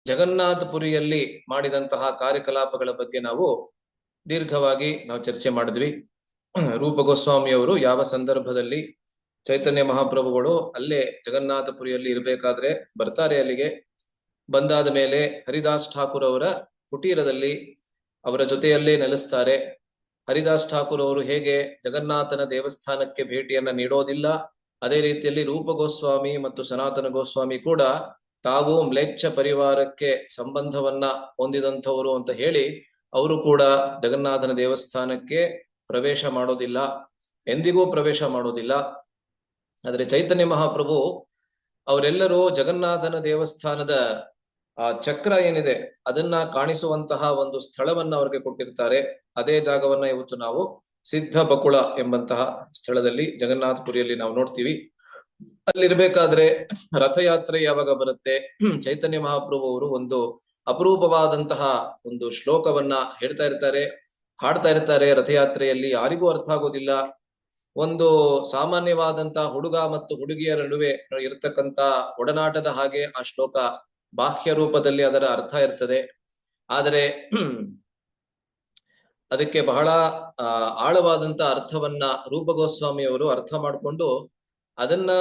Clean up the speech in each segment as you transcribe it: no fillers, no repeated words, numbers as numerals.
ಜಗನ್ನಾಥಪುರಿಯಲ್ಲಿ ಮಾಡಿದಂತಹ ಕಾರ್ಯಕಲಾಪಗಳ ಬಗ್ಗೆ ನಾವು ದೀರ್ಘವಾಗಿ ಚರ್ಚೆ ಮಾಡಿದ್ವಿ. ರೂಪ ಗೋಸ್ವಾಮಿಯವರು ಯಾವ ಸಂದರ್ಭದಲ್ಲಿ ಚೈತನ್ಯ ಮಹಾಪ್ರಭುಗಳು ಅಲ್ಲೇ ಜಗನ್ನಾಥಪುರಿಯಲ್ಲಿ ಇರಬೇಕಾದ್ರೆ ಬರ್ತಾರೆ. ಅಲ್ಲಿಗೆ ಬಂದಾದ ಮೇಲೆ ಹರಿದಾಸ್ ಠಾಕೂರ್ ಅವರ ಕುಟೀರದಲ್ಲಿ ಅವರ ಜೊತೆಯಲ್ಲೇ ನೆಲೆಸ್ತಾರೆ. ಹರಿದಾಸ್ ಠಾಕೂರ್ ಅವರು ಹೇಗೆ ಜಗನ್ನಾಥನ ದೇವಸ್ಥಾನಕ್ಕೆ ಭೇಟಿಯನ್ನ ನೀಡೋದಿಲ್ಲ, ಅದೇ ರೀತಿಯಲ್ಲಿ ರೂಪ ಗೋಸ್ವಾಮಿ ಮತ್ತು ಸನಾತನ ಗೋಸ್ವಾಮಿ ಕೂಡ ತಾವು ಮ್ಲೇಚ್ಛ ಪರಿವಾರಕ್ಕೆ ಸಂಬಂಧವನ್ನ ಹೊಂದಿದಂಥವರು ಅಂತ ಹೇಳಿ ಅವರು ಕೂಡ ಜಗನ್ನಾಥನ ದೇವಸ್ಥಾನಕ್ಕೆ ಪ್ರವೇಶ ಮಾಡೋದಿಲ್ಲ, ಎಂದಿಗೂ ಪ್ರವೇಶ ಮಾಡೋದಿಲ್ಲ. ಆದ್ರೆ ಚೈತನ್ಯ ಮಹಾಪ್ರಭು ಅವರೆಲ್ಲರೂ ಜಗನ್ನಾಥನ ದೇವಸ್ಥಾನದ ಆ ಚಕ್ರ ಏನಿದೆ ಅದನ್ನ ಕಾಣಿಸುವಂತಹ ಒಂದು ಸ್ಥಳವನ್ನ ಅವ್ರಿಗೆ ಕೊಟ್ಟಿರ್ತಾರೆ. ಅದೇ ಜಾಗವನ್ನ ಇವತ್ತು ನಾವು ಸಿದ್ಧ ಬಕುಳ ಎಂಬಂತಹ ಸ್ಥಳದಲ್ಲಿ ಜಗನ್ನಾಥಪುರಿಯಲ್ಲಿ ನಾವು ನೋಡ್ತೀವಿ. ಅಲ್ಲಿರ್ಬೇಕಾದ್ರೆ ರಥಯಾತ್ರೆ ಯಾವಾಗ ಬರುತ್ತೆ, ಚೈತನ್ಯ ಮಹಾಪ್ರಭು ಅವರು ಒಂದು ಅಪರೂಪವಾದಂತಹ ಒಂದು ಶ್ಲೋಕವನ್ನ ಹೇಳ್ತಾ ಇರ್ತಾರೆ, ಹಾಡ್ತಾ ಇರ್ತಾರೆ. ರಥಯಾತ್ರೆಯಲ್ಲಿ ಯಾರಿಗೂ ಅರ್ಥ ಆಗೋದಿಲ್ಲ. ಒಂದು ಸಾಮಾನ್ಯವಾದಂತಹ ಹುಡುಗ ಮತ್ತು ಹುಡುಗಿಯರ ನಡುವೆ ಇರ್ತಕ್ಕಂತ ಒಡನಾಟದ ಹಾಗೆ ಆ ಶ್ಲೋಕ ಬಾಹ್ಯ ರೂಪದಲ್ಲಿ ಅದರ ಅರ್ಥ ಇರ್ತದೆ. ಆದರೆ ಅದಕ್ಕೆ ಬಹಳ ಆಳವಾದಂತ ಅರ್ಥವನ್ನ ರೂಪ ಗೋಸ್ವಾಮಿಯವರು ಅರ್ಥ ಮಾಡಿಕೊಂಡು ಅದನ್ನ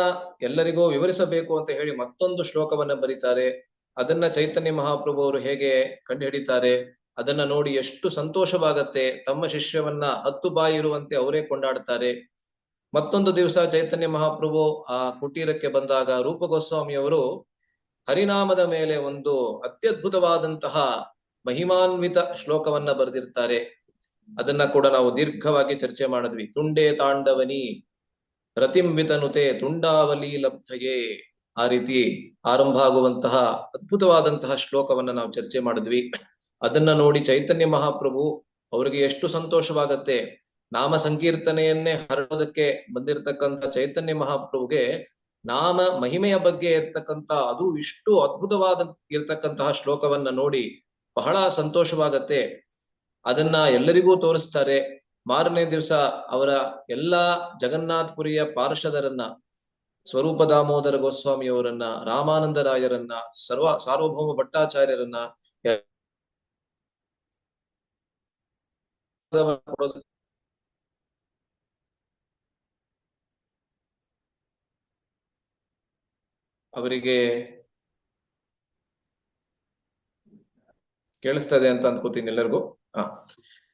ಎಲ್ಲರಿಗೂ ವಿವರಿಸಬೇಕು ಅಂತ ಹೇಳಿ ಮತ್ತೊಂದು ಶ್ಲೋಕವನ್ನ ಬರೀತಾರೆ. ಅದನ್ನ ಚೈತನ್ಯ ಮಹಾಪ್ರಭು ಅವರು ಹೇಗೆ ಕಂಡುಹಿಡಿತಾರೆ, ಅದನ್ನ ನೋಡಿ ಎಷ್ಟು ಸಂತೋಷವಾಗತ್ತೆ. ತಮ್ಮ ಶಿಷ್ಯವನ್ನ 10 ಬಾಯಿ ಇರುವಂತೆ ಅವರೇ ಕೊಂಡಾಡ್ತಾರೆ. ಮತ್ತೊಂದು ದಿವಸ ಚೈತನ್ಯ ಮಹಾಪ್ರಭು ಆ ಕುಟೀರಕ್ಕೆ ಬಂದಾಗ ರೂಪ ಗೋಸ್ವಾಮಿಯವರು ಹರಿನಾಮದ ಮೇಲೆ ಒಂದು ಅತ್ಯದ್ಭುತವಾದಂತಹ ಮಹಿಮಾನ್ವಿತ ಶ್ಲೋಕವನ್ನ ಬರೆದಿರ್ತಾರೆ. ಅದನ್ನ ಕೂಡ ನಾವು ದೀರ್ಘವಾಗಿ ಚರ್ಚೆ ಮಾಡಿದ್ವಿ. ತುಂಡೇ ತಾಂಡವನಿ ರತಿಂವಿತನುತೆ ತುಂಡಾವಲಿ ಲಬ್ಧಯೇ, ಆ ರೀತಿ ಆರಂಭ ಆಗುವಂತಹ ಅದ್ಭುತವಾದಂತಹ ಶ್ಲೋಕವನ್ನ ನಾವು ಚರ್ಚೆ ಮಾಡಿದ್ವಿ. ಅದನ್ನ ನೋಡಿ ಚೈತನ್ಯ ಮಹಾಪ್ರಭು ಅವರಿಗೆ ಎಷ್ಟು ಸಂತೋಷವಾಗತ್ತೆ. ನಾಮ ಸಂಕೀರ್ತನೆಯನ್ನೇ ಹರಡೋದಕ್ಕೆ ಬಂದಿರತಕ್ಕಂಥ ಚೈತನ್ಯ ಮಹಾಪ್ರಭುಗೆ ನಾಮ ಮಹಿಮೆಯ ಬಗ್ಗೆ ಇರ್ತಕ್ಕಂಥ ಅದು ಇಷ್ಟು ಅದ್ಭುತವಾದ ಇರ್ತಕ್ಕಂತಹ ಶ್ಲೋಕವನ್ನ ನೋಡಿ ಬಹಳ ಸಂತೋಷವಾಗತ್ತೆ. ಅದನ್ನ ಎಲ್ಲರಿಗೂ ತೋರಿಸ್ತಾರೆ. ಮಾರನೇ ದಿವಸ ಅವರ ಎಲ್ಲಾ ಜಗನ್ನಾಥಪುರಿಯ ಪಾರ್ಷದರನ್ನ, ಸ್ವರೂಪ ದಾಮೋದರ ಗೋಸ್ವಾಮಿಯವರನ್ನ, ರಾಮಾನಂದರಾಯರನ್ನ, ಸಾರ್ವಭೌಮ ಭಟ್ಟಾಚಾರ್ಯರನ್ನ ಅವರಿಗೆ ಕೇಳಿಸ್ತದೆ ಅಂತ ಅನ್ಕೋತೀನಿ ಎಲ್ಲರಿಗೂ.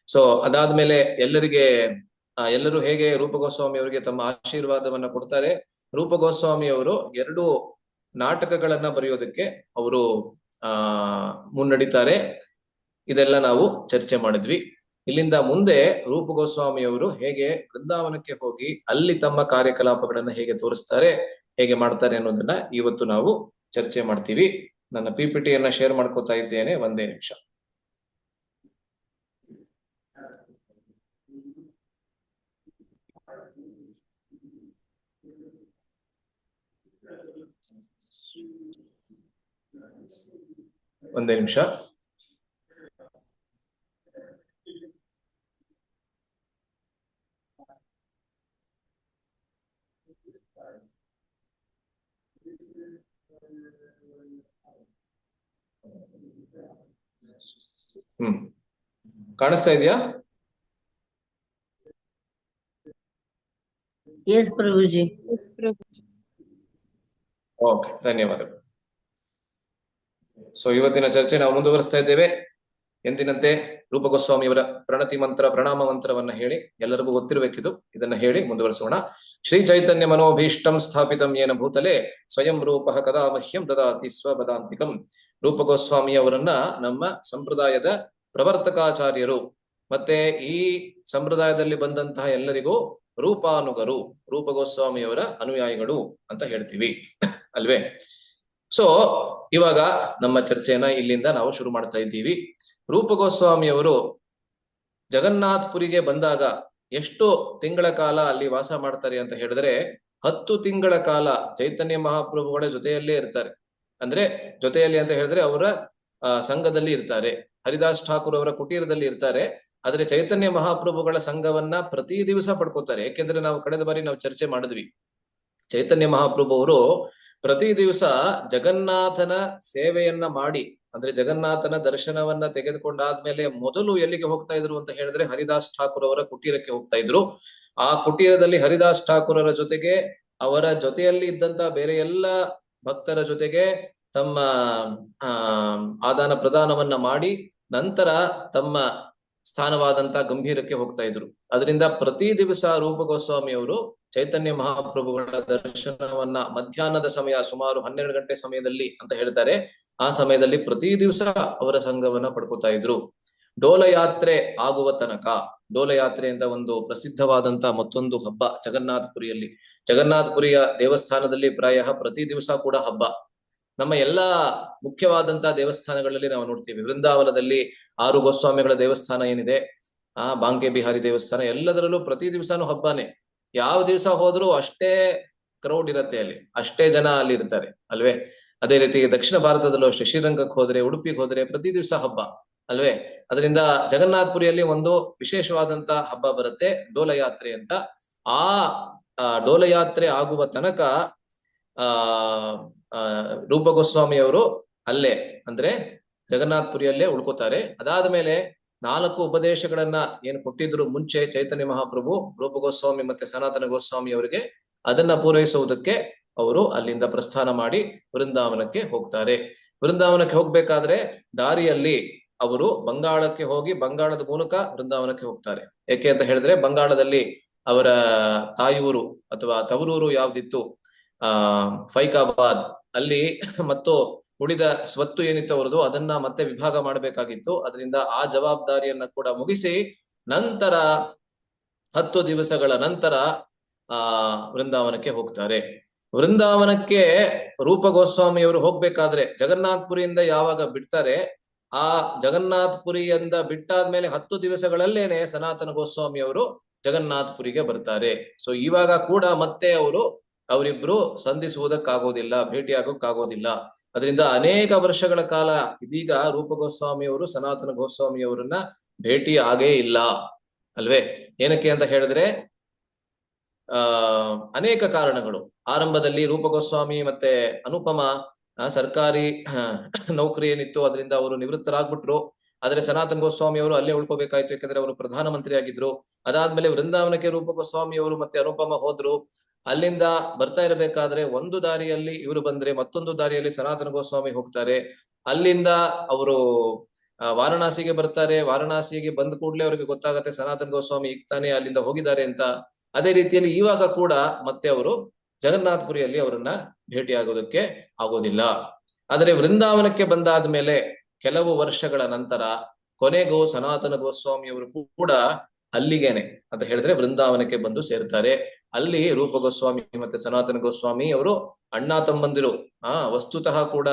ಸೊ ಅದಾದ್ಮೇಲೆ ಎಲ್ಲರೂ ಹೇಗೆ ರೂಪ ಗೋಸ್ವಾಮಿ ಅವರಿಗೆ ತಮ್ಮ ಆಶೀರ್ವಾದವನ್ನ ಕೊಡ್ತಾರೆ. ರೂಪ ಗೋಸ್ವಾಮಿ ಅವರು 2 ನಾಟಕಗಳನ್ನ ಬರೆಯೋದಕ್ಕೆ ಅವರು ಮುನ್ನಡಿತಾರೆ. ಇದೆಲ್ಲ ನಾವು ಚರ್ಚೆ ಮಾಡಿದ್ವಿ. ಇಲ್ಲಿಂದ ಮುಂದೆ ರೂಪ ಗೋಸ್ವಾಮಿ ಅವರು ಹೇಗೆ ವೃಂದಾವನಕ್ಕೆ ಹೋಗಿ ಅಲ್ಲಿ ತಮ್ಮ ಕಾರ್ಯಕಲಾಪಗಳನ್ನ ಹೇಗೆ ತೋರಿಸ್ತಾರೆ, ಹೇಗೆ ಮಾಡ್ತಾರೆ ಅನ್ನೋದನ್ನ ಇವತ್ತು ನಾವು ಚರ್ಚೆ ಮಾಡ್ತೀವಿ. ನನ್ನ PPTಯನ್ನ ಶೇರ್ ಮಾಡ್ಕೋತಾ ಇದ್ದೇನೆ. ಒಂದೇ ನಿಮಿಷ. ಒಂದೇ ನಿಮಿಷ. ಕಾಣಿಸ್ತಾ ಇದೆಯಾ? ಓಕೆ, ಧನ್ಯವಾದಗಳು. ಸೊ ಇವತ್ತಿನ ಚರ್ಚೆ ನಾವು ಮುಂದುವರಿಸ್ತಾ ಇದ್ದೇವೆ. ಎಂದಿನಂತೆ ರೂಪ ಗೋಸ್ವಾಮಿಯವರ ಪ್ರಣತಿ ಮಂತ್ರ, ಪ್ರಣಾಮ ಮಂತ್ರವನ್ನ ಹೇಳಿ, ಎಲ್ಲರಿಗೂ ಗೊತ್ತಿರಬೇಕಿದು, ಇದನ್ನ ಹೇಳಿ ಮುಂದುವರಿಸೋಣ. ಶ್ರೀ ಚೈತನ್ಯ ಮನೋಭೀಷ್ಟಂ ಸ್ಥಾಪಿತಂ ಯೇನ ಭೂತಲೆ ಸ್ವಯಂ ರೂಪ ಕದಾ ಮಹ್ಯಂ ದದಾತಿ ಸ್ವಪದಾಂತಿಕಂ. ರೂಪ ಗೋಸ್ವಾಮಿಯವರನ್ನ ನಮ್ಮ ಸಂಪ್ರದಾಯದ ಪ್ರವರ್ತಕಾಚಾರ್ಯರು ಮತ್ತೆ ಈ ಸಂಪ್ರದಾಯದಲ್ಲಿ ಬಂದಂತಹ ಎಲ್ಲರಿಗೂ ರೂಪಾನುಗರು, ರೂಪ ಗೋಸ್ವಾಮಿಯವರ ಅನುಯಾಯಿಗಳು ಅಂತ ಹೇಳ್ತೀವಿ ಅಲ್ವೇ. ಸೊ ಇವಾಗ ನಮ್ಮ ಚರ್ಚೆಯನ್ನ ಇಲ್ಲಿಂದ ನಾವು ಶುರು ಮಾಡ್ತಾ ಇದ್ದೀವಿ. ರೂಪ ಗೋಸ್ವಾಮಿಯವರು ಜಗನ್ನಾಥಪುರಿಗೆ ಬಂದಾಗ ಎಷ್ಟು ತಿಂಗಳ ಕಾಲ ಅಲ್ಲಿ ವಾಸ ಮಾಡ್ತಾರೆ ಅಂತ ಹೇಳಿದ್ರೆ 10 ತಿಂಗಳ ಕಾಲ ಚೈತನ್ಯ ಮಹಾಪ್ರಭುಗಳ ಜೊತೆಯಲ್ಲೇ ಇರ್ತಾರೆ. ಅಂದ್ರೆ ಜೊತೆಯಲ್ಲಿ ಅಂತ ಹೇಳಿದ್ರೆ ಅವರ ಸಂಘದಲ್ಲಿ ಇರ್ತಾರೆ. ಹರಿದಾಸ್ ಠಾಕೂರ್ ಅವರ ಕುಟೀರದಲ್ಲಿ ಇರ್ತಾರೆ. ಆದ್ರೆ ಚೈತನ್ಯ ಮಹಾಪ್ರಭುಗಳ ಸಂಘವನ್ನ ಪ್ರತಿ ದಿವಸ ಪಡ್ಕೋತಾರೆ. ಯಾಕೆಂದ್ರೆ ನಾವು ಕಳೆದ ಬಾರಿ ನಾವು ಚರ್ಚೆ ಮಾಡಿದ್ವಿ, ಚೈತನ್ಯ ಮಹಾಪ್ರಭು ಅವರು ಪ್ರತಿ ದಿವಸ ಜಗನ್ನಾಥನ ಸೇವೆಯನ್ನ ಮಾಡಿ ಅಂದ್ರೆ ಜಗನ್ನಾಥನ ದರ್ಶನವನ್ನ ತೆಗೆದುಕೊಂಡಾದ್ಮೇಲೆ ಮೊದಲು ಎಲ್ಲಿಗೆ ಹೋಗ್ತಾ ಇದ್ರು ಅಂತ ಹೇಳಿದ್ರೆ ಹರಿದಾಸ್ ಠಾಕೂರ್ ಅವರ ಕುಟೀರಕ್ಕೆ ಹೋಗ್ತಾ ಇದ್ರು. ಆ ಕುಟೀರದಲ್ಲಿ ಹರಿದಾಸ್ ಠಾಕೂರರ ಜೊತೆಗೆ ಅವರ ಜೊತೆಯಲ್ಲಿ ಇದ್ದಂತ ಬೇರೆ ಎಲ್ಲ ಭಕ್ತರ ಜೊತೆಗೆ ತಮ್ಮ ಆದಾನ ಪ್ರದಾನವನ್ನ ಮಾಡಿ ನಂತರ ತಮ್ಮ ಸ್ಥಾನವಾದಂತ ಗಂಭೀರಕ್ಕೆ ಹೋಗ್ತಾ ಇದ್ರು. ಅದರಿಂದ ಪ್ರತಿ ದಿವಸ ರೂಪ ಗೋಸ್ವಾಮಿ ಅವರು ಚೈತನ್ಯ ಮಹಾಪ್ರಭುಗಳ ದರ್ಶನವನ್ನ ಮಧ್ಯಾಹ್ನದ ಸಮಯ ಸುಮಾರು 12 ಗಂಟೆ ಸಮಯದಲ್ಲಿ ಅಂತ ಹೇಳ್ತಾರೆ, ಆ ಸಮಯದಲ್ಲಿ ಪ್ರತಿ ದಿವಸ ಅವರ ಸಂಘವನ್ನ ಪಡ್ಕೋತಾ ಇದ್ರು. ಡೋಲಯಾತ್ರೆ ಆಗುವ ತನಕ, ಡೋಲಯಾತ್ರೆ ಅಂತ ಒಂದು ಪ್ರಸಿದ್ಧವಾದಂತ ಮತ್ತೊಂದು ಹಬ್ಬ ಜಗನ್ನಾಥಪುರಿಯಲ್ಲಿ. ಜಗನ್ನಾಥಪುರಿಯ ದೇವಸ್ಥಾನದಲ್ಲಿ ಪ್ರಾಯಃ ಪ್ರತಿ ದಿವಸ ಕೂಡ ಹಬ್ಬ. ನಮ್ಮ ಎಲ್ಲಾ ಮುಖ್ಯವಾದಂತಹ ದೇವಸ್ಥಾನಗಳಲ್ಲಿ ನಾವು ನೋಡ್ತೀವಿ. ವೃಂದಾವನದಲ್ಲಿ 6 ಗೋಸ್ವಾಮಿಗಳ ದೇವಸ್ಥಾನ ಏನಿದೆ, ಬಾಂಕೆ ಬಿಹಾರಿ ದೇವಸ್ಥಾನ, ಎಲ್ಲದರಲ್ಲೂ ಪ್ರತಿ ದಿವಸನೂ ಹಬ್ಬನೇ. ಯಾವ ದಿವಸ ಹೋದ್ರೂ ಅಷ್ಟೇ ಕ್ರೌಡ್ ಇರತ್ತೆ ಅಲ್ಲಿ, ಅಷ್ಟೇ ಜನ ಅಲ್ಲಿ ಇರ್ತಾರೆ ಅಲ್ವೇ. ಅದೇ ರೀತಿ ದಕ್ಷಿಣ ಭಾರತದಲ್ಲೂ ಅಷ್ಟೇ, ಶ್ರೀರಂಗಕ್ಕೆ ಹೋದ್ರೆ, ಉಡುಪಿಗೆ ಹೋದ್ರೆ ಪ್ರತಿ ದಿವಸ ಹಬ್ಬ ಅಲ್ವೇ. ಅದರಿಂದ ಜಗನ್ನಾಥಪುರಿಯಲ್ಲಿ ಒಂದು ವಿಶೇಷವಾದಂತ ಹಬ್ಬ ಬರುತ್ತೆ, ಡೋಲಯಾತ್ರೆ ಅಂತ. ಆ ಡೋಲಯಾತ್ರೆ ಆಗುವ ತನಕ ರೂಪ ಗೋಸ್ವಾಮಿ ಅವರು ಅಲ್ಲೇ ಅಂದ್ರೆ ಜಗನ್ನಾಥಪುರಿಯಲ್ಲೇ ಉಳ್ಕೋತಾರೆ. ಅದಾದ ಮೇಲೆ 4 ಉಪದೇಶಗಳನ್ನ ಏನು ಕೊಟ್ಟಿದ್ರು ಮುಂಚೆ ಚೈತನ್ಯ ಮಹಾಪ್ರಭು ರೂಪ ಗೋಸ್ವಾಮಿ ಮತ್ತೆ ಸನಾತನ ಗೋಸ್ವಾಮಿ ಅವರಿಗೆ, ಅದನ್ನ ಪೂರೈಸುವುದಕ್ಕೆ ಅವರು ಅಲ್ಲಿಂದ ಪ್ರಸ್ಥಾನ ಮಾಡಿ ವೃಂದಾವನಕ್ಕೆ ಹೋಗ್ತಾರೆ. ವೃಂದಾವನಕ್ಕೆ ಹೋಗ್ಬೇಕಾದ್ರೆ ದಾರಿಯಲ್ಲಿ ಅವರು ಬಂಗಾಳಕ್ಕೆ ಹೋಗಿ ಬಂಗಾಳದ ಮೂಲಕ ವೃಂದಾವನಕ್ಕೆ ಹೋಗ್ತಾರೆ. ಏಕೆ ಅಂತ ಹೇಳಿದ್ರೆ ಬಂಗಾಳದಲ್ಲಿ ಅವರ ತಾಯೂರು ಅಥವಾ ತವರೂರು ಯಾವ್ದಿತ್ತು, ಫೈಕಾಬಾದ್, ಅಲ್ಲಿ ಮತ್ತು ಉಳಿದ ಸ್ವತ್ತು ಏನಿತ್ತು ಅವರದು ಅದನ್ನ ಮತ್ತೆ ವಿಭಾಗ ಮಾಡಬೇಕಾಗಿತ್ತು. ಅದರಿಂದ ಆ ಜವಾಬ್ದಾರಿಯನ್ನ ಕೂಡ ಮುಗಿಸಿ ನಂತರ 10 ದಿವಸಗಳ ನಂತರ ವೃಂದಾವನಕ್ಕೆ ಹೋಗ್ತಾರೆ. ವೃಂದಾವನಕ್ಕೆ ರೂಪ ಗೋಸ್ವಾಮಿಯವರು ಹೋಗ್ಬೇಕಾದ್ರೆ ಜಗನ್ನಾಥಪುರಿಯಿಂದ ಯಾವಾಗ ಬಿಡ್ತಾರೆ, ಆ ಜಗನ್ನಾಥಪುರಿಯಿಂದ ಬಿಟ್ಟಾದ್ಮೇಲೆ 10 ದಿವಸಗಳಲ್ಲೇನೆ ಸನಾತನ ಗೋಸ್ವಾಮಿ ಅವರು ಜಗನ್ನಾಥಪುರಿಗೆ ಬರ್ತಾರೆ. ಸೊ ಇವಾಗ ಕೂಡ ಮತ್ತೆ ಅವರಿಬ್ರು ಸಂಧಿಸುವುದಕ್ಕಾಗೋದಿಲ್ಲ, ಭೇಟಿಯಾಗೋಕ್ಕಾಗೋದಿಲ್ಲ. ಅದರಿಂದ ಅನೇಕ ವರ್ಷಗಳ ಕಾಲ ಇದೀಗ ರೂಪ ಗೋಸ್ವಾಮಿ ಅವರು ಸನಾತನ ಗೋಸ್ವಾಮಿ ಅವರನ್ನ ಭೇಟಿ ಆಗೇ ಇಲ್ಲ ಅಲ್ವೇ. ಏನಕ್ಕೆ ಅಂತ ಹೇಳಿದ್ರೆ ಅನೇಕ ಕಾರಣಗಳು. ಆರಂಭದಲ್ಲಿ ರೂಪ ಗೋಸ್ವಾಮಿ ಮತ್ತೆ ಅನುಪಮ ಸರ್ಕಾರಿ ನೌಕರಿ ಏನಿತ್ತು ಅದರಿಂದ ಅವರು ನಿವೃತ್ತರಾಗ್ಬಿಟ್ರು. ಆದ್ರೆ ಸನಾತನ ಗೋಸ್ವಾಮಿ ಅವರು ಅಲ್ಲೇ ಉಳ್ಕೋಬೇಕಾಯ್ತು, ಯಾಕಂದ್ರೆ ಅವರು ಪ್ರಧಾನಮಂತ್ರಿ ಆಗಿದ್ರು. ಅದಾದ್ಮೇಲೆ ವೃಂದಾವನಕ್ಕೆ ರೂಪ ಗೋಸ್ವಾಮಿ ಅವರು ಮತ್ತೆ ಅನುಪಮ ಹೋದ್ರು. ಅಲ್ಲಿಂದ ಬರ್ತಾ ಇರಬೇಕಾದ್ರೆ ಒಂದು ದಾರಿಯಲ್ಲಿ ಇವರು ಬಂದ್ರೆ ಮತ್ತೊಂದು ದಾರಿಯಲ್ಲಿ ಸನಾತನ ಗೋಸ್ವಾಮಿ ಹೋಗ್ತಾರೆ. ಅಲ್ಲಿಂದ ಅವರು ವಾರಣಾಸಿಗೆ ಬರ್ತಾರೆ. ವಾರಣಾಸಿಗೆ ಬಂದ ಕೂಡಲೇ ಅವರಿಗೆ ಗೊತ್ತಾಗತ್ತೆ ಸನಾತನ ಗೋಸ್ವಾಮಿ ಈಗ ತಾನೇ ಅಲ್ಲಿಂದ ಹೋಗಿದ್ದಾರೆ ಅಂತ. ಅದೇ ರೀತಿಯಲ್ಲಿ ಇವಾಗ ಕೂಡ ಮತ್ತೆ ಅವರು ಜಗನ್ನಾಥಪುರಿಯಲ್ಲಿ ಅವರನ್ನ ಭೇಟಿ ಆಗೋದಕ್ಕೆ ಆಗೋದಿಲ್ಲ. ಆದರೆ ವೃಂದಾವನಕ್ಕೆ ಬಂದಾದ್ಮೇಲೆ ಕೆಲವು ವರ್ಷಗಳ ನಂತರ ಕೊನೆಗೂ ಸನಾತನ ಗೋಸ್ವಾಮಿ ಅವರು ಕೂಡ ಅಲ್ಲಿಗೇನೆ ಅಂತ ಹೇಳಿದ್ರೆ ವೃಂದಾವನಕ್ಕೆ ಬಂದು ಸೇರ್ತಾರೆ. ಅಲ್ಲಿ ರೂಪ ಗೋಸ್ವಾಮಿ ಮತ್ತೆ ಸನಾತನ ಗೋಸ್ವಾಮಿ ಅವರು ಅಣ್ಣ ತಮ್ಮಂದಿರು. ವಸ್ತುತಃ ಕೂಡ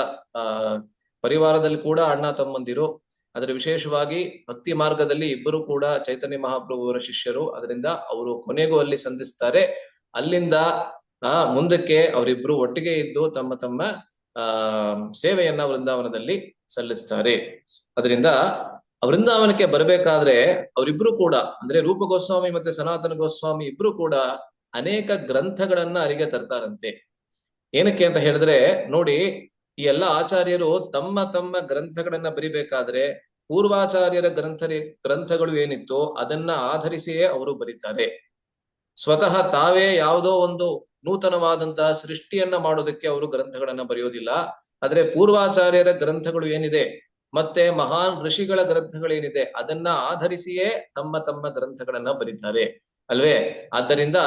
ಪರಿವಾರದಲ್ಲಿ ಕೂಡ ಅಣ್ಣ ತಮ್ಮಂದಿರು. ಅದರ ವಿಶೇಷವಾಗಿ ಭಕ್ತಿ ಮಾರ್ಗದಲ್ಲಿ ಇಬ್ಬರು ಕೂಡ ಚೈತನ್ಯ ಮಹಾಪ್ರಭುವರ ಶಿಷ್ಯರು. ಅದರಿಂದ ಅವರು ಕೊನೆಗೂ ಅಲ್ಲಿ ಸಂಧಿಸ್ತಾರೆ. ಅಲ್ಲಿಂದ ಮುಂದಕ್ಕೆ ಅವರಿಬ್ರು ಒಟ್ಟಿಗೆ ಇದ್ದು ತಮ್ಮ ತಮ್ಮ ಸೇವೆಯನ್ನ ವೃಂದಾವನದಲ್ಲಿ ಸಲ್ಲಿಸ್ತಾರೆ. ಅದರಿಂದ ವೃಂದಾವನಕ್ಕೆ ಬರಬೇಕಾದ್ರೆ ಅವರಿಬ್ರು ಕೂಡ ಅಂದ್ರೆ ರೂಪ ಗೋಸ್ವಾಮಿ ಮತ್ತೆ ಸನಾತನ ಗೋಸ್ವಾಮಿ ಇಬ್ರು ಕೂಡ ಅನೇಕ ಗ್ರಂಥಗಳನ್ನ ಅರಿಗೆ ತರ್ತಾರಂತೆ. ಏನಕ್ಕೆ ಅಂತ ಹೇಳಿದ್ರೆ ನೋಡಿ, ಈ ಎಲ್ಲ ಆಚಾರ್ಯರು ತಮ್ಮ ತಮ್ಮ ಗ್ರಂಥಗಳನ್ನ ಬರಿಬೇಕಾದ್ರೆ ಪೂರ್ವಾಚಾರ್ಯರ ಗ್ರಂಥಗಳು ಏನಿತ್ತು ಅದನ್ನ ಆಧರಿಸಿಯೇ ಅವರು ಬರೀತಾರೆ. ಸ್ವತಃ ತಾವೇ ಯಾವುದೋ ಒಂದು ನೂತನವಾದಂತಹ ಸೃಷ್ಟಿಯನ್ನ ಮಾಡೋದಕ್ಕೆ ಅವರು ಗ್ರಂಥಗಳನ್ನ ಬರೆಯೋದಿಲ್ಲ. ಆದ್ರೆ ಪೂರ್ವಾಚಾರ್ಯರ ಗ್ರಂಥಗಳು ಏನಿದೆ ಮತ್ತೆ ಮಹಾನ್ ಋಷಿಗಳ ಗ್ರಂಥಗಳೇನಿದೆ ಅದನ್ನ ಆಧರಿಸಿಯೇ ತಮ್ಮ ತಮ್ಮ ಗ್ರಂಥಗಳನ್ನ ಬರೀತಾರೆ ಅಲ್ವೇ. ಆದ್ದರಿಂದ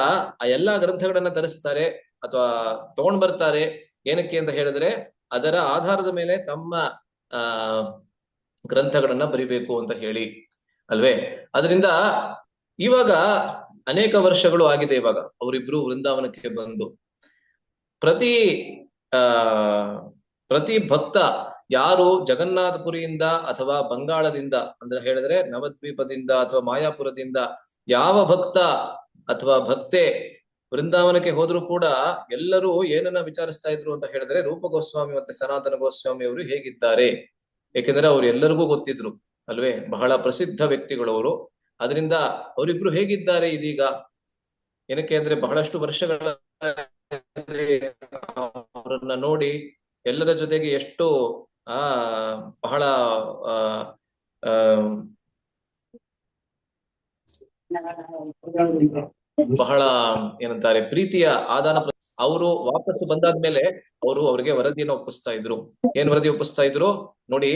ಆ ಎಲ್ಲಾ ಗ್ರಂಥಗಳನ್ನ ತರಿಸ್ತಾರೆ ಅಥವಾ ತಗೊಂಡ್ ಬರ್ತಾರೆ. ಏನಕ್ಕೆ ಅಂತ ಹೇಳಿದ್ರೆ ಅದರ ಆಧಾರದ ಮೇಲೆ ತಮ್ಮ ಗ್ರಂಥಗಳನ್ನ ಬರಿಬೇಕು ಅಂತ ಹೇಳಿ ಅಲ್ವೇ. ಅದರಿಂದ ಇವಾಗ ಅನೇಕ ವರ್ಷಗಳು ಆಗಿದೆ. ಇವಾಗ ಅವರಿಬ್ರು ವೃಂದಾವನಕ್ಕೆ ಬಂದು ಪ್ರತಿ ಭಕ್ತ ಯಾರು ಜಗನ್ನಾಥಪುರಿಯಿಂದ ಅಥವಾ ಬಂಗಾಳದಿಂದ ಅಂದ್ರೆ ಹೇಳಿದ್ರೆ ನವದ್ವೀಪದಿಂದ ಅಥವಾ ಮಾಯಾಪುರದಿಂದ ಯಾವ ಭಕ್ತ ಅಥವಾ ಭಕ್ತೆ ವೃಂದಾವನಕ್ಕೆ ಹೋದ್ರು ಕೂಡ ಎಲ್ಲರೂ ಏನನ್ನ ವಿಚಾರಿಸ್ತಾ ಇದ್ರು ಅಂತ ಹೇಳಿದ್ರೆ ರೂಪ ಗೋಸ್ವಾಮಿ ಮತ್ತೆ ಸನಾತನ ಗೋಸ್ವಾಮಿ ಅವರು ಹೇಗಿದ್ದಾರೆ. ಏಕೆಂದ್ರೆ ಅವ್ರು ಎಲ್ಲರಿಗೂ ಗೊತ್ತಿದ್ರು ಅಲ್ವೇ, ಬಹಳ ಪ್ರಸಿದ್ಧ ವ್ಯಕ್ತಿಗಳು ಅವರು. ಅದರಿಂದ ಅವರಿಬ್ರು ಹೇಗಿದ್ದಾರೆ ಇದೀಗ. ಏನಕ್ಕೆ ಅಂದ್ರೆ ಬಹಳಷ್ಟು ವರ್ಷಗಳ ಅವರನ್ನ ನೋಡಿ ಎಲ್ಲರ ಜೊತೆಗೆ ಎಷ್ಟು ಆ ಬಹಳ ಆ ಆ ಬಹಳ ಏನಂತಾರೆ ಪ್ರೀತಿಯ ಆದಾನ ಅವರು ವಾಪಸ್ಸು ಬಂದಾದ್ಮೇಲೆ ಅವರಿಗೆ ವರದಿಯನ್ನು ಒಪ್ಪಿಸ್ತಾ ಇದ್ರು. ಏನ್ ವರದಿ ಒಪ್ಪಿಸ್ತಾ ಇದ್ರು ನೋಡಿ,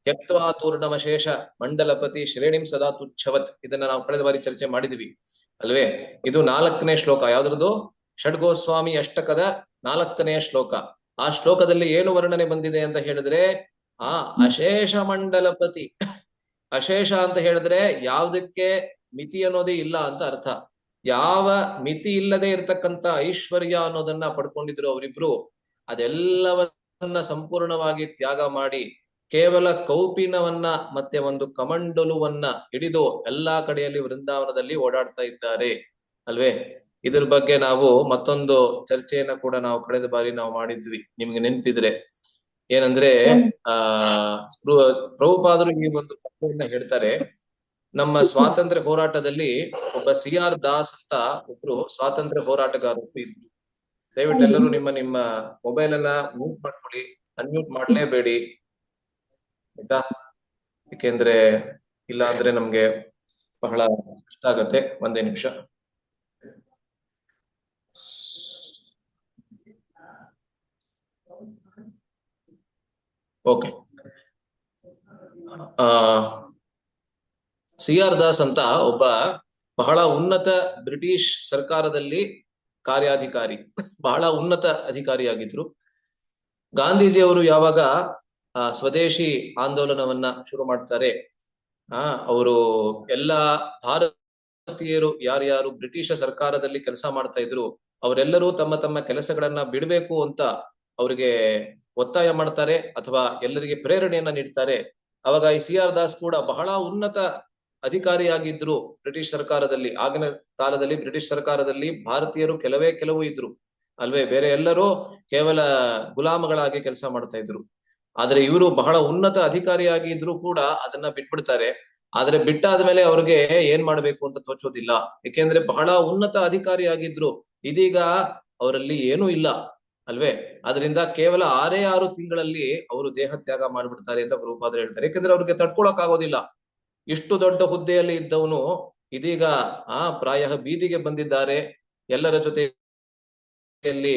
ತ್ಯಕ್ತ್ವಾ ತೂರ್ಣಮಶೇಷ ಮಂಡಲಪತಿ ಶ್ರೇಣಿಂ ಸದಾ ತುಚ್ಛವತ್. ಇದನ್ನ ನಾವು ಕಳೆದ ಬಾರಿ ಚರ್ಚೆ ಮಾಡಿದ್ವಿ ಅಲ್ವೇ. ಇದು 4ನೇ ಶ್ಲೋಕ, ಯಾವ್ದ್ರದ್ದು? ಷಡ್ಗೋಸ್ವಾಮಿ ಅಷ್ಟಕದ 4ನೇ ಶ್ಲೋಕ. ಆ ಶ್ಲೋಕದಲ್ಲಿ ಏನು ವರ್ಣನೆ ಬಂದಿದೆ ಅಂತ ಹೇಳಿದ್ರೆ, ಅಶೇಷ ಮಂಡಲಪತಿ. ಅಶೇಷ ಅಂತ ಹೇಳಿದ್ರೆ ಯಾವ್ದಕ್ಕೆ ಮಿತಿ ಅನ್ನೋದೇ ಇಲ್ಲ ಅಂತ ಅರ್ಥ. ಯಾವ ಮಿತಿ ಇಲ್ಲದೆ ಇರತಕ್ಕಂತ ಐಶ್ವರ್ಯ ಅನ್ನೋದನ್ನ ಪಡ್ಕೊಂಡಿದ್ರು ಅವರಿಬ್ರು. ಅದೆಲ್ಲವನ್ನ ಸಂಪೂರ್ಣವಾಗಿ ತ್ಯಾಗ ಮಾಡಿ ಕೇವಲ ಕೌಪಿನವನ್ನ ಮತ್ತೆ ಒಂದು ಕಮಂಡಲುವನ್ನ ಹಿಡಿದು ಎಲ್ಲಾ ಕಡೆಯಲ್ಲಿ ವೃಂದಾವನದಲ್ಲಿ ಓಡಾಡ್ತಾ ಇದ್ದಾರೆ ಅಲ್ವೇ. ಇದ್ರ ಬಗ್ಗೆ ನಾವು ಮತ್ತೊಂದು ಚರ್ಚೆಯನ್ನ ಕೂಡ ನಾವು ಕಳೆದ ಬಾರಿ ನಾವು ಮಾಡಿದ್ವಿ, ನಿಮ್ಗೆ ನೆನಪಿದ್ರೆ. ಏನಂದ್ರೆ ಪ್ರಭುಪಾದರು ಈ ಒಂದು ಪದ್ಯವನ್ನ ಹೇಳ್ತಾರೆ. ನಮ್ಮ ಸ್ವಾತಂತ್ರ್ಯ ಹೋರಾಟದಲ್ಲಿ ಒಬ್ಬ CR ದಾಸ್ ಅಂತ ಒಬ್ರು ಸ್ವಾತಂತ್ರ್ಯ ಹೋರಾಟಗಾರರು ಇದ್ರು. ದಯವಿಟ್ಟು ಎಲ್ಲರೂ ನಿಮ್ಮ ಮೊಬೈಲ್ ಅನ್ನ ಮ್ಯೂಟ್ ಮಾಡ್ಕೊಳ್ಳಿ, ಅನ್ಮ್ಯೂಟ್ ಮಾಡ್ಲೇಬೇಡಿ ಆಯ್ತಾ. ಯಾಕೆಂದ್ರೆ ಇಲ್ಲ ಅಂದ್ರೆ ನಮ್ಗೆ ಬಹಳ ಕಷ್ಟ ಆಗತ್ತೆ. ಒಂದೇ ನಿಮಿಷ. ಓಕೆ. CR ದಾಸ್ ಅಂತ ಒಬ್ಬ ಬಹಳ ಉನ್ನತ ಬ್ರಿಟಿಷ್ ಸರ್ಕಾರದಲ್ಲಿ ಕಾರ್ಯಾಧಿಕಾರಿ, ಬಹಳ ಉನ್ನತ ಅಧಿಕಾರಿಯಾಗಿದ್ರು. ಗಾಂಧೀಜಿಯವರು ಯಾವಾಗ ಸ್ವದೇಶಿ ಆಂದೋಲನವನ್ನ ಶುರು ಮಾಡ್ತಾರೆ, ಅವರು ಎಲ್ಲಾ ಭಾರತೀಯರು ಯಾರ್ಯಾರು ಬ್ರಿಟಿಷ ಸರ್ಕಾರದಲ್ಲಿ ಕೆಲಸ ಮಾಡ್ತಾ ಇದ್ರು ಅವರೆಲ್ಲರೂ ತಮ್ಮ ತಮ್ಮ ಕೆಲಸಗಳನ್ನ ಬಿಡಬೇಕು ಅಂತ ಅವರಿಗೆ ಒತ್ತಾಯ ಮಾಡ್ತಾರೆ ಅಥವಾ ಎಲ್ಲರಿಗೆ ಪ್ರೇರಣೆಯನ್ನ ನೀಡ್ತಾರೆ. ಅವಾಗ ಈ CR ದಾಸ್ ಕೂಡ ಬಹಳ ಉನ್ನತ ಅಧಿಕಾರಿಯಾಗಿದ್ರು ಬ್ರಿಟಿಷ್ ಸರ್ಕಾರದಲ್ಲಿ. ಆಗಿನ ಕಾಲದಲ್ಲಿ ಬ್ರಿಟಿಷ್ ಸರ್ಕಾರದಲ್ಲಿ ಭಾರತೀಯರು ಕೆಲವು ಇದ್ರು ಅಲ್ವೇ, ಬೇರೆ ಎಲ್ಲರೂ ಕೇವಲ ಗುಲಾಮಗಳಾಗಿ ಕೆಲಸ ಮಾಡ್ತಾ ಇದ್ರು. ಆದ್ರೆ ಇವರು ಬಹಳ ಉನ್ನತ ಅಧಿಕಾರಿಯಾಗಿ ಇದ್ರು ಕೂಡ ಅದನ್ನ ಬಿಟ್ಬಿಡ್ತಾರೆ. ಆದ್ರೆ ಬಿಟ್ಟಾದ್ಮೇಲೆ ಅವ್ರಿಗೆ ಏನ್ ಮಾಡ್ಬೇಕು ಅಂತ ತೋಚೋದಿಲ್ಲ. ಯಾಕೆಂದ್ರೆ ಬಹಳ ಉನ್ನತ ಅಧಿಕಾರಿಯಾಗಿದ್ರು, ಇದೀಗ ಅವರಲ್ಲಿ ಏನೂ ಇಲ್ಲ ಅಲ್ವೇ. ಅದರಿಂದ ಕೇವಲ 6 ತಿಂಗಳಲ್ಲಿ ಅವರು ದೇಹ ತ್ಯಾಗ ಮಾಡ್ಬಿಡ್ತಾರೆ ಅಂತ ಪ್ರಭುಪಾದರು ಹೇಳ್ತಾರೆ. ಯಾಕಂದ್ರೆ ಅವ್ರಿಗೆ ತಡ್ಕೊಳಕ್ ಆಗೋದಿಲ್ಲ. ಇಷ್ಟು ದೊಡ್ಡ ಹುದ್ದೆಯಲ್ಲಿ ಇದ್ದವನು ಇದೀಗ ಪ್ರಾಯ ಬೀದಿಗೆ ಬಂದಿದ್ದಾರೆ. ಎಲ್ಲರ ಜೊತೆಯಲ್ಲಿ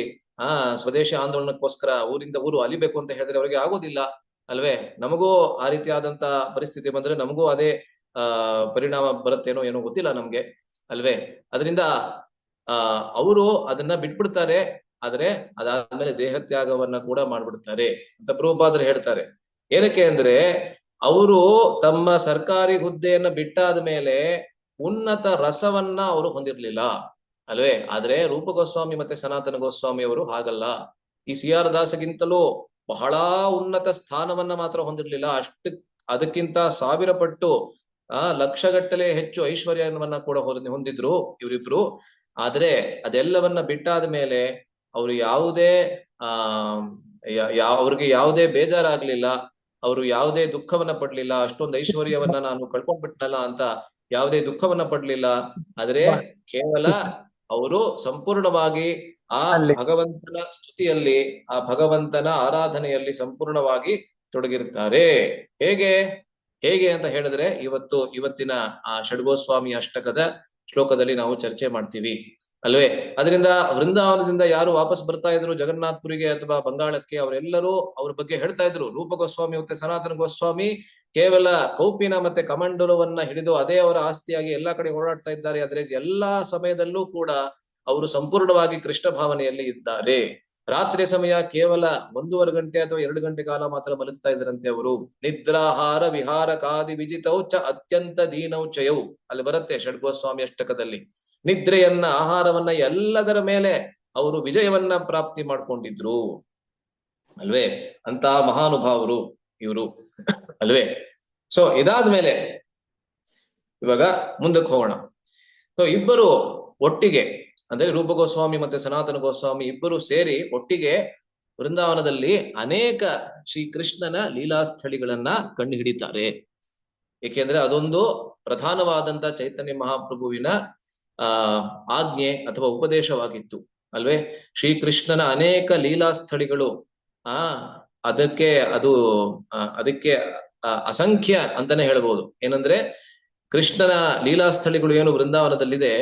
ಸ್ವದೇಶಿ ಆಂದೋಲನಕ್ಕೋಸ್ಕರ ಊರಿಂದ ಊರು ಅಲಿಬೇಕು ಅಂತ ಹೇಳಿದ್ರೆ ಅವರಿಗೆ ಆಗೋದಿಲ್ಲ ಅಲ್ವೇ. ನಮಗೂ ಆ ರೀತಿಯಾದಂತ ಪರಿಸ್ಥಿತಿ ಬಂದ್ರೆ ನಮಗೂ ಅದೇ ಪರಿಣಾಮ ಬರುತ್ತೇನೋ ಏನೋ ಗೊತ್ತಿಲ್ಲ ನಮ್ಗೆ ಅಲ್ವೇ. ಅದರಿಂದ ಅವರು ಅದನ್ನ ಬಿಟ್ಬಿಡ್ತಾರೆ. ಆದ್ರೆ ಅದಾದ್ಮೇಲೆ ದೇಹ ತ್ಯಾಗವನ್ನ ಕೂಡ ಮಾಡ್ಬಿಡ್ತಾರೆ ಅಂತ ಪ್ರಭುಪಾದರು ಹೇಳ್ತಾರೆ. ಏನಕ್ಕೆ ಅಂದ್ರೆ ಅವರು ತಮ್ಮ ಸರ್ಕಾರಿ ಹುದ್ದೆಯನ್ನ ಬಿಟ್ಟಾದ ಮೇಲೆ ಉನ್ನತ ರಸವನ್ನ ಅವರು ಹೊಂದಿರ್ಲಿಲ್ಲ ಅಲ್ವೇ. ಆದ್ರೆ ರೂಪ ಗೋಸ್ವಾಮಿ ಮತ್ತೆ ಸನಾತನ ಗೋಸ್ವಾಮಿ ಅವರು ಹಾಗಲ್ಲ. ಈ CR ದಾಸಗಿಂತಲೂ ಬಹಳ ಉನ್ನತ ಸ್ಥಾನವನ್ನ ಮಾತ್ರ ಹೊಂದಿರ್ಲಿಲ್ಲ, ಅದಕ್ಕಿಂತ 1000 ಪಟ್ಟು ಲಕ್ಷಗಟ್ಟಲೆ ಹೆಚ್ಚು ಐಶ್ವರ್ಯವನ್ನ ಕೂಡ ಹೊಂದಿದ್ರು ಇವರಿಬ್ರು. ಆದ್ರೆ ಅದೆಲ್ಲವನ್ನ ಬಿಟ್ಟಾದ ಮೇಲೆ ಅವರು ಯಾವುದೇ ಅವ್ರಿಗೆ ಯಾವುದೇ ಬೇಜಾರಾಗ್ಲಿಲ್ಲ, ಅವರು ಯಾವುದೇ ದುಃಖವನ್ನ ಪಡ್ಲಿಲ್ಲ. ಅಷ್ಟೊಂದು ಐಶ್ವರ್ಯವನ್ನ ನಾನು ಕಳ್ಕೊಂಡ್ಬಿಟ್ನಲ್ಲ ಅಂತ ಯಾವುದೇ ದುಃಖವನ್ನ ಪಡ್ಲಿಲ್ಲ. ಆದ್ರೆ ಕೇವಲ ಅವರು ಸಂಪೂರ್ಣವಾಗಿ ಆ ಭಗವಂತನ ಸ್ತುತಿಯಲ್ಲಿ, ಆ ಭಗವಂತನ ಆರಾಧನೆಯಲ್ಲಿ ಸಂಪೂರ್ಣವಾಗಿ ತೊಡಗಿರ್ತಾರೆ. ಹೇಗೆ ಅಂತ ಹೇಳಿದ್ರೆ ಇವತ್ತಿನ ಆ ಷಡ್ಗೋಸ್ವಾಮಿ ಅಷ್ಟಕದ ಶ್ಲೋಕದಲ್ಲಿ ನಾವು ಚರ್ಚೆ ಮಾಡ್ತೀವಿ ಅಲ್ವೇ. ಅದರಿಂದ ವೃಂದಾವನದಿಂದ ಯಾರು ವಾಪಸ್ ಬರ್ತಾ ಇದ್ರು ಜಗನ್ನಾಥ್ಪುರಿಗೆ ಅಥವಾ ಬಂಗಾಳಕ್ಕೆ, ಅವರೆಲ್ಲರೂ ಅವ್ರ ಬಗ್ಗೆ ಹೇಳ್ತಾ ಇದ್ರು. ರೂಪ ಗೋಸ್ವಾಮಿ ಮತ್ತೆ ಸನಾತನ ಗೋಸ್ವಾಮಿ ಕೇವಲ ಕೌಪಿನ ಮತ್ತೆ ಕಮಂಡಲವನ್ನ ಹಿಡಿದು ಅದೇ ಅವರ ಆಸ್ತಿಯಾಗಿ ಎಲ್ಲಾ ಕಡೆ ಓಡಾಡ್ತಾ ಇದ್ದಾರೆ. ಆದ್ರೆ ಎಲ್ಲಾ ಸಮಯದಲ್ಲೂ ಕೂಡ ಅವರು ಸಂಪೂರ್ಣವಾಗಿ ಕೃಷ್ಣ ಭಾವನೆಯಲ್ಲಿ ಇದ್ದಾರೆ. ರಾತ್ರಿ ಸಮಯ ಕೇವಲ 1.5 ಗಂಟೆ ಅಥವಾ 2 ಗಂಟೆ ಕಾಲ ಮಾತ್ರ ಮಲಗ್ತಾ ಇದ್ರಂತೆ ಅವರು. ನಿದ್ರಾಹಾರ ವಿಹಾರ ಕಾದಿ ವಿಜಿತೌಚ ಅತ್ಯಂತ ದೀನೌಚಯೌ ಅಲ್ಲಿ ಬರುತ್ತೆ ಷಡ್ಗೋಸ್ವಾಮಿ ಅಷ್ಟಕದಲ್ಲಿ. ನಿದ್ರೆಯನ್ನ, ಆಹಾರವನ್ನ, ಎಲ್ಲದರ ಮೇಲೆ ಅವರು ವಿಜಯವನ್ನ ಪ್ರಾಪ್ತಿ ಮಾಡ್ಕೊಂಡಿದ್ರು ಅಲ್ವೇ. ಅಂತ ಮಹಾನುಭಾವರು ಇವರು ಅಲ್ವೇ. ಸೊ ಇದಾದ್ಮೇಲೆ ಇವಾಗ ಮುಂದಕ್ಕೆ ಹೋಗೋಣ. ಸೊ ಇಬ್ಬರು ಒಟ್ಟಿಗೆ ಅಂದ್ರೆ ರೂಪ ಗೋಸ್ವಾಮಿ ಮತ್ತೆ ಸನಾತನ ಗೋಸ್ವಾಮಿ ಇಬ್ಬರು ಸೇರಿ ಒಟ್ಟಿಗೆ ವೃಂದಾವನದಲ್ಲಿ ಅನೇಕ ಶ್ರೀಕೃಷ್ಣನ ಲೀಲಾಸ್ಥಳಿಗಳನ್ನ ಕಂಡು ಹಿಡಿತಾರೆ. ಏಕೆಂದ್ರೆ ಅದೊಂದು ಪ್ರಧಾನವಾದಂತ ಚೈತನ್ಯ ಮಹಾಪ್ರಭುವಿನ ಆಜ್ಞೆ ಅಥವಾ ಉಪದೇಶವಾಗಿತ್ತು ಅಲ್ವೇ. ಶ್ರೀಕೃಷ್ಣನ ಅನೇಕ ಲೀಲಾಸ್ಥಳಿಗಳು ಅದಕ್ಕೆ ಅದು ಅದಕ್ಕೆ ಅಸಂಖ್ಯ ಅಂತಾನೆ ಹೇಳ್ಬೋದು. ಏನಂದ್ರೆ ಕೃಷ್ಣನ ಲೀಲಾಸ್ಥಳಿಗಳು ಏನು ವೃಂದಾವನದಲ್ಲಿದೆ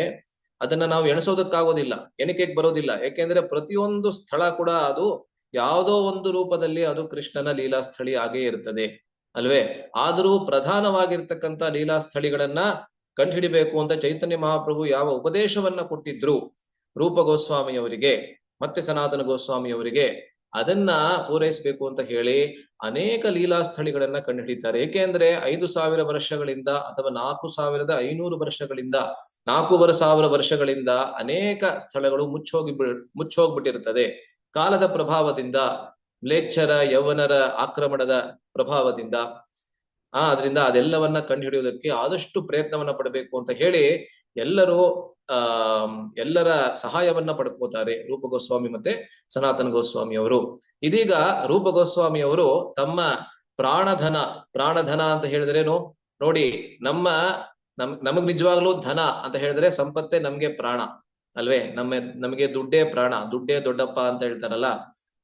ಅದನ್ನ ನಾವು ಎಣಿಸೋದಕ್ಕಾಗೋದಿಲ್ಲ, ಎಣಿಕೆಗೆ ಬರೋದಿಲ್ಲ. ಯಾಕೆಂದ್ರೆ ಪ್ರತಿಯೊಂದು ಸ್ಥಳ ಕೂಡ ಅದು ಯಾವುದೋ ಒಂದು ರೂಪದಲ್ಲಿ ಅದು ಕೃಷ್ಣನ ಲೀಲಾಸ್ಥಳಿ ಆಗೇ ಇರ್ತದೆ ಅಲ್ವೇ. ಆದರೂ ಪ್ರಧಾನವಾಗಿರ್ತಕ್ಕಂಥ ಲೀಲಾಸ್ಥಳಿಗಳನ್ನ ಕಂಡುಹಿಡಿಬೇಕು ಅಂತ ಚೈತನ್ಯ ಮಹಾಪ್ರಭು ಯಾವ ಉಪದೇಶವನ್ನ ಕೊಟ್ಟಿದ್ರು ರೂಪ ಗೋಸ್ವಾಮಿಯವರಿಗೆ ಮತ್ತೆ ಸನಾತನ ಗೋಸ್ವಾಮಿಯವರಿಗೆ, ಅದನ್ನ ಪೂರೈಸಬೇಕು ಅಂತ ಹೇಳಿ ಅನೇಕ ಲೀಲಾಸ್ಥಳಿಗಳನ್ನ ಕಂಡುಹಿಡಿತಾರೆ. ಏಕೆಂದ್ರೆ 5,000 ವರ್ಷಗಳಿಂದ ಅಥವಾ 4,500 ವರ್ಷಗಳಿಂದ 4,500 ವರ್ಷಗಳಿಂದ ಅನೇಕ ಸ್ಥಳಗಳು ಮುಚ್ಚೋಗ್ಬಿಟ್ಟಿರ್ತದೆ ಕಾಲದ ಪ್ರಭಾವದಿಂದ, ಮ್ಲೇಚ್ಛರ ಯೌವನರ ಆಕ್ರಮಣದ ಪ್ರಭಾವದಿಂದ. ಅದರಿಂದ ಅದೆಲ್ಲವನ್ನ ಕಂಡುಹಿಡಿಯುವುದಕ್ಕೆ ಆದಷ್ಟು ಪ್ರಯತ್ನವನ್ನ ಪಡಬೇಕು ಅಂತ ಹೇಳಿ ಎಲ್ಲರೂ ಎಲ್ಲರ ಸಹಾಯವನ್ನ ಪಡ್ಕೋತಾರೆ ರೂಪ ಗೋಸ್ವಾಮಿ ಮತ್ತೆ ಸನಾತನ ಗೋಸ್ವಾಮಿ ಅವರು. ಇದೀಗ ರೂಪ ಗೋಸ್ವಾಮಿ ಅವರು ತಮ್ಮ ಪ್ರಾಣಧನ ಅಂತ ಹೇಳಿದ್ರೇನು ನೋಡಿ, ನಮಗ್ ನಿಜವಾಗ್ಲೂ ಧನ ಅಂತ ಹೇಳಿದ್ರೆ ಸಂಪತ್ತೇ ನಮ್ಗೆ ಪ್ರಾಣ ಅಲ್ವೇ. ನಮಗೆ ದುಡ್ಡೇ ಪ್ರಾಣ, ದುಡ್ಡೇ ದೊಡ್ಡಪ್ಪ ಅಂತ ಹೇಳ್ತಾರಲ್ಲ.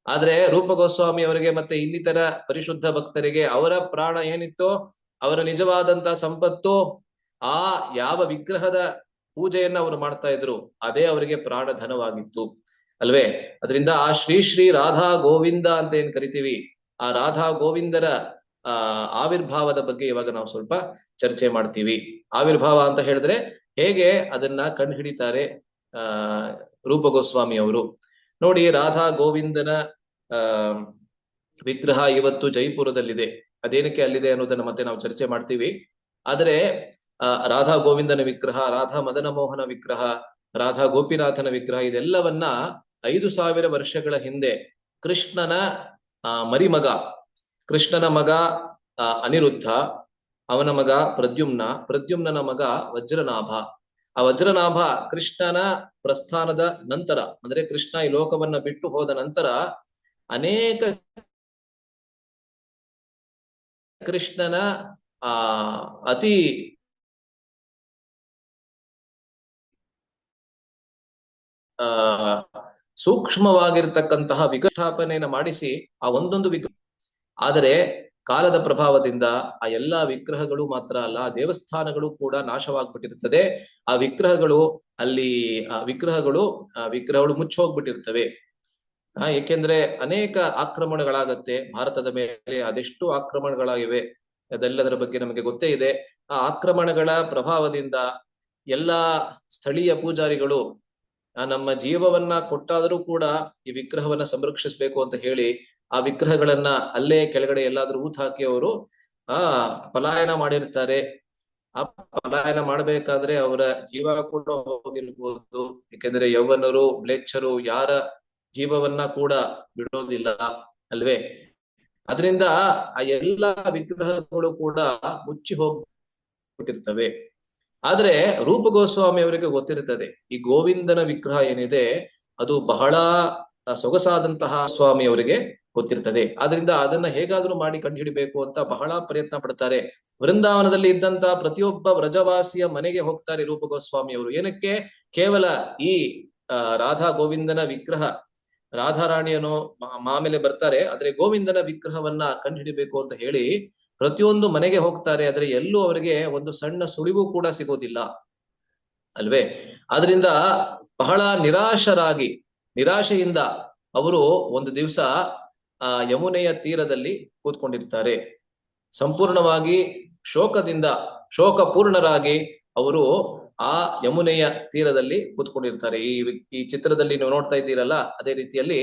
ಆದ್ರೆ ರೂಪ ಗೋಸ್ವಾಮಿ ಅವರಿಗೆ ಮತ್ತೆ ಇನ್ನಿತರ ಪರಿಶುದ್ಧ ಭಕ್ತರಿಗೆ ಅವರ ಪ್ರಾಣ ಏನಿತ್ತೋ, ಅವರ ನಿಜವಾದಂತ ಸಂಪತ್ತು ಆ ಯಾವ ವಿಗ್ರಹದ ಪೂಜೆಯನ್ನ ಅವರು ಮಾಡ್ತಾ ಇದ್ರು ಅದೇ ಅವರಿಗೆ ಪ್ರಾಣ ಧನವಾಗಿತ್ತು ಅಲ್ವೇ. ಅದರಿಂದ ಆ ಶ್ರೀ ರಾಧಾ ಗೋವಿಂದ ಅಂತ ಏನ್ ಕರಿತೀವಿ, ಆ ರಾಧಾ ಗೋವಿಂದರ ಆವಿರ್ಭಾವದ ಬಗ್ಗೆ ಇವಾಗ ನಾವು ಸ್ವಲ್ಪ ಚರ್ಚೆ ಮಾಡ್ತೀವಿ. ಆವಿರ್ಭಾವ ಅಂತ ಹೇಳಿದ್ರೆ ಹೇಗೆ ಅದನ್ನ ಕಂಡು ಹಿಡಿತಾರೆ ರೂಪ ಗೋಸ್ವಾಮಿ ಅವರು. ನೋಡಿ, ರಾಧಾ ಗೋವಿಂದನ ವಿಗ್ರಹ ಇವತ್ತು ಜೈಪುರದಲ್ಲಿದೆ. ಅದೇನಕ್ಕೆ ಅಲ್ಲಿದೆ ಅನ್ನೋದನ್ನ ಮತ್ತೆ ನಾವು ಚರ್ಚೆ ಮಾಡ್ತೀವಿ. ಆದರೆ ರಾಧಾ ಗೋವಿಂದನ ವಿಗ್ರಹ, ರಾಧಾ ಮದನ ಮೋಹನ ವಿಗ್ರಹ, ರಾಧಾ ಗೋಪಿನಾಥನ ವಿಗ್ರಹ ಇದೆಲ್ಲವನ್ನ 5,000 ವರ್ಷಗಳ ಹಿಂದೆ ಕೃಷ್ಣನ ಮರಿಮಗ, ಕೃಷ್ಣನ ಮಗ ಅನಿರುದ್ಧ, ಅವನ ಮಗ ಪ್ರದ್ಯುಮ್ನನ ಮಗ ವಜ್ರನಾಭ. ಆ ವಜ್ರನಾಭ ಕೃಷ್ಣನ ಪ್ರಸ್ಥಾನದ ನಂತರ, ಅಂದ್ರೆ ಕೃಷ್ಣ ಈ ಲೋಕವನ್ನ ಬಿಟ್ಟು ಹೋದ ನಂತರ ಅನೇಕ ಕೃಷ್ಣನ ಅತಿ ಸೂಕ್ಷ್ಮವಾಗಿರ್ತಕ್ಕಂತಹ ವಿಗ್ರಹಾಪನೆಯನ್ನು ಮಾಡಿಸಿ ಆ ಒಂದೊಂದು ವಿಗ್ರಹ. ಆದರೆ ಕಾಲದ ಪ್ರಭಾವದಿಂದ ಆ ಎಲ್ಲಾ ವಿಗ್ರಹಗಳು ಮಾತ್ರ ಅಲ್ಲ, ದೇವಸ್ಥಾನಗಳು ಕೂಡ ನಾಶವಾಗ್ಬಿಟ್ಟಿರ್ತದೆ. ಆ ವಿಗ್ರಹಗಳು ವಿಗ್ರಹಗಳು ಮುಚ್ಚೋಗ್ಬಿಟ್ಟಿರ್ತವೆ. ಏಕೆಂದ್ರೆ ಅನೇಕ ಆಕ್ರಮಣಗಳಾಗತ್ತೆ ಭಾರತದ ಮೇಲೆ. ಅದೆಷ್ಟು ಆಕ್ರಮಣಗಳಾಗಿವೆ ಅದೆಲ್ಲದರ ಬಗ್ಗೆ ನಮಗೆ ಗೊತ್ತೇ ಇದೆ. ಆ ಆಕ್ರಮಣಗಳ ಪ್ರಭಾವದಿಂದ ಎಲ್ಲಾ ಸ್ಥಳೀಯ ಪೂಜಾರಿಗಳು ನಮ್ಮ ಜೀವವನ್ನ ಕೊಟ್ಟಾದರೂ ಕೂಡ ಈ ವಿಗ್ರಹವನ್ನ ಸಂರಕ್ಷಿಸಬೇಕು ಅಂತ ಹೇಳಿ ಆ ವಿಗ್ರಹಗಳನ್ನ ಅಲ್ಲೇ ಕೆಳಗಡೆ ಎಲ್ಲಾದ್ರೂ ಊತ್ ಹಾಕಿ ಅವರು ಪಲಾಯನ ಮಾಡಿರ್ತಾರೆ. ಆ ಪಲಾಯನ ಮಾಡ್ಬೇಕಾದ್ರೆ ಅವರ ಜೀವ ಕೂಡ ಹೋಗಿರ್ಬೋದು. ಯಾಕೆಂದ್ರೆ ಯೌವನರು, ಮ್ಲೇಚ್ಛರು ಯಾರ ಜೀವವನ್ನ ಕೂಡ ಬಿಡೋದಿಲ್ಲ ಅಲ್ವೇ. ಅದರಿಂದ ಆ ಎಲ್ಲಾ ವಿಗ್ರಹಗಳು ಕೂಡ ಮುಚ್ಚಿ ಹೋಗ್ಬಿಟ್ಟಿರ್ತವೆ. ಆದ್ರೆ ರೂಪ ಗೋಸ್ವಾಮಿ ಅವರಿಗೆ ಗೊತ್ತಿರ್ತದೆ ಈ ಗೋವಿಂದನ ವಿಗ್ರಹ ಏನಿದೆ ಅದು ಬಹಳ ಸೊಗಸಾದಂತಹ ಸ್ವಾಮಿ ಅವರಿಗೆ ಗೊತ್ತಿರ್ತದೆ. ಆದ್ರಿಂದ ಅದನ್ನ ಹೇಗಾದ್ರೂ ಮಾಡಿ ಕಂಡುಹಿಡಿಬೇಕು ಅಂತ ಬಹಳ ಪ್ರಯತ್ನ ಪಡ್ತಾರೆ. ವೃಂದಾವನದಲ್ಲಿ ಇದ್ದಂತ ಪ್ರತಿಯೊಬ್ಬ ವ್ರಜವಾಸಿಯ ಮನೆಗೆ ಹೋಗ್ತಾರೆ ರೂಪ ಗೋಸ್ವಾಮಿ ಅವರು. ಏನಕ್ಕೆ? ಕೇವಲ ಈ ರಾಧಾ ಗೋವಿಂದನ ವಿಗ್ರಹ, ರಾಧಾರಾಣಿಯನ್ನು ಆಮೇಲೆ ಬರ್ತಾರೆ, ಆದ್ರೆ ಗೋವಿಂದನ ವಿಗ್ರಹವನ್ನ ಕಂಡುಹಿಡಿಬೇಕು ಅಂತ ಹೇಳಿ ಪ್ರತಿಯೊಂದು ಮನೆಗೆ ಹೋಗ್ತಾರೆ. ಆದ್ರೆ ಎಲ್ಲೂ ಅವರಿಗೆ ಒಂದು ಸಣ್ಣ ಸುಳಿವು ಕೂಡ ಸಿಗೋದಿಲ್ಲ ಅಲ್ವೇ. ಆದ್ರಿಂದ ಬಹಳ ನಿರಾಶೆಯಿಂದ ಅವರು ಒಂದು ದಿವಸ ಯಮುನೆಯ ತೀರದಲ್ಲಿ ಕೂತ್ಕೊಂಡಿರ್ತಾರೆ. ಸಂಪೂರ್ಣವಾಗಿ ಶೋಕಪೂರ್ಣರಾಗಿ ಅವರು ಆ ಯಮುನೆಯ ತೀರದಲ್ಲಿ ಕೂತ್ಕೊಂಡಿರ್ತಾರೆ. ಈ ಚಿತ್ರದಲ್ಲಿ ನೀವು ನೋಡ್ತಾ ಇದ್ದೀರಲ್ಲ, ಅದೇ ರೀತಿಯಲ್ಲಿ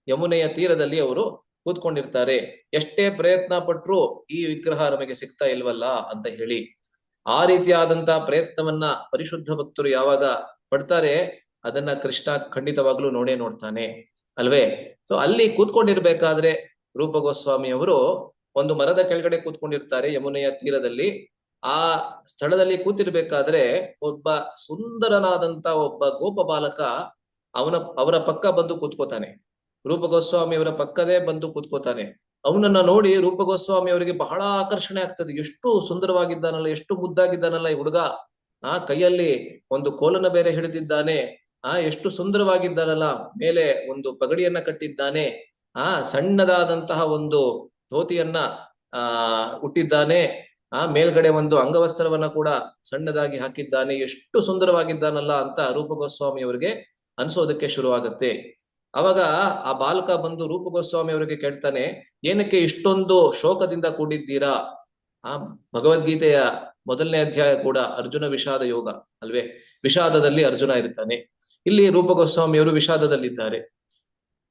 ಯಮುನೆಯ ತೀರದಲ್ಲಿ ಅವರು ಕೂತ್ಕೊಂಡಿರ್ತಾರೆ. ಎಷ್ಟೇ ಪ್ರಯತ್ನ ಪಟ್ರು ಈ ವಿಗ್ರಹ ನಮಗೆ ಸಿಗ್ತಾ ಇಲ್ವಲ್ಲ ಅಂತ ಹೇಳಿ. ಆ ರೀತಿಯಾದಂತಹ ಪ್ರಯತ್ನವನ್ನ ಪರಿಶುದ್ಧ ಭಕ್ತರು ಯಾವಾಗ ಪಡ್ತಾರೆ ಅದನ್ನ ಕೃಷ್ಣ ಖಂಡಿತವಾಗ್ಲೂ ನೋಡ್ತಾನೆ ಅಲ್ವೇ. ಸೊ ಅಲ್ಲಿ ಕೂತ್ಕೊಂಡಿರ್ಬೇಕಾದ್ರೆ ರೂಪ ಗೋಸ್ವಾಮಿ ಅವರು ಒಂದು ಮರದ ಕೆಳಗಡೆ ಕೂತ್ಕೊಂಡಿರ್ತಾರೆ ಯಮುನೆಯ ತೀರದಲ್ಲಿ. ಆ ಸ್ಥಳದಲ್ಲಿ ಕೂತಿರ್ಬೇಕಾದ್ರೆ ಒಬ್ಬ ಸುಂದರನಾದಂತ ಒಬ್ಬ ಗೋಪ ಬಾಲಕ ಅವರ ಪಕ್ಕ ಬಂದು ಕೂತ್ಕೋತಾನೆ. ರೂಪ ಗೋಸ್ವಾಮಿ ಅವರ ಪಕ್ಕದೇ ಬಂದು ಕೂತ್ಕೋತಾನೆ. ಅವನನ್ನ ನೋಡಿ ರೂಪ ಗೋಸ್ವಾಮಿ ಅವರಿಗೆ ಬಹಳ ಆಕರ್ಷಣೆ ಆಗ್ತದೆ. ಎಷ್ಟು ಸುಂದರವಾಗಿದ್ದಾನಲ್ಲ, ಎಷ್ಟು ಮುದ್ದಾಗಿದ್ದಾನಲ್ಲ ಈ ಹುಡುಗ. ಕೈಯಲ್ಲಿ ಒಂದು ಕೋಲನ್ನ ಬೇರೆ ಹಿಡಿದಿದ್ದಾನೆ. ಎಷ್ಟು ಸುಂದರವಾಗಿದ್ದಾನಲ್ಲ, ಮೇಲೆ ಒಂದು ಪಗಡಿಯನ್ನ ಕಟ್ಟಿದ್ದಾನೆ. ಸಣ್ಣದಾದಂತಹ ಒಂದು ಧೋತಿಯನ್ನ ಹುಟ್ಟಿದ್ದಾನೆ. ಮೇಲ್ಗಡೆ ಒಂದು ಅಂಗವಸ್ತ್ರವನ್ನ ಕೂಡ ಸಣ್ಣದಾಗಿ ಹಾಕಿದ್ದಾನೆ. ಎಷ್ಟು ಸುಂದರವಾಗಿದ್ದಾನಲ್ಲ ಅಂತ ರೂಪ ಗೋಸ್ವಾಮಿ ಅವರಿಗೆ ಅನ್ಸೋದಕ್ಕೆ ಶುರುವಾಗತ್ತೆ. ಅವಾಗ ಆ ಬಾಲಕ ಬಂದು ರೂಪ ಗೋಸ್ವಾಮಿ ಅವರಿಗೆ ಕೇಳ್ತಾನೆ, ಏನಕ್ಕೆ ಇಷ್ಟೊಂದು ಶೋಕದಿಂದ ಕೂಡಿದ್ದೀರಾ? ಭಗವದ್ಗೀತೆಯ ಮೊದಲನೇ ಅಧ್ಯಾಯ ಕೂಡ ಅರ್ಜುನ ವಿಷಾದ ಯೋಗ ಅಲ್ವೇ? ವಿಷಾದದಲ್ಲಿ ಅರ್ಜುನ ಇರ್ತಾನೆ. ಇಲ್ಲಿ ರೂಪ ಗೋಸ್ವಾಮಿ ಅವರು ವಿಷಾದದಲ್ಲಿದ್ದಾರೆ,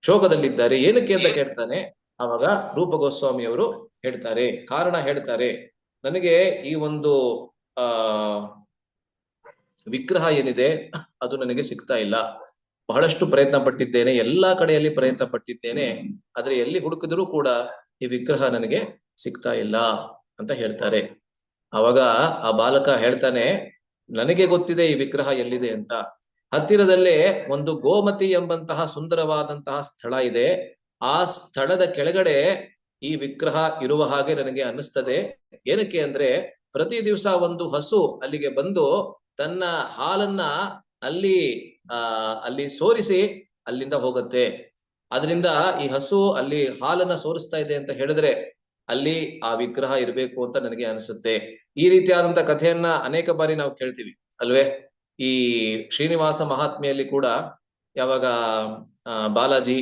ಶೋಕದಲ್ಲಿದ್ದಾರೆ. ಏನಕ್ಕೆ ಅಂತ ಕೇಳ್ತಾನೆ. ಅವಾಗ ರೂಪ ಗೋಸ್ವಾಮಿ ಅವರು ಹೇಳ್ತಾರೆ, ಕಾರಣ ಹೇಳ್ತಾರೆ. ನನಗೆ ಈ ಒಂದು ವಿಗ್ರಹ ಏನಿದೆ ಅದು ನನಗೆ ಸಿಗ್ತಾ ಇಲ್ಲ. ಬಹಳಷ್ಟು ಪ್ರಯತ್ನ ಪಟ್ಟಿದ್ದೇನೆ, ಎಲ್ಲಾ ಕಡೆಯಲ್ಲಿ ಪ್ರಯತ್ನ ಪಟ್ಟಿದ್ದೇನೆ, ಆದ್ರೆ ಎಲ್ಲಿ ಹುಡುಕಿದ್ರೂ ಕೂಡ ಈ ವಿಗ್ರಹ ನನಗೆ ಸಿಗ್ತಾ ಇಲ್ಲ ಅಂತ ಹೇಳ್ತಾರೆ. ಅವಾಗ ಆ ಬಾಲಕ ಹೇಳ್ತಾನೆ, ನನಗೆ ಗೊತ್ತಿದೆ ಈ ವಿಗ್ರಹ ಎಲ್ಲಿದೆ ಅಂತ. ಹತ್ತಿರದಲ್ಲೇ ಒಂದು ಗೋಮತಿ ಎಂಬಂತಹ ಸುಂದರವಾದಂತಹ ಸ್ಥಳ ಇದೆ. ಆ ಸ್ಥಳದ ಕೆಳಗಡೆ ಈ ವಿಗ್ರಹ ಇರುವ ಹಾಗೆ ನನಗೆ ಅನ್ನಿಸ್ತದೆ. ಏನಕ್ಕೆ ಅಂದ್ರೆ ಪ್ರತಿ ದಿವಸ ಒಂದು ಹಸು ಅಲ್ಲಿಗೆ ಬಂದು ತನ್ನ ಹಾಲನ್ನ ಅಲ್ಲಿ ಸೋರಿಸಿ ಅಲ್ಲಿಂದ ಹೋಗುತ್ತೆ. ಅದರಿಂದ ಈ ಹಸು ಅಲ್ಲಿ ಹಾಲನ್ನ ಸೋರಿಸ್ತಾ ಇದೆ ಅಂತ ಹೇಳಿದ್ರೆ ಅಲ್ಲಿ ಆ ವಿಗ್ರಹ ಇರಬೇಕು ಅಂತ ನನಗೆ ಅನಿಸುತ್ತೆ. ಈ ರೀತಿಯಾದಂತ ಕಥೆಯನ್ನ ಅನೇಕ ಬಾರಿ ನಾವು ಕೇಳ್ತೀವಿ ಅಲ್ವೇ? ಈ ಶ್ರೀನಿವಾಸ ಮಹಾತ್ಮೆಯಲ್ಲಿ ಕೂಡ ಯಾವಾಗ ಬಾಲಾಜಿ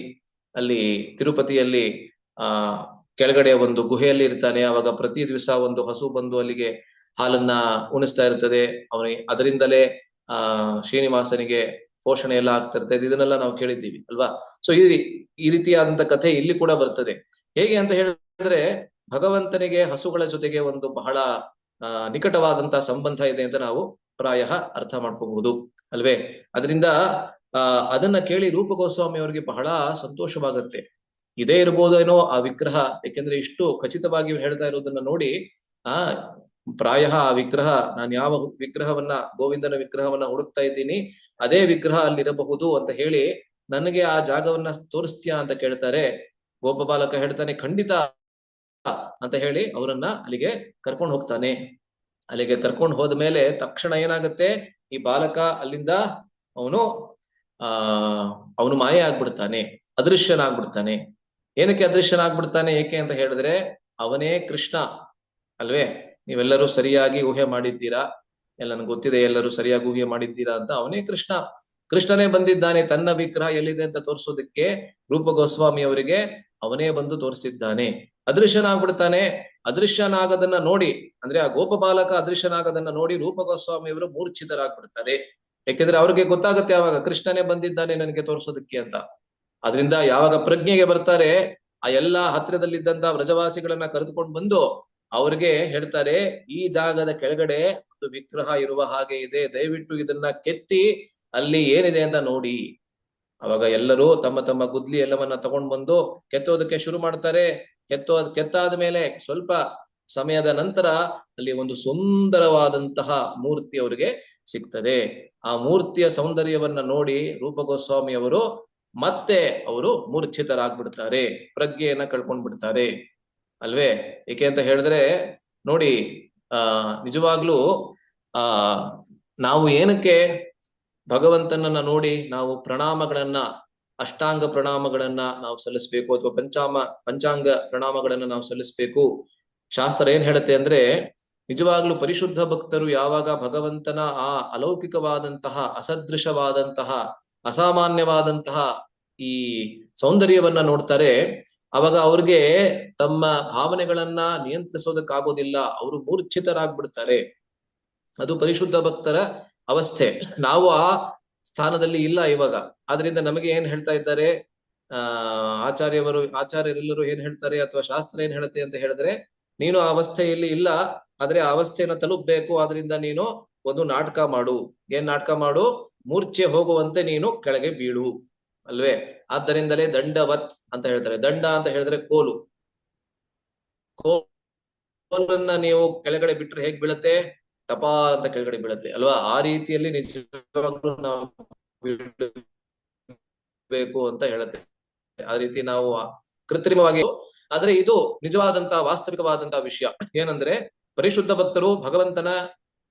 ಅಲ್ಲಿ ತಿರುಪತಿಯಲ್ಲಿ ಕೆಳಗಡೆ ಒಂದು ಗುಹೆಯಲ್ಲಿ ಇರ್ತಾನೆ, ಅವಾಗ ಪ್ರತಿ ದಿವಸ ಒಂದು ಹಸು ಬಂದು ಅಲ್ಲಿಗೆ ಹಾಲನ್ನ ಉಣಿಸ್ತಾ ಇರ್ತದೆ. ಅದರಿಂದಲೇ ಶ್ರೀನಿವಾಸನಿಗೆ ಪೋಷಣೆ ಎಲ್ಲ ಆಗ್ತಾ ಇರ್ತದೆ. ಇದನ್ನೆಲ್ಲ ನಾವು ಕೇಳಿದ್ದೀವಿ ಅಲ್ವಾ? ಸೊ ಈ ರೀತಿಯಾದಂತ ಕಥೆ ಇಲ್ಲಿ ಕೂಡ ಬರ್ತದೆ. ಹೇಗೆ ಅಂತ ಹೇಳಿದ್ರೆ ಭಗವಂತನಿಗೆ ಹಸುಗಳ ಜೊತೆಗೆ ಒಂದು ಬಹಳ ನಿಕಟವಾದಂತಹ ಸಂಬಂಧ ಇದೆ ಅಂತ ನಾವು ಪ್ರಾಯ ಅರ್ಥ ಮಾಡ್ಕೋಬಹುದು ಅಲ್ವೇ? ಅದರಿಂದ ಅದನ್ನ ಕೇಳಿ ರೂಪ ಗೋಸ್ವಾಮಿ ಅವರಿಗೆ ಬಹಳ ಸಂತೋಷವಾಗತ್ತೆ. ಇದೇ ಇರ್ಬೋದೇನೋ ಆ ವಿಗ್ರಹ, ಯಾಕೆಂದ್ರೆ ಇಷ್ಟು ಖಚಿತವಾಗಿ ಹೇಳ್ತಾ ಇರೋದನ್ನ ನೋಡಿ ಪ್ರಾಯ ಆ ವಿಗ್ರಹ, ನಾನು ಯಾವ ವಿಗ್ರಹವನ್ನ, ಗೋವಿಂದನ ವಿಗ್ರಹವನ್ನ ಹುಡುಕ್ತಾ ಇದ್ದೀನಿ, ಅದೇ ವಿಗ್ರಹ ಅಲ್ಲಿರಬಹುದು ಅಂತ ಹೇಳಿ ನನಗೆ ಆ ಜಾಗವನ್ನ ತೋರಿಸ್ತೀಯಾ ಅಂತ ಕೇಳ್ತಾರೆ. ಗೋಪ ಬಾಲಕ ಹೇಳ್ತಾನೆ, ಖಂಡಿತ ಅಂತ ಹೇಳಿ ಅವರನ್ನ ಅಲ್ಲಿಗೆ ಕರ್ಕೊಂಡು ಹೋಗ್ತಾನೆ. ಅಲ್ಲಿಗೆ ಕರ್ಕೊಂಡು ಹೋದ್ಮೇಲೆ ತಕ್ಷಣ ಏನಾಗುತ್ತೆ, ಈ ಬಾಲಕ ಅಲ್ಲಿಂದ ಅವನು ಮಾಯ ಆಗ್ಬಿಡ್ತಾನೆ, ಅದೃಶ್ಯನಾಗ್ಬಿಡ್ತಾನೆ. ಏನಕ್ಕೆ ಅದೃಶ್ಯನಾಗ್ಬಿಡ್ತಾನೆ? ಏಕೆ ಅಂತ ಹೇಳಿದ್ರೆ ಅವನೇ ಕೃಷ್ಣ ಅಲ್ವೇ? ನೀವೆಲ್ಲರೂ ಸರಿಯಾಗಿ ಊಹೆ ಮಾಡಿದ್ದೀರಾ, ನನಗೆ ಗೊತ್ತಿದೆ ಎಲ್ಲರೂ ಸರಿಯಾಗಿ ಊಹೆ ಮಾಡಿದ್ದೀರಾ ಅಂತ. ಅವನೇ ಕೃಷ್ಣ. ಕೃಷ್ಣನೇ ಬಂದಿದ್ದಾನೆ ತನ್ನ ವಿಗ್ರಹ ಎಲ್ಲಿದೆ ಅಂತ ತೋರಿಸೋದಕ್ಕೆ ರೂಪ ಗೋಸ್ವಾಮಿ ಅವರಿಗೆ ಅವನೇ ಬಂದು ತೋರಿಸಿದ್ದಾನೆ. ಅದೃಶ್ಯನಾಗ್ಬಿಡ್ತಾನೆ. ಅದೃಶ್ಯನಾಗದನ್ನ ನೋಡಿ, ಅಂದ್ರೆ ಆ ಗೋಪ ಬಾಲಕ ಅದೃಶ್ಯನಾಗದನ್ನ ನೋಡಿ ರೂಪ ಗೋಸ್ವಾಮಿ ಅವರು ಮೂರ್ಛಿತರಾಗ್ಬಿಡ್ತಾರೆ. ಯಾಕೆಂದ್ರೆ ಅವ್ರಿಗೆ ಗೊತ್ತಾಗುತ್ತೆ ಯಾವಾಗ ಕೃಷ್ಣನೇ ಬಂದಿದ್ದಾನೆ ನನಗೆ ತೋರಿಸೋದಕ್ಕೆ ಅಂತ. ಅದರಿಂದ ಯಾವಾಗ ಪ್ರಜ್ಞೆಗೆ ಬರ್ತಾರೆ, ಆ ಎಲ್ಲಾ ಹತ್ತಿರದಲ್ಲಿದ್ದಂತ ವ್ರಜವಾಸಿಗಳನ್ನ ಕರೆದುಕೊಂಡು ಬಂದು ಅವ್ರಿಗೆ ಹೇಳ್ತಾರೆ, ಈ ಜಾಗದ ಕೆಳಗಡೆ ಒಂದು ವಿಗ್ರಹ ಇರುವ ಹಾಗೆ ಇದೆ, ದಯವಿಟ್ಟು ಇದನ್ನ ಕೆತ್ತಿ ಅಲ್ಲಿ ಏನಿದೆ ಅಂತ ನೋಡಿ. ಅವಾಗ ಎಲ್ಲರೂ ತಮ್ಮ ತಮ್ಮ ಗುದ್ಲಿ ಎಲ್ಲವನ್ನ ತಗೊಂಡ್ ಬಂದು ಕೆತ್ತೋದಕ್ಕೆ ಶುರು ಮಾಡ್ತಾರೆ. ಕೆತ್ತಾದ ಮೇಲೆ ಸ್ವಲ್ಪ ಸಮಯದ ನಂತರ ಅಲ್ಲಿ ಒಂದು ಸುಂದರವಾದಂತಹ ಮೂರ್ತಿ ಅವರಿಗೆ ಸಿಗ್ತದೆ. ಆ ಮೂರ್ತಿಯ ಸೌಂದರ್ಯವನ್ನ ನೋಡಿ ರೂಪ ಗೋಸ್ವಾಮಿ ಅವರು ಮತ್ತೆ ಅವರು ಮೂರ್ಛಿತರಾಗ್ಬಿಡ್ತಾರೆ, ಪ್ರಜ್ಞೆಯನ್ನ ಕಳ್ಕೊಂಡ್ ಬಿಡ್ತಾರೆ ಅಲ್ವೇ? ಏಕೆ ಅಂತ ಹೇಳಿದ್ರೆ ನೋಡಿ, ನಿಜವಾಗ್ಲೂ ನಾವು ಏನಕ್ಕೆ ಭಗವಂತನನ್ನ ನೋಡಿ ನಾವು ಪ್ರಣಾಮಗಳನ್ನ, ಅಷ್ಟಾಂಗ ಪ್ರಣಾಮಗಳನ್ನ ನಾವು ಸಲ್ಲಿಸ್ಬೇಕು, ಅಥವಾ ಪಂಚಾಂಗ ಪ್ರಣಾಮಗಳನ್ನ ನಾವು ಸಲ್ಲಿಸ್ಬೇಕು? ಶಾಸ್ತ್ರ ಏನ್ ಹೇಳುತ್ತೆ ಅಂದ್ರೆ, ನಿಜವಾಗ್ಲೂ ಪರಿಶುದ್ಧ ಭಕ್ತರು ಯಾವಾಗ ಭಗವಂತನ ಆ ಅಲೌಕಿಕವಾದಂತಹ, ಅಸದೃಶವಾದಂತಹ, ಅಸಾಮಾನ್ಯವಾದಂತಹ ಈ ಸೌಂದರ್ಯವನ್ನ ನೋಡ್ತಾರೆ, ಅವಾಗ ಅವ್ರಿಗೆ ತಮ್ಮ ಭಾವನೆಗಳನ್ನ ನಿಯಂತ್ರಿಸೋದಕ್ಕಾಗೋದಿಲ್ಲ, ಅವರು ಮೂರ್ಛಿತರಾಗ್ಬಿಡ್ತಾರೆ. ಅದು ಪರಿಶುದ್ಧ ಭಕ್ತರ ಅವಸ್ಥೆ. ನಾವು ಆ ಸ್ಥಾನದಲ್ಲಿ ಇಲ್ಲ ಇವಾಗ. ಆದ್ರಿಂದ ನಮಗೆ ಏನ್ ಹೇಳ್ತಾ ಇದ್ದಾರೆ ಆಚಾರ್ಯರೆಲ್ಲರೂ ಏನ್ ಹೇಳ್ತಾರೆ, ಅಥವಾ ಶಾಸ್ತ್ರ ಏನ್ ಹೇಳುತ್ತೆ ಅಂತ ಹೇಳಿದ್ರೆ, ನೀನು ಆ ಅವಸ್ಥೆಯಲ್ಲಿ ಇಲ್ಲ, ಆದ್ರೆ ಆ ಅವಸ್ಥೆಯನ್ನ ತಲುಪಬೇಕು. ಆದ್ರಿಂದ ನೀನು ಒಂದು ನಾಟಕ ಮಾಡು. ಏನ್ ನಾಟಕ ಮಾಡು? ಮೂರ್ಛೆ ಹೋಗುವಂತೆ ನೀನು ಕೆಳಗೆ ಬೀಳು ಅಲ್ವೇ? ಆದ್ದರಿಂದಲೇ ದಂಡವತ್ ಅಂತ ಹೇಳ್ತಾರೆ. ದಂಡ ಅಂತ ಹೇಳಿದ್ರೆ ಕೋಲು. ಕೋಲನ್ನ ನೀವು ಕೆಳಗಡೆ ಬಿಟ್ರೆ ಹೇಗ್ ಬೀಳತ್ತೆ? ಟಪಾ ಅಂತ ಕೆಳಗಡೆ ಬೀಳತ್ತೆ ಅಲ್ವಾ? ಆ ರೀತಿಯಲ್ಲಿ ನಿಜವಾಗ್ಲೂ ನಾವು ಬೇಕು ಅಂತ ಹೇಳುತ್ತೆ. ಆ ರೀತಿ ನಾವು ಕೃತ್ರಿಮವಾಗಿ, ಆದ್ರೆ ಇದು ನಿಜವಾದಂತಹ ವಾಸ್ತವಿಕವಾದಂತಹ ವಿಷಯ. ಏನಂದ್ರೆ ಪರಿಶುದ್ಧ ಭಕ್ತರು ಭಗವಂತನ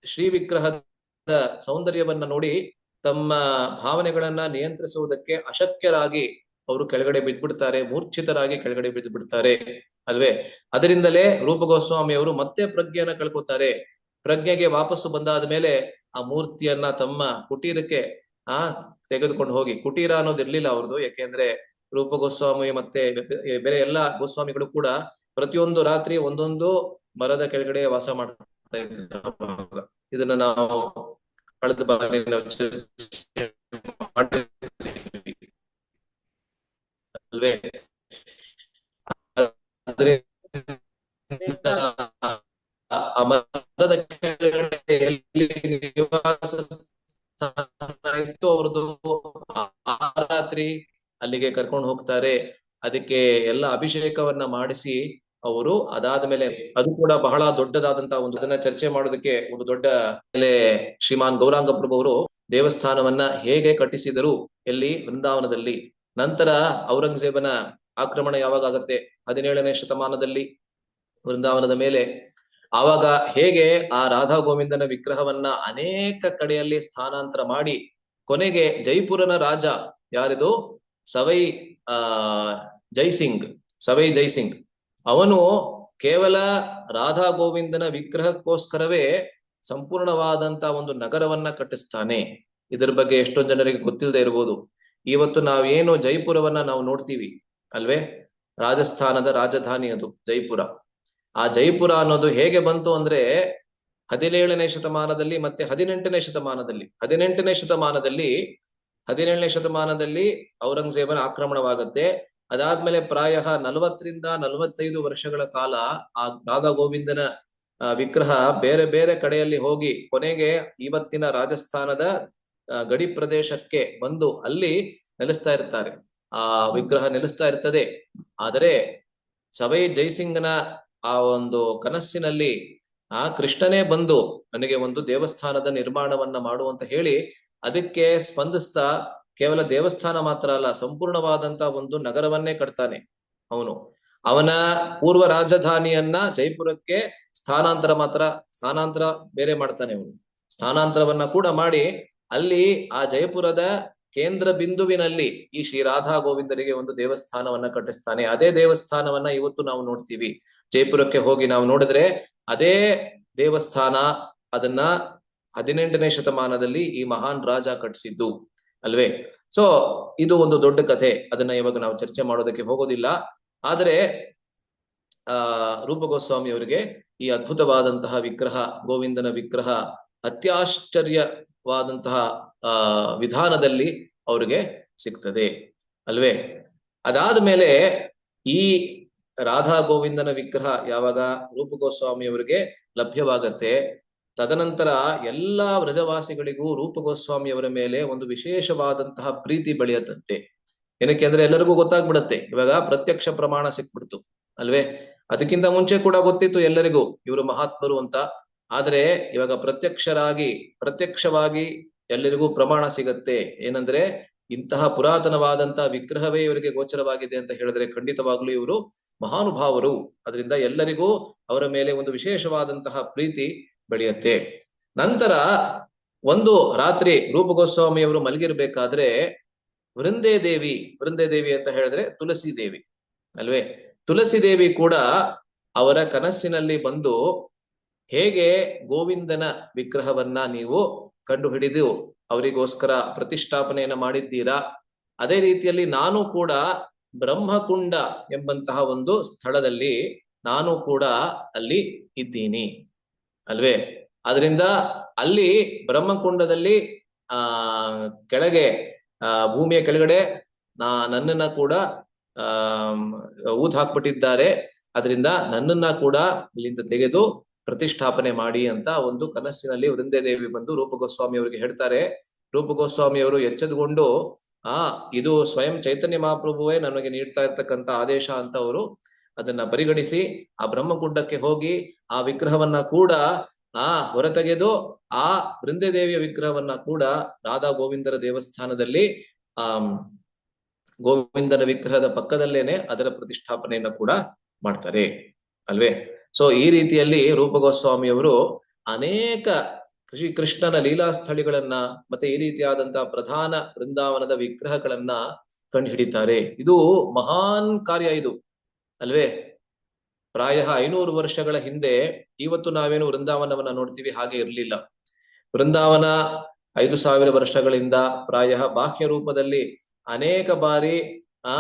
ಶ್ರೀ ವಿಗ್ರಹದ ಸೌಂದರ್ಯವನ್ನ ನೋಡಿ ತಮ್ಮ ಭಾವನೆಗಳನ್ನ ನಿಯಂತ್ರಿಸುವುದಕ್ಕೆ ಅಶಕ್ಯರಾಗಿ ಅವರು ಕೆಳಗಡೆ ಬಿದ್ದ್ಬಿಡ್ತಾರೆ, ಮೂರ್ಛಿತರಾಗಿ ಕೆಳಗಡೆ ಬಿದ್ದು ಬಿಡ್ತಾರೆ ಅಲ್ವೇ. ಅದರಿಂದಲೇ ರೂಪ ಗೋಸ್ವಾಮಿ ಅವರು ಮತ್ತೆ ಪ್ರಜ್ಞೆಯನ್ನ ಕಳ್ಕೊತಾರೆ. ಪ್ರಜ್ಞೆಗೆ ವಾಪಸ್ಸು ಬಂದಾದ ಮೇಲೆ ಆ ಮೂರ್ತಿಯನ್ನ ತಮ್ಮ ಕುಟೀರಕ್ಕೆ ತೆಗೆದುಕೊಂಡು ಹೋಗಿ, ಕುಟೀರ ಅನ್ನೋದು ಇರ್ಲಿಲ್ಲ ಅವ್ರದ್ದು, ಯಾಕೆಂದ್ರೆ ರೂಪ ಗೋಸ್ವಾಮಿ ಮತ್ತೆ ಬೇರೆ ಎಲ್ಲಾ ಗೋಸ್ವಾಮಿಗಳು ಕೂಡ ಪ್ರತಿಯೊಂದು ರಾತ್ರಿ ಒಂದೊಂದು ಮರದ ಕೆಳಗಡೆ ವಾಸ ಮಾಡ್ತಾ ಇದ್ರು. ಇದನ್ನ ನಾವು ಕಳೆದ ಬಾರಿ ನಾವು ಅಲ್ವೇ. ಆ ಮರದ ಕೆಳಗಡೆ ಎಲ್ಲಿ ನಿವಾಸ ಇತ್ತು ಅವ್ರದ್ದು, ಆ ರಾತ್ರಿ ಅಲ್ಲಿಗೆ ಕರ್ಕೊಂಡು ಹೋಗ್ತಾರೆ. ಅದಕ್ಕೆ ಎಲ್ಲ ಅಭಿಷೇಕವನ್ನ ಮಾಡಿಸಿ ಅವರು ಅದಾದ್ಮೇಲೆ, ಅದು ಕೂಡ ಬಹಳ ದೊಡ್ಡದಾದಂತಹ ಒಂದು, ಅದನ್ನ ಚರ್ಚೆ ಮಾಡೋದಕ್ಕೆ ಒಂದು ದೊಡ್ಡ ಶ್ರೀಮಾನ್ ಗೌರಾಂಗ ಪ್ರಭು ಅವರು ದೇವಸ್ಥಾನವನ್ನ ಹೇಗೆ ಕಟ್ಟಿಸಿದರು, ಎಲ್ಲಿ, ವೃಂದಾವನದಲ್ಲಿ. ನಂತರ ಔರಂಗಜೇಬನ ಆಕ್ರಮಣ ಯಾವಾಗ ಆಗತ್ತೆ, 17ನೇ ಶತಮಾನದಲ್ಲಿ ವೃಂದಾವನದ ಮೇಲೆ. ಆವಾಗ ಹೇಗೆ ಆ ರಾಧಾ ಗೋವಿಂದನ ವಿಗ್ರಹವನ್ನ ಅನೇಕ ಕಡೆಯಲ್ಲಿ ಸ್ಥಾನಾಂತರ ಮಾಡಿ ಕೊನೆಗೆ ಜೈಪುರನ ರಾಜ ಯಾರಿದು, ಸವೈ ಜೈಸಿಂಗ್, ಅವನು ಕೇವಲ ರಾಧಾ ಗೋವಿಂದನ ವಿಗ್ರಹಕ್ಕೋಸ್ಕರವೇ ಸಂಪೂರ್ಣವಾದಂತ ಒಂದು ನಗರವನ್ನ ಕಟ್ಟಿಸ್ತಾನೆ. ಇದರ ಬಗ್ಗೆ ಎಷ್ಟೊಂದು ಜನರಿಗೆ ಗೊತ್ತಿಲ್ಲದೆ ಇರ್ಬೋದು. ಇವತ್ತು ನಾವೇನು ಜೈಪುರವನ್ನ ನಾವು ನೋಡ್ತೀವಿ ಅಲ್ವೇ, ರಾಜಸ್ಥಾನದ ರಾಜಧಾನಿ ಅದು ಜೈಪುರ. ಆ ಜೈಪುರ ಅನ್ನೋದು ಹೇಗೆ ಬಂತು ಅಂದ್ರೆ 17ನೇ ಶತಮಾನದಲ್ಲಿ ಮತ್ತೆ 18ನೇ ಶತಮಾನದಲ್ಲಿ 17ನೇ ಶತಮಾನದಲ್ಲಿ ಔರಂಗಜೇಬನ ಆಕ್ರಮಣವಾಗತ್ತೆ. ಅದಾದ್ಮೇಲೆ ಪ್ರಾಯ 40ರಿಂದ 45 ವರ್ಷಗಳ ಕಾಲ ಆ ರಾಧಾ ಗೋವಿಂದನ ವಿಗ್ರಹ ಬೇರೆ ಬೇರೆ ಕಡೆಯಲ್ಲಿ ಹೋಗಿ ಕೊನೆಗೆ ಇವತ್ತಿನ ರಾಜಸ್ಥಾನದ ಗಡಿ ಪ್ರದೇಶಕ್ಕೆ ಬಂದು ಅಲ್ಲಿ ನೆಲೆಸ್ತಾ ಇರ್ತಾರೆ. ಆ ವಿಗ್ರಹ ನೆಲೆಸ್ತಾ ಇರ್ತದೆ. ಆದರೆ ಸವೈ ಜೈಸಿಂಗ್ನ ಆ ಒಂದು ಕನಸಿನಲ್ಲಿ ಆ ಕೃಷ್ಣನೇ ಬಂದು ನನಗೆ ಒಂದು ದೇವಸ್ಥಾನದ ನಿರ್ಮಾಣವನ್ನ ಮಾಡುವಂತ ಹೇಳಿ ಅದಕ್ಕೆ ಸ್ಪಂದಿಸ್ತಾ ಕೇವಲ ದೇವಸ್ಥಾನ ಮಾತ್ರ ಅಲ್ಲ, ಸಂಪೂರ್ಣವಾದಂತ ಒಂದು ನಗರವನ್ನೇ ಕಟ್ತಾನೆ ಅವನು. ಅವನ ಪೂರ್ವ ರಾಜಧಾನಿಯನ್ನ ಜೈಪುರಕ್ಕೆ ಸ್ಥಾನಾಂತರ ಬೇರೆ ಮಾಡ್ತಾನೆ ಅವನು. ಸ್ಥಾನಾಂತರವನ್ನ ಕೂಡ ಮಾಡಿ ಅಲ್ಲಿ ಆ ಜೈಪುರದ ಕೇಂದ್ರ ಬಿಂದುವಿನಲ್ಲಿ ಈ ಶ್ರೀ ರಾಧಾ ಗೋವಿಂದರಿಗೆ ಒಂದು ದೇವಸ್ಥಾನವನ್ನ ಕಟ್ಟಿಸ್ತಾನೆ. ಅದೇ ದೇವಸ್ಥಾನವನ್ನ ಇವತ್ತು ನಾವು ನೋಡ್ತೀವಿ. ಜೈಪುರಕ್ಕೆ ಹೋಗಿ ನಾವು ನೋಡಿದ್ರೆ ಅದೇ ದೇವಸ್ಥಾನ, ಅದನ್ನ 18ನೇ ಶತಮಾನದಲ್ಲಿ ಈ ಮಹಾನ್ ರಾಜ ಕಟ್ಟಿಸಿದ್ದು ಅಲ್ವೇ. ಸೊ ಇದು ಒಂದು ದೊಡ್ಡ ಕಥೆ, ಅದನ್ನ ಇವಾಗ ನಾವು ಚರ್ಚೆ ಮಾಡೋದಕ್ಕೆ ಹೋಗೋದಿಲ್ಲ. ಆದರೆ ರೂಪ ಗೋಸ್ವಾಮಿ ಅವರಿಗೆ ಈ ಅದ್ಭುತವಾದಂತಹ ವಿಗ್ರಹ, ಗೋವಿಂದನ ವಿಗ್ರಹ ಅತ್ಯಾಶ್ಚರ್ಯವಾದಂತಹ ವಿಧಾನದಲ್ಲಿ ಅವ್ರಿಗೆ ಸಿಗ್ತದೆ ಅಲ್ವೇ. ಅದಾದ ಮೇಲೆ ಈ ರಾಧಾ ಗೋವಿಂದನ ವಿಗ್ರಹ ಯಾವಾಗ ರೂಪ ಗೋಸ್ವಾಮಿ ಅವರಿಗೆ ಲಭ್ಯವಾಗತ್ತೆ, ತದನಂತರ ಎಲ್ಲಾ ವ್ರಜವಾಸಿಗಳಿಗೂ ರೂಪ ಗೋಸ್ವಾಮಿ ಅವರ ಮೇಲೆ ಒಂದು ವಿಶೇಷವಾದಂತಹ ಪ್ರೀತಿ ಬೆಳೆಯತ್ತಂತೆ. ಏನಕ್ಕೆ ಅಂದ್ರೆ ಎಲ್ಲರಿಗೂ ಗೊತ್ತಾಗ್ಬಿಡತ್ತೆ, ಇವಾಗ ಪ್ರತ್ಯಕ್ಷ ಪ್ರಮಾಣ ಸಿಕ್ಬಿಡ್ತು ಅಲ್ವೇ. ಅದಕ್ಕಿಂತ ಮುಂಚೆ ಕೂಡ ಗೊತ್ತಿತ್ತು ಎಲ್ಲರಿಗೂ ಇವರು ಮಹಾತ್ಮರು ಅಂತ. ಆದ್ರೆ ಇವಾಗ ಪ್ರತ್ಯಕ್ಷವಾಗಿ ಎಲ್ಲರಿಗೂ ಪ್ರಮಾಣ ಸಿಗತ್ತೆ. ಏನಂದ್ರೆ ಇಂತಹ ಪುರಾತನವಾದಂತಹ ವಿಗ್ರಹವೇ ಇವರಿಗೆ ಗೋಚರವಾಗಿದೆ ಅಂತ ಹೇಳಿದ್ರೆ ಖಂಡಿತವಾಗ್ಲೂ ಇವರು ಮಹಾನುಭಾವರು. ಅದರಿಂದ ಎಲ್ಲರಿಗೂ ಅವರ ಮೇಲೆ ಒಂದು ವಿಶೇಷವಾದಂತಹ ಪ್ರೀತಿ ಬೆಳೆಯುತ್ತೆ. ನಂತರ ಒಂದು ರಾತ್ರಿ ರೂಪ ಗೋಸ್ವಾಮಿ ಅವರು ಮಲಗಿರ್ಬೇಕಾದ್ರೆ ವೃಂದೇ ದೇವಿ ಅಂತ ಹೇಳಿದ್ರೆ ತುಳಸಿ ದೇವಿ ಅಲ್ವೇ. ತುಳಸಿ ದೇವಿ ಕೂಡ ಅವರ ಕನಸಿನಲ್ಲಿ ಬಂದು, ಹೇಗೆ ಗೋವಿಂದನ ವಿಗ್ರಹವನ್ನ ನೀವು ಕಂಡು ಹಿಡಿದು ಅವರಿಗೋಸ್ಕರ ಪ್ರತಿಷ್ಠಾಪನೆಯನ್ನ ಮಾಡಿದ್ದೀರಾ, ಅದೇ ರೀತಿಯಲ್ಲಿ ನಾನು ಕೂಡ ಬ್ರಹ್ಮಕುಂಡ ಎಂಬಂತಹ ಒಂದು ಸ್ಥಳದಲ್ಲಿ ನಾನು ಕೂಡ ಅಲ್ಲಿ ಇದ್ದೀನಿ ಅಲ್ವೇ. ಅದರಿಂದ ಅಲ್ಲಿ ಬ್ರಹ್ಮಕುಂಡದಲ್ಲಿ ಕೆಳಗೆ ಭೂಮಿಯ ಕೆಳಗಡೆ ನನ್ನನ್ನ ಕೂಡ ಊತ್ ಹಾಕ್ಬಿಟ್ಟಿದ್ದಾರೆ. ಅದರಿಂದ ನನ್ನನ್ನ ಕೂಡ ಇಲ್ಲಿಂದ ತೆಗೆದು ಪ್ರತಿಷ್ಠಾಪನೆ ಮಾಡಿ ಅಂತ ಒಂದು ಕನಸಿನಲ್ಲಿ ವೃಂದೇ ದೇವಿ ಬಂದು ರೂಪ ಗೋಸ್ವಾಮಿ ಅವರಿಗೆ ಹೇಳ್ತಾರೆ. ರೂಪ ಗೋಸ್ವಾಮಿ ಅವರು ಎಚ್ಚೆದುಕೊಂಡು ಇದು ಸ್ವಯಂ ಚೈತನ್ಯ ಮಹಾಪ್ರಭುವೇ ನನಗೆ ನೀಡ್ತಾ ಇರ್ತಕ್ಕಂಥ ಆದೇಶ ಅಂತ ಅವರು ಅದನ್ನ ಪರಿಗಣಿಸಿ ಆ ಬ್ರಹ್ಮಕುಂಡಕ್ಕೆ ಹೋಗಿ ಆ ವಿಗ್ರಹವನ್ನ ಕೂಡ ಹೊರತೆಗೆದು ಆ ವೃಂದೇ ದೇವಿಯ ವಿಗ್ರಹವನ್ನ ಕೂಡ ರಾಧಾ ಗೋವಿಂದರ ದೇವಸ್ಥಾನದಲ್ಲಿ ಗೋವಿಂದನ ವಿಗ್ರಹದ ಪಕ್ಕದಲ್ಲೇನೆ ಅದರ ಪ್ರತಿಷ್ಠಾಪನೆಯನ್ನ ಕೂಡ ಮಾಡ್ತಾರೆ ಅಲ್ವೇ. ಸೊ ಈ ರೀತಿಯಲ್ಲಿ ರೂಪ ಗೋಸ್ವಾಮಿ ಅವರು ಅನೇಕ ಕೃಷ್ಣನ ಲೀಲಾ ಸ್ಥಳಿಗಳನ್ನ ಮತ್ತೆ ಈ ರೀತಿಯಾದಂತಹ ಪ್ರಧಾನ ವೃಂದಾವನದ ವಿಗ್ರಹಗಳನ್ನ ಕಂಡು ಹಿಡಿತಾರೆ. ಇದು ಮಹಾನ್ ಕಾರ್ಯ ಇದು ಅಲ್ವೇ. ಪ್ರಾಯ 500 ವರ್ಷಗಳ ಹಿಂದೆ, ಇವತ್ತು ನಾವೇನು ವೃಂದಾವನವನ್ನ ನೋಡ್ತೀವಿ ಹಾಗೆ ಇರ್ಲಿಲ್ಲ. ವೃಂದಾವನ 5000 ವರ್ಷಗಳಿಂದ ಪ್ರಾಯ ಬಾಹ್ಯ ರೂಪದಲ್ಲಿ ಅನೇಕ ಬಾರಿ ಆ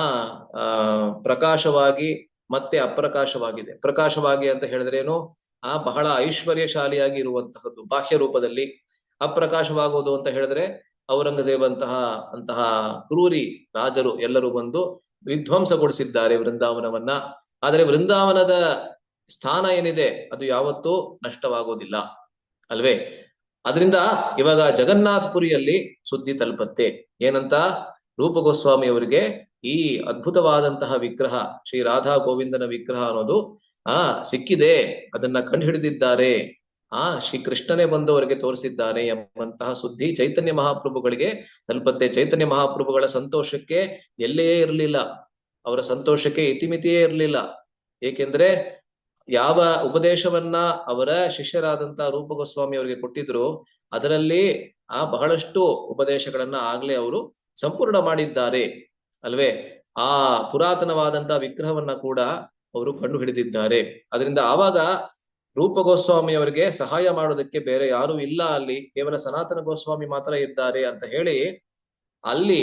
ಪ್ರಕಾಶವಾಗಿ ಮತ್ತೆ ಅಪ್ರಕಾಶವಾಗಿದೆ. ಪ್ರಕಾಶವಾಗಿ ಅಂತ ಹೇಳಿದ್ರೇನು, ಬಹಳ ಐಶ್ವರ್ಯಶಾಲಿಯಾಗಿ ಇರುವಂತಹದ್ದು ಬಾಹ್ಯ ರೂಪದಲ್ಲಿ. ಅಪ್ರಕಾಶವಾಗುವುದು ಅಂತ ಹೇಳಿದ್ರೆ ಔರಂಗಜೇಬ್ ಅಂತಹ ಕ್ರೂರಿ ರಾಜರು ಎಲ್ಲರೂ ಬಂದು ವಿಧ್ವಂಸಗೊಳಿಸಿದ್ದಾರೆ ವೃಂದಾವನವನ್ನ. ಆದರೆ ವೃಂದಾವನದ ಸ್ಥಾನ ಏನಿದೆ ಅದು ಯಾವತ್ತೂ ನಷ್ಟವಾಗೋದಿಲ್ಲ ಅಲ್ವೇ. ಅದರಿಂದ ಇವಾಗ ಜಗನ್ನಾಥಪುರಿಯಲ್ಲಿ ಸುದ್ದಿ ತಲುಪತ್ತೆ. ಏನಂತ? ರೂಪ ಗೋಸ್ವಾಮಿ ಅವರಿಗೆ ಈ ಅದ್ಭುತವಾದಂತಹ ವಿಗ್ರಹ, ಶ್ರೀ ರಾಧಾ ಗೋವಿಂದನ ವಿಗ್ರಹ ಅನ್ನೋದು ಸಿಕ್ಕಿದೆ, ಅದನ್ನ ಕಂಡು ಹಿಡಿದಿದ್ದಾರೆ, ಶ್ರೀ ಕೃಷ್ಣನೇ ಬಂದು ಅವರಿಗೆ ತೋರಿಸಿದ್ದಾನೆ ಎಂಬಂತಹ ಸುದ್ದಿ ಚೈತನ್ಯ ಮಹಾಪ್ರಭುಗಳಿಗೆ ತಲುಪತ್ತೆ. ಚೈತನ್ಯ ಮಹಾಪ್ರಭುಗಳ ಸಂತೋಷಕ್ಕೆ ಎಲ್ಲೇ ಇರಲಿಲ್ಲ, ಅವರ ಸಂತೋಷಕ್ಕೆ ಇತಿಮಿತಿಯೇ ಇರಲಿಲ್ಲ. ಏಕೆಂದ್ರೆ ಯಾವ ಉಪದೇಶವನ್ನ ಅವರ ಶಿಷ್ಯರಾದಂತಹ ರೂಪ ಗೋಸ್ವಾಮಿ ಅವರಿಗೆ ಕೊಟ್ಟಿದ್ರು, ಅದರಲ್ಲಿ ಬಹಳಷ್ಟು ಉಪದೇಶಗಳನ್ನ ಆಗ್ಲೇ ಅವರು ಸಂಪೂರ್ಣ ಮಾಡಿದ್ದಾರೆ ಅಲ್ವೇ. ಆ ಪುರಾತನವಾದಂತಹ ವಿಗ್ರಹವನ್ನ ಕೂಡ ಅವರು ಕಂಡು ಹಿಡಿದಿದ್ದಾರೆ. ಅದರಿಂದ ಆವಾಗ ರೂಪ ಗೋಸ್ವಾಮಿ ಅವರಿಗೆ ಸಹಾಯ ಮಾಡೋದಕ್ಕೆ ಬೇರೆ ಯಾರು ಇಲ್ಲ, ಅಲ್ಲಿ ಕೇವಲ ಸನಾತನ ಗೋಸ್ವಾಮಿ ಮಾತ್ರ ಇದ್ದಾರೆ ಅಂತ ಹೇಳಿ, ಅಲ್ಲಿ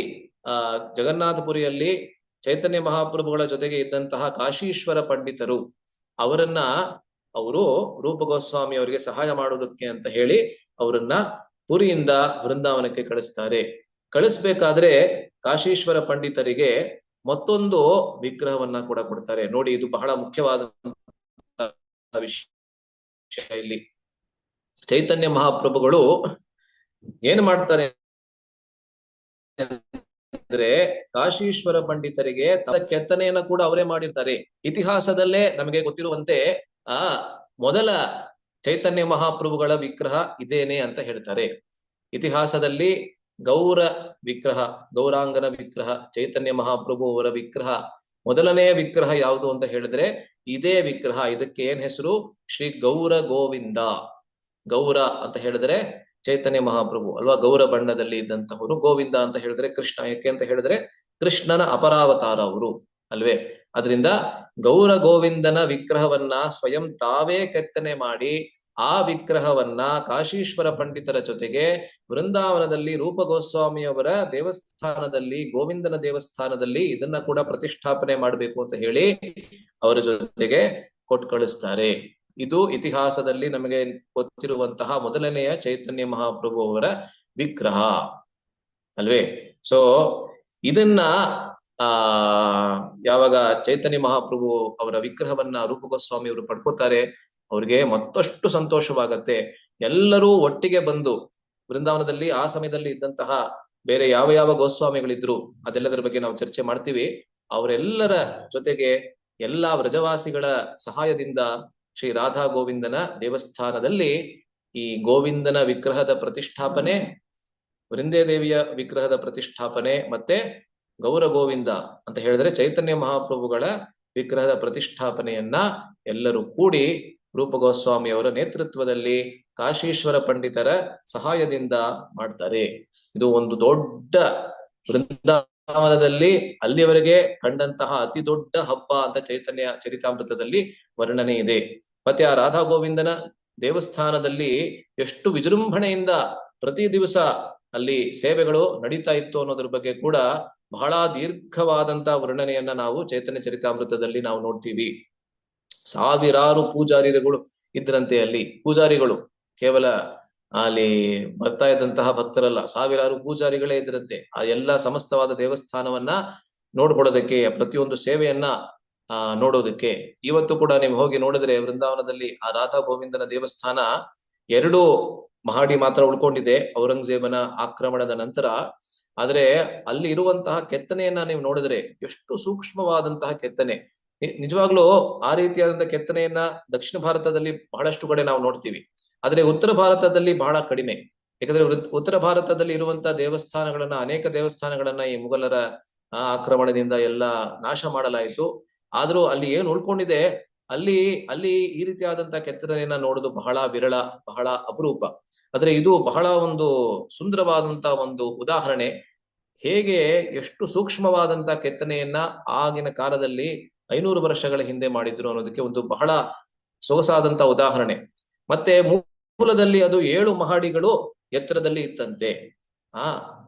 ಜಗನ್ನಾಥಪುರಿಯಲ್ಲಿ ಚೈತನ್ಯ ಮಹಾಪ್ರಭುಗಳ ಜೊತೆಗೆ ಇದ್ದಂತಹ ಕಾಶೀಶ್ವರ ಪಂಡಿತರು ಅವರನ್ನ ಅವರು ರೂಪ ಗೋಸ್ವಾಮಿ ಅವರಿಗೆ ಸಹಾಯ ಮಾಡೋದಕ್ಕೆ ಅಂತ ಹೇಳಿ ಅವರನ್ನ ಪುರಿಯಿಂದ ವೃಂದಾವನಕ್ಕೆ ಕಳಿಸ್ತಾರೆ. ಕಳಿಸ್ಬೇಕಾದ್ರೆ ಕಾಶೀಶ್ವರ ಪಂಡಿತರಿಗೆ ಮತ್ತೊಂದು ವಿಗ್ರಹವನ್ನ ಕೂಡ ಕೊಡ್ತಾರೆ. ನೋಡಿ, ಇದು ಬಹಳ ಮುಖ್ಯವಾದ ವಿಷಯ. ಇಲ್ಲಿ ಚೈತನ್ಯ ಮಹಾಪ್ರಭುಗಳು ಏನ್ ಮಾಡ್ತಾರೆ ಅಂದ್ರೆ, ಕಾಶೀಶ್ವರ ಪಂಡಿತರಿಗೆ ಕೆತ್ತನೆಯನ್ನ ಕೂಡ ಅವರೇ ಮಾಡಿರ್ತಾರೆ. ಇತಿಹಾಸದಲ್ಲೇ ನಮಗೆ ಗೊತ್ತಿರುವಂತೆ ಮೊದಲ ಚೈತನ್ಯ ಮಹಾಪ್ರಭುಗಳ ವಿಗ್ರಹ ಇದೇನೆ ಅಂತ ಹೇಳ್ತಾರೆ. ಇತಿಹಾಸದಲ್ಲಿ ಗೌರ ವಿಗ್ರಹ, ಗೌರಾಂಗನ ವಿಗ್ರಹ, ಚೈತನ್ಯ ಮಹಾಪ್ರಭು ಅವರ ವಿಗ್ರಹ, ಮೊದಲನೇ ವಿಗ್ರಹ ಯಾವುದು ಅಂತ ಹೇಳಿದ್ರೆ ಇದೇ ವಿಗ್ರಹ. ಇದಕ್ಕೆ ಏನ್ ಹೆಸರು? ಶ್ರೀ ಗೌರ ಗೋವಿಂದ. ಗೌರ ಅಂತ ಹೇಳಿದ್ರೆ ಚೈತನ್ಯ ಮಹಾಪ್ರಭು ಅಲ್ವಾ, ಗೌರ ಬಣ್ಣದಲ್ಲಿ ಇದ್ದಂತಹವರು. ಗೋವಿಂದ ಅಂತ ಹೇಳಿದ್ರೆ ಕೃಷ್ಣ. ಯಾಕೆ ಅಂತ ಹೇಳಿದ್ರೆ ಕೃಷ್ಣನ ಅಪರಾವತಾರ ಅವರು ಅಲ್ವೇ. ಅದರಿಂದ ಗೌರ ಗೋವಿಂದನ ವಿಗ್ರಹವನ್ನ ಸ್ವಯಂ ತಾವೇ ಕೆತ್ತನೆ ಮಾಡಿ ಆ ವಿಗ್ರಹವನ್ನ ಕಾಶೀಶ್ವರ ಪಂಡಿತರ ಜೊತೆಗೆ ವೃಂದಾವನದಲ್ಲಿ ರೂಪ ಗೋಸ್ವಾಮಿ ಅವರ ದೇವಸ್ಥಾನದಲ್ಲಿ, ಗೋವಿಂದನ ದೇವಸ್ಥಾನದಲ್ಲಿ ಇದನ್ನ ಕೂಡ ಪ್ರತಿಷ್ಠಾಪನೆ ಮಾಡಬೇಕು ಅಂತ ಹೇಳಿ ಅವರ ಜೊತೆಗೆ ಕೊಟ್ಟು ಕಳಿಸ್ತಾರೆ. ಇದು ಇತಿಹಾಸದಲ್ಲಿ ನಮಗೆ ಗೊತ್ತಿರುವಂತಹ ಮೊದಲನೆಯ ಚೈತನ್ಯ ಮಹಾಪ್ರಭು ಅವರ ವಿಗ್ರಹ ಅಲ್ವೇ. ಸೊ ಇದನ್ನ ಯಾವಾಗ ಚೈತನ್ಯ ಮಹಾಪ್ರಭು ಅವರ ವಿಗ್ರಹವನ್ನ ರೂಪ ಗೋಸ್ವಾಮಿ ಅವರು ಪಡ್ಕೋತಾರೆ, ಅವ್ರಿಗೆ ಮತ್ತಷ್ಟು ಸಂತೋಷವಾಗತ್ತೆ. ಎಲ್ಲರೂ ಒಟ್ಟಿಗೆ ಬಂದು ವೃಂದಾವನದಲ್ಲಿ ಆ ಸಮಯದಲ್ಲಿ ಇದ್ದಂತಹ ಬೇರೆ ಯಾವ ಯಾವ ಗೋಸ್ವಾಮಿಗಳಿದ್ರು ಅದೆಲ್ಲದರ ಬಗ್ಗೆ ನಾವು ಚರ್ಚೆ ಮಾಡ್ತೀವಿ. ಅವರೆಲ್ಲರ ಜೊತೆಗೆ ಎಲ್ಲಾ ವ್ರಜವಾಸಿಗಳ ಸಹಾಯದಿಂದ ಶ್ರೀ ರಾಧಾ ಗೋವಿಂದನ ದೇವಸ್ಥಾನದಲ್ಲಿ ಈ ಗೋವಿಂದನ ವಿಗ್ರಹದ ಪ್ರತಿಷ್ಠಾಪನೆ, ವೃಂದೇ ದೇವಿಯ ವಿಗ್ರಹದ ಪ್ರತಿಷ್ಠಾಪನೆ, ಮತ್ತೆ ಗೌರ ಗೋವಿಂದ ಅಂತ ಹೇಳಿದ್ರೆ ಚೈತನ್ಯ ಮಹಾಪ್ರಭುಗಳ ವಿಗ್ರಹದ ಪ್ರತಿಷ್ಠಾಪನೆಯನ್ನ ಎಲ್ಲರೂ ಕೂಡಿ ರೂಪ ಗೋಸ್ವಾಮಿ ಅವರ ನೇತೃತ್ವದಲ್ಲಿ ಕಾಶೀಶ್ವರ ಪಂಡಿತರ ಸಹಾಯದಿಂದ ಮಾಡ್ತಾರೆ. ಇದು ಒಂದು ದೊಡ್ಡ ವೃಂದಾವನದಲ್ಲಿ ಅಲ್ಲಿಯವರೆಗೆ ಕಂಡಂತಹ ಅತಿ ದೊಡ್ಡ ಹಬ್ಬ ಅಂತ ಚೈತನ್ಯ ಚರಿತಾಮೃತದಲ್ಲಿ ವರ್ಣನೆ ಇದೆ. ಮತ್ತೆ ಆ ರಾಧಾ ಗೋವಿಂದನ ದೇವಸ್ಥಾನದಲ್ಲಿ ಎಷ್ಟು ವಿಜೃಂಭಣೆಯಿಂದ ಪ್ರತಿ ದಿವಸ ಅಲ್ಲಿ ಸೇವೆಗಳು ನಡೀತಾ ಇತ್ತು ಅನ್ನೋದ್ರ ಬಗ್ಗೆ ಕೂಡ ಬಹಳ ದೀರ್ಘವಾದಂತಹ ವರ್ಣನೆಯನ್ನ ನಾವು ಚೈತನ್ಯ ಚರಿತಾಮೃತದಲ್ಲಿ ನಾವು ನೋಡ್ತೀವಿ. ಸಾವಿರಾರು ಪೂಜಾರಿಗಳು ಇದ್ರಂತೆ. ಅಲ್ಲಿ ಪೂಜಾರಿಗಳು ಕೇವಲ ಅಲ್ಲಿ ಬರ್ತಾ ಇದ್ದಂತಹ ಭಕ್ತರಲ್ಲ, ಸಾವಿರಾರು ಪೂಜಾರಿಗಳೇ ಇದ್ರಂತೆ. ಆ ಎಲ್ಲಾ ಸಮಸ್ತವಾದ ದೇವಸ್ಥಾನವನ್ನ ನೋಡ್ಕೊಳ್ಳೋದಕ್ಕೆ, ಪ್ರತಿಯೊಂದು ಸೇವೆಯನ್ನ ನೋಡೋದಕ್ಕೆ. ಇವತ್ತು ಕೂಡ ನೀವು ಹೋಗಿ ನೋಡಿದ್ರೆ ವೃಂದಾವನದಲ್ಲಿ ಆ ರಾಧಾ ಗೋವಿಂದನ ದೇವಸ್ಥಾನ 2 ಮಹಡಿ ಮಾತ್ರ ಉಳ್ಕೊಂಡಿದೆ ಔರಂಗಜೇಬನ ಆಕ್ರಮಣದ ನಂತರ. ಆದ್ರೆ ಅಲ್ಲಿ ಇರುವಂತಹ ಕೆತ್ತನೆಯನ್ನ ನೀವು ನೋಡಿದ್ರೆ ಎಷ್ಟು ಸೂಕ್ಷ್ಮವಾದಂತಹ ಕೆತ್ತನೆ. ನಿಜವಾಗ್ಲೂ ಆ ರೀತಿಯಾದಂತಹ ಕೆತ್ತನೆಯನ್ನ ದಕ್ಷಿಣ ಭಾರತದಲ್ಲಿ ಬಹಳಷ್ಟು ಕಡೆ ನಾವು ನೋಡ್ತೀವಿ, ಆದ್ರೆ ಉತ್ತರ ಭಾರತದಲ್ಲಿ ಬಹಳ ಕಡಿಮೆ. ಯಾಕಂದ್ರೆ ಉತ್ತರ ಭಾರತದಲ್ಲಿ ಇರುವಂತಹ ದೇವಸ್ಥಾನಗಳನ್ನ, ಅನೇಕ ದೇವಸ್ಥಾನಗಳನ್ನ ಈ ಮುಘಲರ ಆಕ್ರಮಣದಿಂದ ಎಲ್ಲ ನಾಶ ಮಾಡಲಾಯಿತು. ಆದ್ರೂ ಅಲ್ಲಿ ಏನ್ ಉಳ್ಕೊಂಡಿದೆ, ಅಲ್ಲಿ ಈ ರೀತಿಯಾದಂತಹ ಕೆತ್ತನೆಯನ್ನ ನೋಡೋದು ಬಹಳ ವಿರಳ, ಬಹಳ ಅಪರೂಪ. ಆದ್ರೆ ಇದು ಬಹಳ ಒಂದು ಸುಂದರವಾದಂತಹ ಒಂದು ಉದಾಹರಣೆ. ಹೇಗೆ ಎಷ್ಟು ಸೂಕ್ಷ್ಮವಾದಂತ ಕೆತ್ತನೆಯನ್ನ ಆಗಿನ ಕಾಲದಲ್ಲಿ 500 ವರ್ಷಗಳ ಹಿಂದೆ ಮಾಡಿದ್ರು ಅನ್ನೋದಕ್ಕೆ ಒಂದು ಬಹಳ ಸೊಗಸಾದಂತ ಉದಾಹರಣೆ. ಮತ್ತೆ ಮೂಲದಲ್ಲಿ ಅದು 7 ಮಹಡಿಗಳು ಎತ್ತರದಲ್ಲಿ ಇತ್ತಂತೆ. ಆ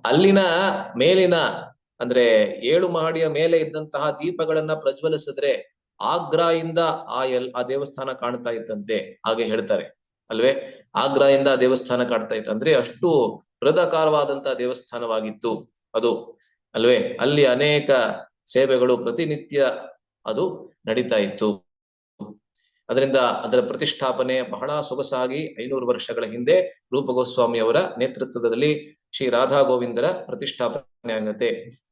ಅಲ್ಲಿನ ಮೇಲಿನ ಅಂದ್ರೆ 7 ಮಹಡಿಯ ಮೇಲೆ ಇದ್ದಂತಹ ದೀಪಗಳನ್ನ ಪ್ರಜ್ವಲಿಸಿದ್ರೆ ಆಗ್ರಾಯಿಂದ ಆ ದೇವಸ್ಥಾನ ಕಾಣ್ತಾ ಇತ್ತಂತೆ, ಹಾಗೆ ಹೇಳ್ತಾರೆ ಅಲ್ವೇ. ಆಗ್ರಾಯಿಂದ ಆ ದೇವಸ್ಥಾನ ಕಾಣ್ತಾ ಇತ್ತು ಅಂದ್ರೆ ಅಷ್ಟು ಬೃಹದಾಕಾರವಾದಂತಹ ದೇವಸ್ಥಾನವಾಗಿತ್ತು ಅದು, ಅಲ್ವೇ. ಅಲ್ಲಿ ಅನೇಕ ಸೇವೆಗಳು ಪ್ರತಿನಿತ್ಯ ಅದು ನಡೀತಾ ಇತ್ತು. ಅದರಿಂದ ಅದರ ಪ್ರತಿಷ್ಠಾಪನೆ ಬಹಳ ಸೊಗಸಾಗಿ 500 ವರ್ಷಗಳ ಹಿಂದೆ ರೂಪ ಗೋಸ್ವಾಮಿ ಅವರ ನೇತೃತ್ವದಲ್ಲಿ ಶ್ರೀ ರಾಧಾ ಗೋವಿಂದರ ಪ್ರತಿಷ್ಠಾಪನೆ ಆಗುತ್ತೆ.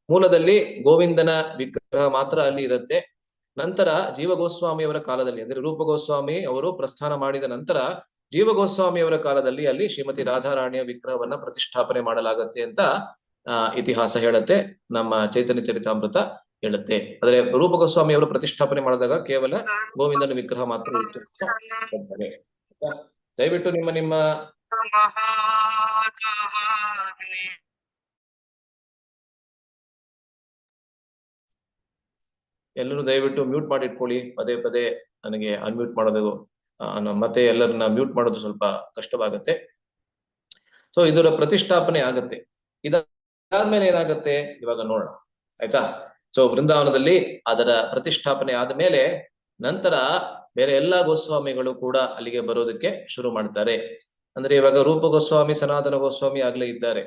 ಮೂಲದಲ್ಲಿ ಗೋವಿಂದನ ವಿಗ್ರಹ ಮಾತ್ರ ಅಲ್ಲಿ ಇರುತ್ತೆ. ನಂತರ ಜೀವ ಗೋಸ್ವಾಮಿ ಅವರ ಕಾಲದಲ್ಲಿ ಅಂದ್ರೆ ರೂಪ ಗೋಸ್ವಾಮಿ ಅವರು ಪ್ರಸ್ಥಾನ ಮಾಡಿದ ನಂತರ ಜೀವ ಗೋಸ್ವಾಮಿ ಅವರ ಕಾಲದಲ್ಲಿ ಅಲ್ಲಿ ಶ್ರೀಮತಿ ರಾಧಾರಾಣಿಯ ವಿಗ್ರಹವನ್ನ ಪ್ರತಿಷ್ಠಾಪನೆ ಮಾಡಲಾಗತ್ತೆ ಅಂತ ಇತಿಹಾಸ ಹೇಳುತ್ತೆ, ನಮ್ಮ ಚೈತನ್ಯ ಚರಿತಾಮೃತ ಹೇಳುತ್ತೆ. ಆದ್ರೆ ರೂಪ ಗೋಸ್ವಾಮಿ ಅವರು ಪ್ರತಿಷ್ಠಾಪನೆ ಮಾಡಿದಾಗ ಕೇವಲ ಗೋವಿಂದನ ವಿಗ್ರಹ ಮಾತ್ರ ಇತ್ತು. ದಯವಿಟ್ಟು ನಿಮ್ಮ ಎಲ್ಲರೂ ದಯವಿಟ್ಟು ಮ್ಯೂಟ್ ಮಾಡಿ ಇಟ್ಕೊಳ್ಳಿ. ಪದೇ ಪದೇ ನನಗೆ ಅನ್ಮ್ಯೂಟ್ ಮಾಡೋದು ಮತ್ತೆ ಎಲ್ಲರನ್ನ ಮ್ಯೂಟ್ ಮಾಡೋದು ಸ್ವಲ್ಪ ಕಷ್ಟವಾಗತ್ತೆ. ಸೊ ಇದರ ಪ್ರತಿಷ್ಠಾಪನೆ ಆಗತ್ತೆ. ಇದಾದ್ಮೇಲೆ ಏನಾಗತ್ತೆ ಇವಾಗ ನೋಡೋಣ, ಆಯ್ತಾ. ಸೊ ವೃಂದಾವನದಲ್ಲಿ ಅದರ ಪ್ರತಿಷ್ಠಾಪನೆ ಆದ ಮೇಲೆ ನಂತರ ಬೇರೆ ಎಲ್ಲಾ ಗೋಸ್ವಾಮಿಗಳು ಕೂಡ ಅಲ್ಲಿಗೆ ಬರೋದಕ್ಕೆ ಶುರು ಮಾಡ್ತಾರೆ. ಅಂದ್ರೆ ಇವಾಗ ರೂಪ ಗೋಸ್ವಾಮಿ, ಸನಾತನ ಗೋಸ್ವಾಮಿ ಆಗ್ಲೇ ಇದ್ದಾರೆ.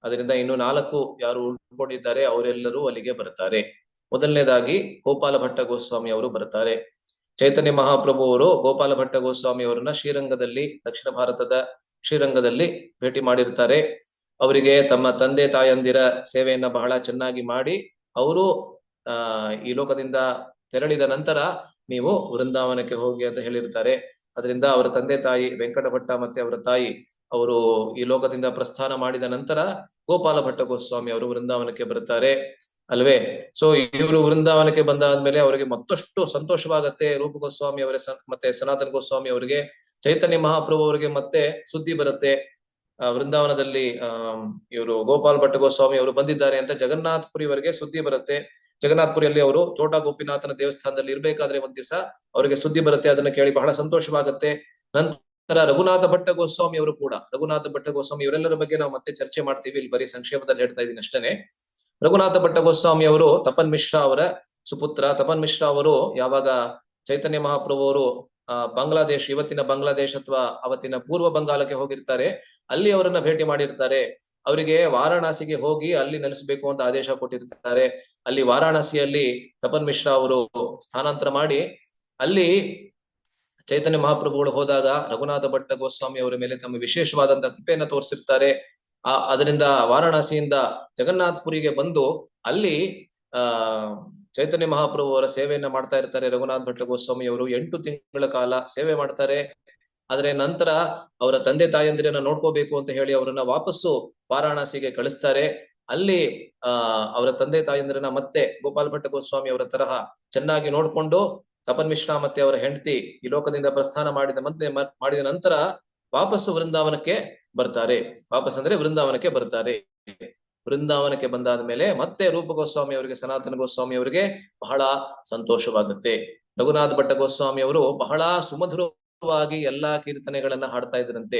ಅದರಿಂದ ಇನ್ನು 4 ಯಾರು ಉಳ್ಕೊಂಡಿದ್ದಾರೆ ಅವರೆಲ್ಲರೂ ಅಲ್ಲಿಗೆ ಬರ್ತಾರೆ. ಮೊದಲನೇದಾಗಿ ಗೋಪಾಲ ಭಟ್ಟ ಗೋಸ್ವಾಮಿ ಅವರು ಬರ್ತಾರೆ. ಚೈತನ್ಯ ಮಹಾಪ್ರಭು ಅವರು ಗೋಪಾಲ ಭಟ್ಟ ಗೋಸ್ವಾಮಿ ಅವರನ್ನ ಶ್ರೀರಂಗದಲ್ಲಿ, ದಕ್ಷಿಣ ಭಾರತದ ಶ್ರೀರಂಗದಲ್ಲಿ ಭೇಟಿ ಮಾಡಿರ್ತಾರೆ. ಅವರಿಗೆ ತಮ್ಮ ತಂದೆ ತಾಯಂದಿರ ಸೇವೆಯನ್ನ ಬಹಳ ಚೆನ್ನಾಗಿ ಮಾಡಿ ಅವರು ಈ ಲೋಕದಿಂದ ತೆರಳಿದ ನಂತರ ನೀವು ವೃಂದಾವನಕ್ಕೆ ಹೋಗಿ ಅಂತ ಹೇಳಿರ್ತಾರೆ. ಅದರಿಂದ ಅವರ ತಂದೆ ತಾಯಿ ವೆಂಕಟ ಭಟ್ಟ ಮತ್ತೆ ಅವರ ತಾಯಿ ಅವರು ಈ ಲೋಕದಿಂದ ಪ್ರಸ್ಥಾನ ಮಾಡಿದ ನಂತರ ಗೋಪಾಲ ಭಟ್ಟ ಗೋಸ್ವಾಮಿ ಅವರು ವೃಂದಾವನಕ್ಕೆ ಬರ್ತಾರೆ, ಅಲ್ವೇ. ಸೊ ಇವರು ವೃಂದಾವನಕ್ಕೆ ಬಂದಾದ್ಮೇಲೆ ಅವರಿಗೆ ಮತ್ತಷ್ಟು ಸಂತೋಷವಾಗತ್ತೆ. ರೂಪ ಗೋಸ್ವಾಮಿ ಅವರೇ ಮತ್ತೆ ಸನಾತನ ಗೋಸ್ವಾಮಿ ಅವರಿಗೆ, ಚೈತನ್ಯ ಮಹಾಪ್ರಭು ಅವರಿಗೆ ಮತ್ತೆ ಸುದ್ದಿ ಬರುತ್ತೆ, ವೃಂದಾವನದಲ್ಲಿ ಇವರು ಗೋಪಾಲ್ ಭಟ್ಟ ಗೋಸ್ವಾಮಿ ಅವರು ಬಂದಿದ್ದಾರೆ ಅಂತ ಜಗನ್ನಾಥಪುರಿವರೆಗೆ ಸುದ್ದಿ ಬರುತ್ತೆ. ಜಗನ್ನಾಥಪುರಿಯಲ್ಲಿ ಅವರು ಚೋಟಾ ಗೋಪಿನಾಥನ ದೇವಸ್ಥಾನದಲ್ಲಿ ಇರ್ಬೇಕಾದ್ರೆ ಒಂದ್ ದಿವಸ ಅವರಿಗೆ ಸುದ್ದಿ ಬರುತ್ತೆ. ಅದನ್ನ ಕೇಳಿ ಬಹಳ ಸಂತೋಷವಾಗುತ್ತೆ. ನಂತರ ರಘುನಾಥ ಭಟ್ಟ ಗೋಸ್ವಾಮಿ ಅವರು ಕೂಡ, ರಘುನಾಥ ಭಟ್ಟ ಗೋಸ್ವಾಮಿ ಇವರೆಲ್ಲರ ಬಗ್ಗೆ ನಾವು ಮತ್ತೆ ಚರ್ಚೆ ಮಾಡ್ತೀವಿ, ಇಲ್ಲಿ ಬರೀ ಸಂಕ್ಷೇಪದಲ್ಲಿ ಹೇಳ್ತಾ ಇದ್ದೀನಿ ಅಷ್ಟೇನೆ. ರಘುನಾಥ ಭಟ್ಟ ಗೋಸ್ವಾಮಿ ಅವರು ತಪನ್ ಮಿಶ್ರಾ ಅವರ ಸುಪುತ್ರ. ತಪನ್ ಮಿಶ್ರಾ ಅವರು ಯಾವಾಗ ಚೈತನ್ಯ ಮಹಾಪ್ರಭು ಅವರು ಬಾಂಗ್ಲಾದೇಶ್, ಇವತ್ತಿನ ಬಾಂಗ್ಲಾದೇಶ್ ಅಥವಾ ಅವತ್ತಿನ ಪೂರ್ವ ಬಂಗಾಳಕ್ಕೆ ಹೋಗಿರ್ತಾರೆ, ಅಲ್ಲಿ ಅವರನ್ನ ಭೇಟಿ ಮಾಡಿರ್ತಾರೆ. ಅವರಿಗೆ ವಾರಾಣಸಿಗೆ ಹೋಗಿ ಅಲ್ಲಿ ನೆಲೆಸಬೇಕು ಅಂತ ಆದೇಶ ಕೊಟ್ಟಿರ್ತಾರೆ. ಅಲ್ಲಿ ವಾರಾಣಸಿಯಲ್ಲಿ ತಪನ್ ಮಿಶ್ರಾ ಅವರು ಸ್ಥಾನಾಂತರ ಮಾಡಿ ಅಲ್ಲಿ ಚೈತನ್ಯ ಮಹಾಪ್ರಭುಗಳು ಹೋದಾಗ ರಘುನಾಥ ಭಟ್ಟ ಗೋಸ್ವಾಮಿ ಅವರ ಮೇಲೆ ತಮ್ಮ ವಿಶೇಷವಾದಂತಹ ಕೃಪೆಯನ್ನ ತೋರಿಸಿರ್ತಾರೆ. ಅದರಿಂದ ವಾರಾಣಸಿಯಿಂದ ಜಗನ್ನಾಥಪುರಿಗೆ ಬಂದು ಅಲ್ಲಿ ಚೈತನ್ಯ ಮಹಾಪ್ರಭು ಅವರ ಸೇವೆಯನ್ನ ಮಾಡ್ತಾ ಇರ್ತಾರೆ. ರಘುನಾಥ ಭಟ್ಟ ಗೋಸ್ವಾಮಿ ಅವರು 8 ತಿಂಗಳ ಕಾಲ ಸೇವೆ ಮಾಡ್ತಾರೆ. ಆದ್ರೆ ನಂತರ ಅವರ ತಂದೆ ತಾಯಂದಿರನ್ನ ನೋಡ್ಕೋಬೇಕು ಅಂತ ಹೇಳಿ ಅವರನ್ನ ವಾಪಸ್ಸು ವಾರಾಣಸಿಗೆ ಕಳಿಸ್ತಾರೆ. ಅಲ್ಲಿ ಅವರ ತಂದೆ ತಾಯಂದಿರನ್ನ ಮತ್ತೆ ಗೋಪಾಲ ಭಟ್ಟ ಗೋಸ್ವಾಮಿ ಅವರ ತರಹ ಚೆನ್ನಾಗಿ ನೋಡ್ಕೊಂಡು ತಪನ್ ಮಿಶ್ರಾ ಮತ್ತೆ ಅವರ ಹೆಂಡತಿ ಈ ಲೋಕದಿಂದ ಪ್ರಸ್ಥಾನ ಮಾಡಿದ ನಂತರ ವಾಪಸ್ಸು ವೃಂದಾವನಕ್ಕೆ ಬರ್ತಾರೆ. ವಾಪಸ್ ಅಂದ್ರೆ ವೃಂದಾವನಕ್ಕೆ ಬರ್ತಾರೆ. ವೃಂದಾವನಕ್ಕೆ ಬಂದಾದ ಮೇಲೆ ಮತ್ತೆ ರೂಪ ಗೋಸ್ವಾಮಿ ಅವರಿಗೆ, ಸನಾತನ ಗೋಸ್ವಾಮಿ ಅವರಿಗೆ ಬಹಳ ಸಂತೋಷವಾಗುತ್ತೆ. ರಘುನಾಥ ಭಟ್ಟ ಗೋಸ್ವಾಮಿ ಅವರು ಬಹಳ ಸುಮಧುರವಾಗಿ ಎಲ್ಲಾ ಕೀರ್ತನೆಗಳನ್ನ ಹಾಡ್ತಾ ಇದ್ರಂತೆ.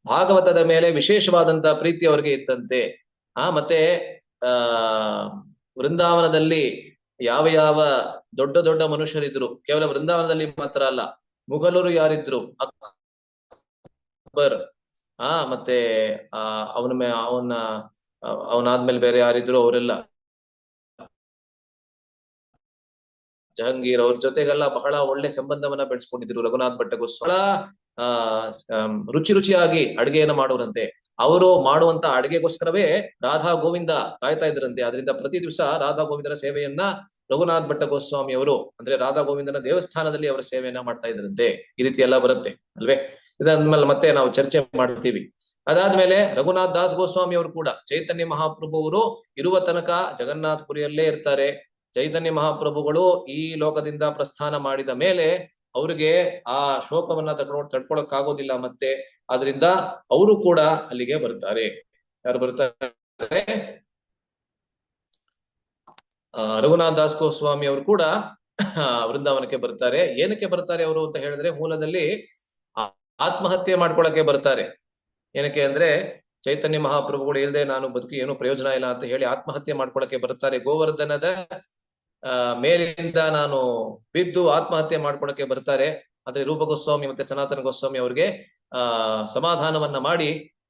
ಭಾಗವತದ ಮೇಲೆ ವಿಶೇಷವಾದಂತಹ ಪ್ರೀತಿ ಅವರಿಗೆ ಇತ್ತಂತೆ. ಮತ್ತೆ ವೃಂದಾವನದಲ್ಲಿ ಯಾವ ಯಾವ ದೊಡ್ಡ ದೊಡ್ಡ ಮನುಷ್ಯರಿದ್ರು, ಕೇವಲ ವೃಂದಾವನದಲ್ಲಿ ಮಾತ್ರ ಅಲ್ಲ, ಮುಘಲರು ಯಾರಿದ್ರು, ಅಕ್ಬರ್, ಮತ್ತೆ ಅವನಾದ್ಮೇಲೆ ಬೇರೆ ಯಾರಿದ್ರು ಅವರೆಲ್ಲ, ಜಹಂಗೀರ್, ಅವ್ರ ಜೊತೆಗೆಲ್ಲ ಬಹಳ ಒಳ್ಳೆ ಸಂಬಂಧವನ್ನ ಬೆಳೆಸ್ಕೊಂಡಿದ್ರು. ರಘುನಾಥ್ ಭಟ್ಟ ಗೋಸ್ವಾಮಿ ರುಚಿಯಾಗಿ ಅಡುಗೆಯನ್ನ ಮಾಡೋರಂತೆ. ಅವರು ಮಾಡುವಂತ ಅಡುಗೆಗೋಸ್ಕರವೇ ರಾಧಾ ಗೋವಿಂದ ಕಾಯ್ತಾ ಇದ್ರಂತೆ. ಅದರಿಂದ ಪ್ರತಿ ದಿವಸ ರಾಧಾ ಗೋವಿಂದರ ಸೇವೆಯನ್ನ ರಘುನಾಥ್ ಭಟ್ಟ ಗೋಸ್ವಾಮಿ ಅವರು ಅಂದ್ರೆ ರಾಧಾ ಗೋವಿಂದನ ದೇವಸ್ಥಾನದಲ್ಲಿ ಅವರ ಸೇವೆಯನ್ನ ಮಾಡ್ತಾ ಇದ್ರಂತೆ. ಈ ರೀತಿ ಎಲ್ಲ ಬರುತ್ತೆ ಅಲ್ವೇ. ಇದಾದ್ಮೇಲೆ ಮತ್ತೆ ನಾವು ಚರ್ಚೆ ಮಾಡ್ತೀವಿ. ಅದಾದ್ಮೇಲೆ ರಘುನಾಥ್ ದಾಸ್ ಗೋಸ್ವಾಮಿ ಅವರು ಕೂಡ ಚೈತನ್ಯ ಮಹಾಪ್ರಭು ಅವರು ಇರುವ ತನಕ ಜಗನ್ನಾಥಪುರಿಯಲ್ಲೇ ಇರ್ತಾರೆ. ಚೈತನ್ಯ ಮಹಾಪ್ರಭುಗಳು ಈ ಲೋಕದಿಂದ ಪ್ರಸ್ಥಾನ ಮಾಡಿದ ಮೇಲೆ ಅವ್ರಿಗೆ ಆ ಶೋಕವನ್ನ ತಡ್ಕೊಳಕ್ಕಾಗೋದಿಲ್ಲ ಮತ್ತೆ. ಆದ್ರಿಂದ ಅವರು ಕೂಡ ಅಲ್ಲಿಗೆ ಬರ್ತಾರೆ. ಯಾರು ಬರ್ತಾರೆ? ರಘುನಾಥ್ ದಾಸ್ ಗೋಸ್ವಾಮಿ ಅವರು ಕೂಡ ವೃಂದಾವನಕ್ಕೆ ಬರ್ತಾರೆ. ಏನಕ್ಕೆ ಬರ್ತಾರೆ ಅವರು ಅಂತ ಹೇಳಿದ್ರೆ, ಮೂಲದಲ್ಲಿ ಆತ್ಮಹತ್ಯೆ ಮಾಡ್ಕೊಳಕ್ಕೆ ಬರ್ತಾರೆ. ಏನಕ್ಕೆ ಅಂದ್ರೆ, ಚೈತನ್ಯ ಮಹಾಪ್ರಭುಗಳು ಇಲ್ಲದೆ ನಾನು ಬದುಕಿ ಏನು ಪ್ರಯೋಜನ ಇಲ್ಲ ಅಂತ ಹೇಳಿ ಆತ್ಮಹತ್ಯೆ ಮಾಡ್ಕೊಳಕ್ಕೆ ಬರ್ತಾರೆ. ಗೋವರ್ಧನದ ಮೇಲಿಂದ ನಾನು ಬಿದ್ದು ಆತ್ಮಹತ್ಯೆ ಮಾಡ್ಕೊಳಕ್ಕೆ ಬರ್ತಾರೆ. ಆದ್ರೆ ರೂಪ ಗೋಸ್ವಾಮಿ ಮತ್ತೆ ಸನಾತನ ಗೋಸ್ವಾಮಿ ಅವ್ರಿಗೆ ಸಮಾಧಾನವನ್ನ ಮಾಡಿ,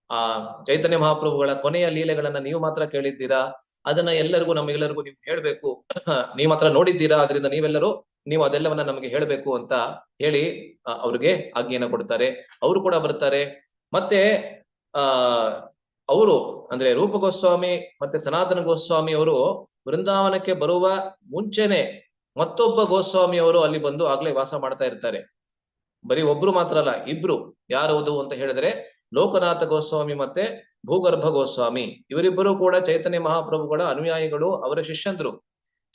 ಆ ಚೈತನ್ಯ ಮಹಾಪ್ರಭುಗಳ ಕೊನೆಯ ಲೀಲೆಗಳನ್ನ ನೀವು ಮಾತ್ರ ಕೇಳಿದ್ದೀರಾ, ಅದನ್ನ ಎಲ್ಲರಿಗೂ ನಮ್ಗೆಲ್ಲರಿಗೂ ನೀವು ಹೇಳ್ಬೇಕು, ನೀವು ಮಾತ್ರ ನೋಡಿದ್ದೀರಾ, ಅದರಿಂದ ನೀವು ಅದೆಲ್ಲವನ್ನ ನಮಗೆ ಹೇಳ್ಬೇಕು ಅಂತ ಹೇಳಿ ಅವ್ರಿಗೆ ಆಜ್ಞೆಯನ್ನ ಕೊಡ್ತಾರೆ. ಅವರು ಕೂಡ ಬರ್ತಾರೆ. ಮತ್ತೆ ಅವರು ಅಂದ್ರೆ ರೂಪ ಗೋಸ್ವಾಮಿ ಮತ್ತೆ ಸನಾತನ ಗೋಸ್ವಾಮಿ ಅವರು ವೃಂದಾವನಕ್ಕೆ ಬರುವ ಮುಂಚೆನೆ ಮತ್ತೊಬ್ಬ ಗೋಸ್ವಾಮಿ ಅವರು ಅಲ್ಲಿ ಬಂದು ಆಗ್ಲೇ ವಾಸ ಮಾಡ್ತಾ ಇರ್ತಾರೆ. ಬರೀ ಒಬ್ರು ಮಾತ್ರ ಅಲ್ಲ, ಇಬ್ರು. ಯಾರವುದು ಅಂತ ಹೇಳಿದ್ರೆ, ಲೋಕನಾಥ ಗೋಸ್ವಾಮಿ ಮತ್ತೆ ಭೂಗರ್ಭ ಗೋಸ್ವಾಮಿ. ಇವರಿಬ್ಬರು ಕೂಡ ಚೈತನ್ಯ ಮಹಾಪ್ರಭುಗಳ ಅನುಯಾಯಿಗಳು, ಅವರ ಶಿಷ್ಯಂದ್ರು.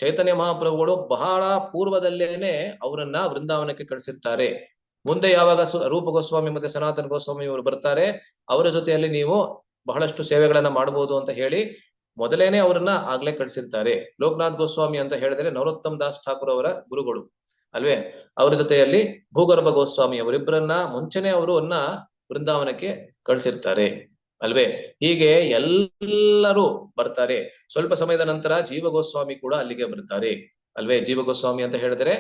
ಚೈತನ್ಯ ಮಹಾಪ್ರಭುಗಳು ಬಹಳ ಪೂರ್ವದಲ್ಲೇನೆ ಅವರನ್ನ ವೃಂದಾವನಕ್ಕೆ ಕಳಿಸಿರ್ತಾರೆ. ಮುಂದೆ ಯಾವಾಗ ರೂಪ ಗೋಸ್ವಾಮಿ ಮತ್ತೆ ಸನಾತನ ಗೋಸ್ವಾಮಿ ಅವರು ಬರ್ತಾರೆ, ಅವರ ಜೊತೆಯಲ್ಲಿ ನೀವು ಬಹಳಷ್ಟು ಸೇವೆಗಳನ್ನ ಮಾಡಬಹುದು ಅಂತ ಹೇಳಿ ಮೊದಲೇನೆ ಅವರನ್ನ ಆಗ್ಲೇ ಕಳಿಸಿರ್ತಾರೆ. ಲೋಕನಾಥ್ ಗೋಸ್ವಾಮಿ ಅಂತ ಹೇಳಿದ್ರೆ ನರೋತ್ತಮ್ ದಾಸ್ ಠಾಕೂರ್ ಅವರ ಗುರುಗಳು ಅಲ್ವೇ. ಅವರ ಜೊತೆಯಲ್ಲಿ ಭೂಗರ್ಭ ಗೋಸ್ವಾಮಿ ಅವರಿಬ್ಬರನ್ನ ಮುಂಚೆನೆ ಅವರನ್ನ ವೃಂದಾವನಕ್ಕೆ ಕಳಿಸಿರ್ತಾರೆ ಅಲ್ವೇ. ಹೀಗೆ ಎಲ್ಲರೂ ಬರ್ತಾರೆ. ಸ್ವಲ್ಪ ಸಮಯದ ನಂತರ ಜೀವ ಗೋಸ್ವಾಮಿ ಕೂಡ ಅಲ್ಲಿಗೆ ಬರ್ತಾರೆ ಅಲ್ವೇ. ಜೀವ ಗೋಸ್ವಾಮಿ ಅಂತ ಹೇಳಿದ್ರೆ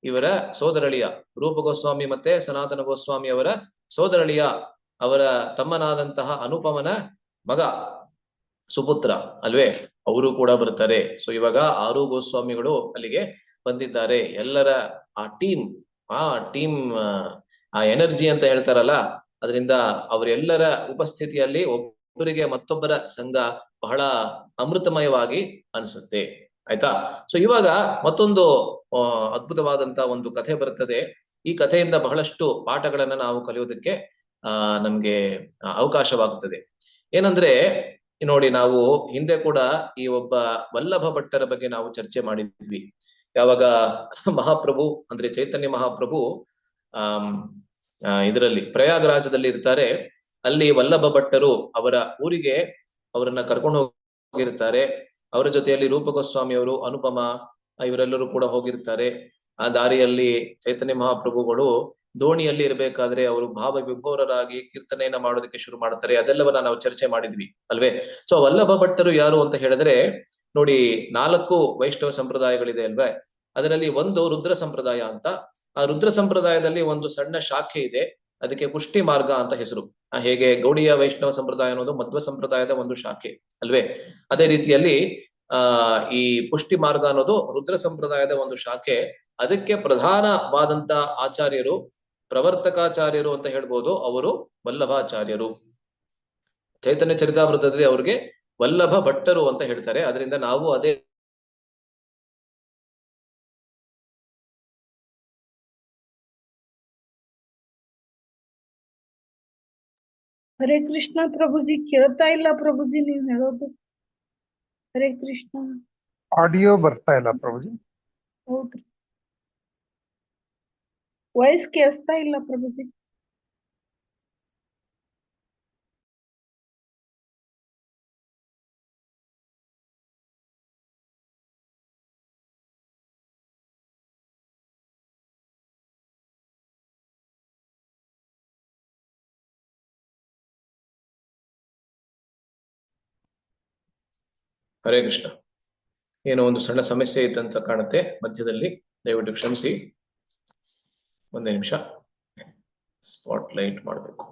ಇವರ ಸೋದರಳಿಯ, ರೂಪ ಗೋಸ್ವಾಮಿ ಮತ್ತೆ ಸನಾತನ ಗೋಸ್ವಾಮಿ ಅವರ ಸೋದರಳಿಯ, ಅವರ ತಮ್ಮನಾದಂತಹ ಅನುಪಮನ ಮಗ, ಸುಪುತ್ರ ಅಲ್ವೇ. ಅವರು ಕೂಡ ಬರ್ತಾರೆ. ಸೊ ಇವಾಗ 6 ಗೋಸ್ವಾಮಿಗಳು ಅಲ್ಲಿಗೆ ಬಂದಿದ್ದಾರೆ. ಎಲ್ಲರ ಆ ಟೀಮ್ ಆ ಎನರ್ಜಿ ಅಂತ ಹೇಳ್ತಾರಲ್ಲ, ಅದರಿಂದ ಅವರೆಲ್ಲರ ಉಪಸ್ಥಿತಿಯಲ್ಲಿ ಒಬ್ಬರಿಗೆ ಮತ್ತೊಬ್ಬರ ಸಂಘ ಬಹಳ ಅಮೃತಮಯವಾಗಿ ಅನಿಸುತ್ತೆ. ಆಯ್ತಾ. ಸೊ ಇವಾಗ ಮತ್ತೊಂದು ಅದ್ಭುತವಾದಂತ ಒಂದು ಕಥೆ ಬರ್ತದೆ. ಈ ಕಥೆಯಿಂದ ಬಹಳಷ್ಟು ಪಾಠಗಳನ್ನ ನಾವು ಕಲಿಯೋದಕ್ಕೆ ನಮ್ಗೆ ಅವಕಾಶವಾಗುತ್ತದೆ. ಏನಂದ್ರೆ ನೋಡಿ, ನಾವು ಹಿಂದೆ ಕೂಡ ಈ ಒಬ್ಬ ವಲ್ಲಭ ಭಟ್ಟರ ಬಗ್ಗೆ ನಾವು ಚರ್ಚೆ ಮಾಡಿದ್ವಿ. ಯಾವಾಗ ಮಹಾಪ್ರಭು ಅಂದ್ರೆ ಚೈತನ್ಯ ಮಹಾಪ್ರಭು ಇದರಲ್ಲಿ ಪ್ರಯಾಗರಾಜದಲ್ಲಿ ಇರ್ತಾರೆ. ಅಲ್ಲಿ ವಲ್ಲಭ ಭಟ್ಟರು ಅವರ ಊರಿಗೆ ಅವರನ್ನ ಕರ್ಕೊಂಡು ಹೋಗಿರ್ತಾರೆ. ಅವರ ಜೊತೆಯಲ್ಲಿ ರೂಪ ಗೋಸ್ವಾಮಿ ಅವರು, ಅನುಪಮ, ಇವರೆಲ್ಲರೂ ಕೂಡ ಹೋಗಿರ್ತಾರೆ. ಆ ದಾರಿಯಲ್ಲಿ ಚೈತನ್ಯ ಮಹಾಪ್ರಭುಗಳು ದೋಣಿಯಲ್ಲಿ ಇರ್ಬೇಕಾದ್ರೆ ಅವರು ಭಾವ ವಿಭೋರರಾಗಿ ಕೀರ್ತನೆಯನ್ನ ಮಾಡೋದಕ್ಕೆ ಶುರು ಮಾಡ್ತಾರೆ. ಅದೆಲ್ಲವನ್ನ ನಾವು ಚರ್ಚೆ ಮಾಡಿದ್ವಿ ಅಲ್ವೇ. ಸೊ ವಲ್ಲಭ ಭಟ್ಟರು ಯಾರು ಅಂತ ಹೇಳಿದ್ರೆ, ನೋಡಿ 4 ವೈಷ್ಣವ ಸಂಪ್ರದಾಯಗಳಿದೆ ಅಲ್ವೇ. ಅದರಲ್ಲಿ ಒಂದು ರುದ್ರ ಸಂಪ್ರದಾಯ ಅಂತ. ಆ ರುದ್ರ ಸಂಪ್ರದಾಯದಲ್ಲಿ ಒಂದು ಸಣ್ಣ ಶಾಖೆ ಇದೆ, ಅದಕ್ಕೆ ಪುಷ್ಟಿ ಮಾರ್ಗ ಅಂತ ಹೆಸರು. ಹೇಗೆ ಗೌಡಿಯ ವೈಷ್ಣವ ಸಂಪ್ರದಾಯ ಅನ್ನೋದು ಮಧ್ವ ಸಂಪ್ರದಾಯದ ಒಂದು ಶಾಖೆ ಅಲ್ವೇ. ಅದೇ ರೀತಿಯಲ್ಲಿ ಈ ಪುಷ್ಟಿ ಮಾರ್ಗ ಅನ್ನೋದು ರುದ್ರ ಸಂಪ್ರದಾಯದ ಒಂದು ಶಾಖೆ. ಅದಕ್ಕೆ ಪ್ರಧಾನವಾದಂತ ಆಚಾರ್ಯರು, ಪ್ರವರ್ತಕಾಚಾರ್ಯರು ಅಂತ ಹೇಳ್ಬೋದು, ಅವರು ವಲ್ಲಭಾಚಾರ್ಯರು. ಚೈತನ್ಯ ಚರಿತಾಮೃತದಲ್ಲಿ ಅವ್ರಿಗೆ ವಲ್ಲಭ ಭಟ್ಟರು ಅಂತ ಹೇಳ್ತಾರೆ. ಅದರಿಂದ ನಾವು ಅದೇ ಹರೇ ಕೃಷ್ಣ ಪ್ರಭುಜಿ. ಕೇಳ್ತಾ ಇಲ್ಲ ಪ್ರಭುಜಿ ನೀವು ಹೇಳೋದು. ಹರೇ ಕೃಷ್ಣ. ಆಡಿಯೋ ಬರ್ತಾ ಇಲ್ಲ ಪ್ರಭುಜಿ. ಹೌದ್ರಿ, ವಾಯ್ಸ್ ಕೇಳಿಸ್ತಾ ಇಲ್ಲ ಪ್ರಭುಜಿ. ಹರೇ ಕೃಷ್ಣ. ಏನೋ ಒಂದು ಸಣ್ಣ ಸಮಸ್ಯೆ ಇತ್ತಂತ ಕಾಣುತ್ತೆ ಮಧ್ಯದಲ್ಲಿ, ದಯವಿಟ್ಟು ಕ್ಷಮಿಸಿ. ಒಂದೇ ನಿಮಿಷ ಸ್ಪಾಟ್ ಲೈಟ್ ಮಾಡಬೇಕು.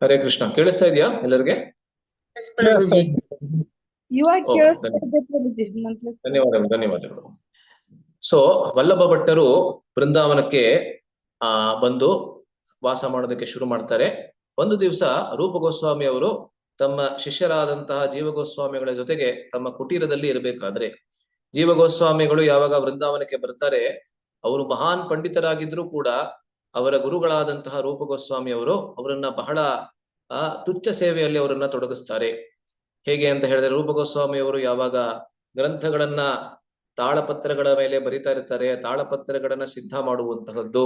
ಹರೇ ಕೃಷ್ಣ. ಕೇಳಿಸ್ತಾ ಇದೆಯಾ ಎಲ್ಲರಿಗೆ? ಧನ್ಯವಾದಗಳು. ಸೊ ವಲ್ಲಭ ಭಟ್ಟರು ಬೃಂದಾವನಕ್ಕೆ ಬಂದು ವಾಸ ಮಾಡೋದಕ್ಕೆ ಶುರು ಮಾಡ್ತಾರೆ. ಒಂದು ದಿವಸ ರೂಪ ಗೋಸ್ವಾಮಿ ಅವರು ತಮ್ಮ ಶಿಷ್ಯರಾದಂತಹ ಜೀವ ಗೋಸ್ವಾಮಿಗಳ ಜೊತೆಗೆ ತಮ್ಮ ಕುಟೀರದಲ್ಲಿ ಇರಬೇಕಾದ್ರೆ, ಜೀವ ಗೋಸ್ವಾಮಿಗಳು ಯಾವಾಗ ವೃಂದಾವನಕ್ಕೆ ಬರ್ತಾರೆ, ಅವರು ಮಹಾನ್ ಪಂಡಿತರಾಗಿದ್ರು ಕೂಡ ಅವರ ಗುರುಗಳಾದಂತಹ ರೂಪ ಗೋಸ್ವಾಮಿ ಅವರು ಅವರನ್ನ ಬಹಳ ತುಚ್ಛ ಸೇವೆಯಲ್ಲಿ ಅವರನ್ನ ತೊಡಗಿಸ್ತಾರೆ. ಹೇಗೆ ಅಂತ ಹೇಳಿದ್ರೆ, ರೂಪ ಗೋಸ್ವಾಮಿ ಅವರು ಯಾವಾಗ ಗ್ರಂಥಗಳನ್ನ ತಾಳಪತ್ರಗಳ ಮೇಲೆ ಬರಿತಾ ಇರ್ತಾರೆ, ತಾಳಪತ್ರಗಳನ್ನ ಸಿದ್ಧ ಮಾಡುವಂತಹದ್ದು,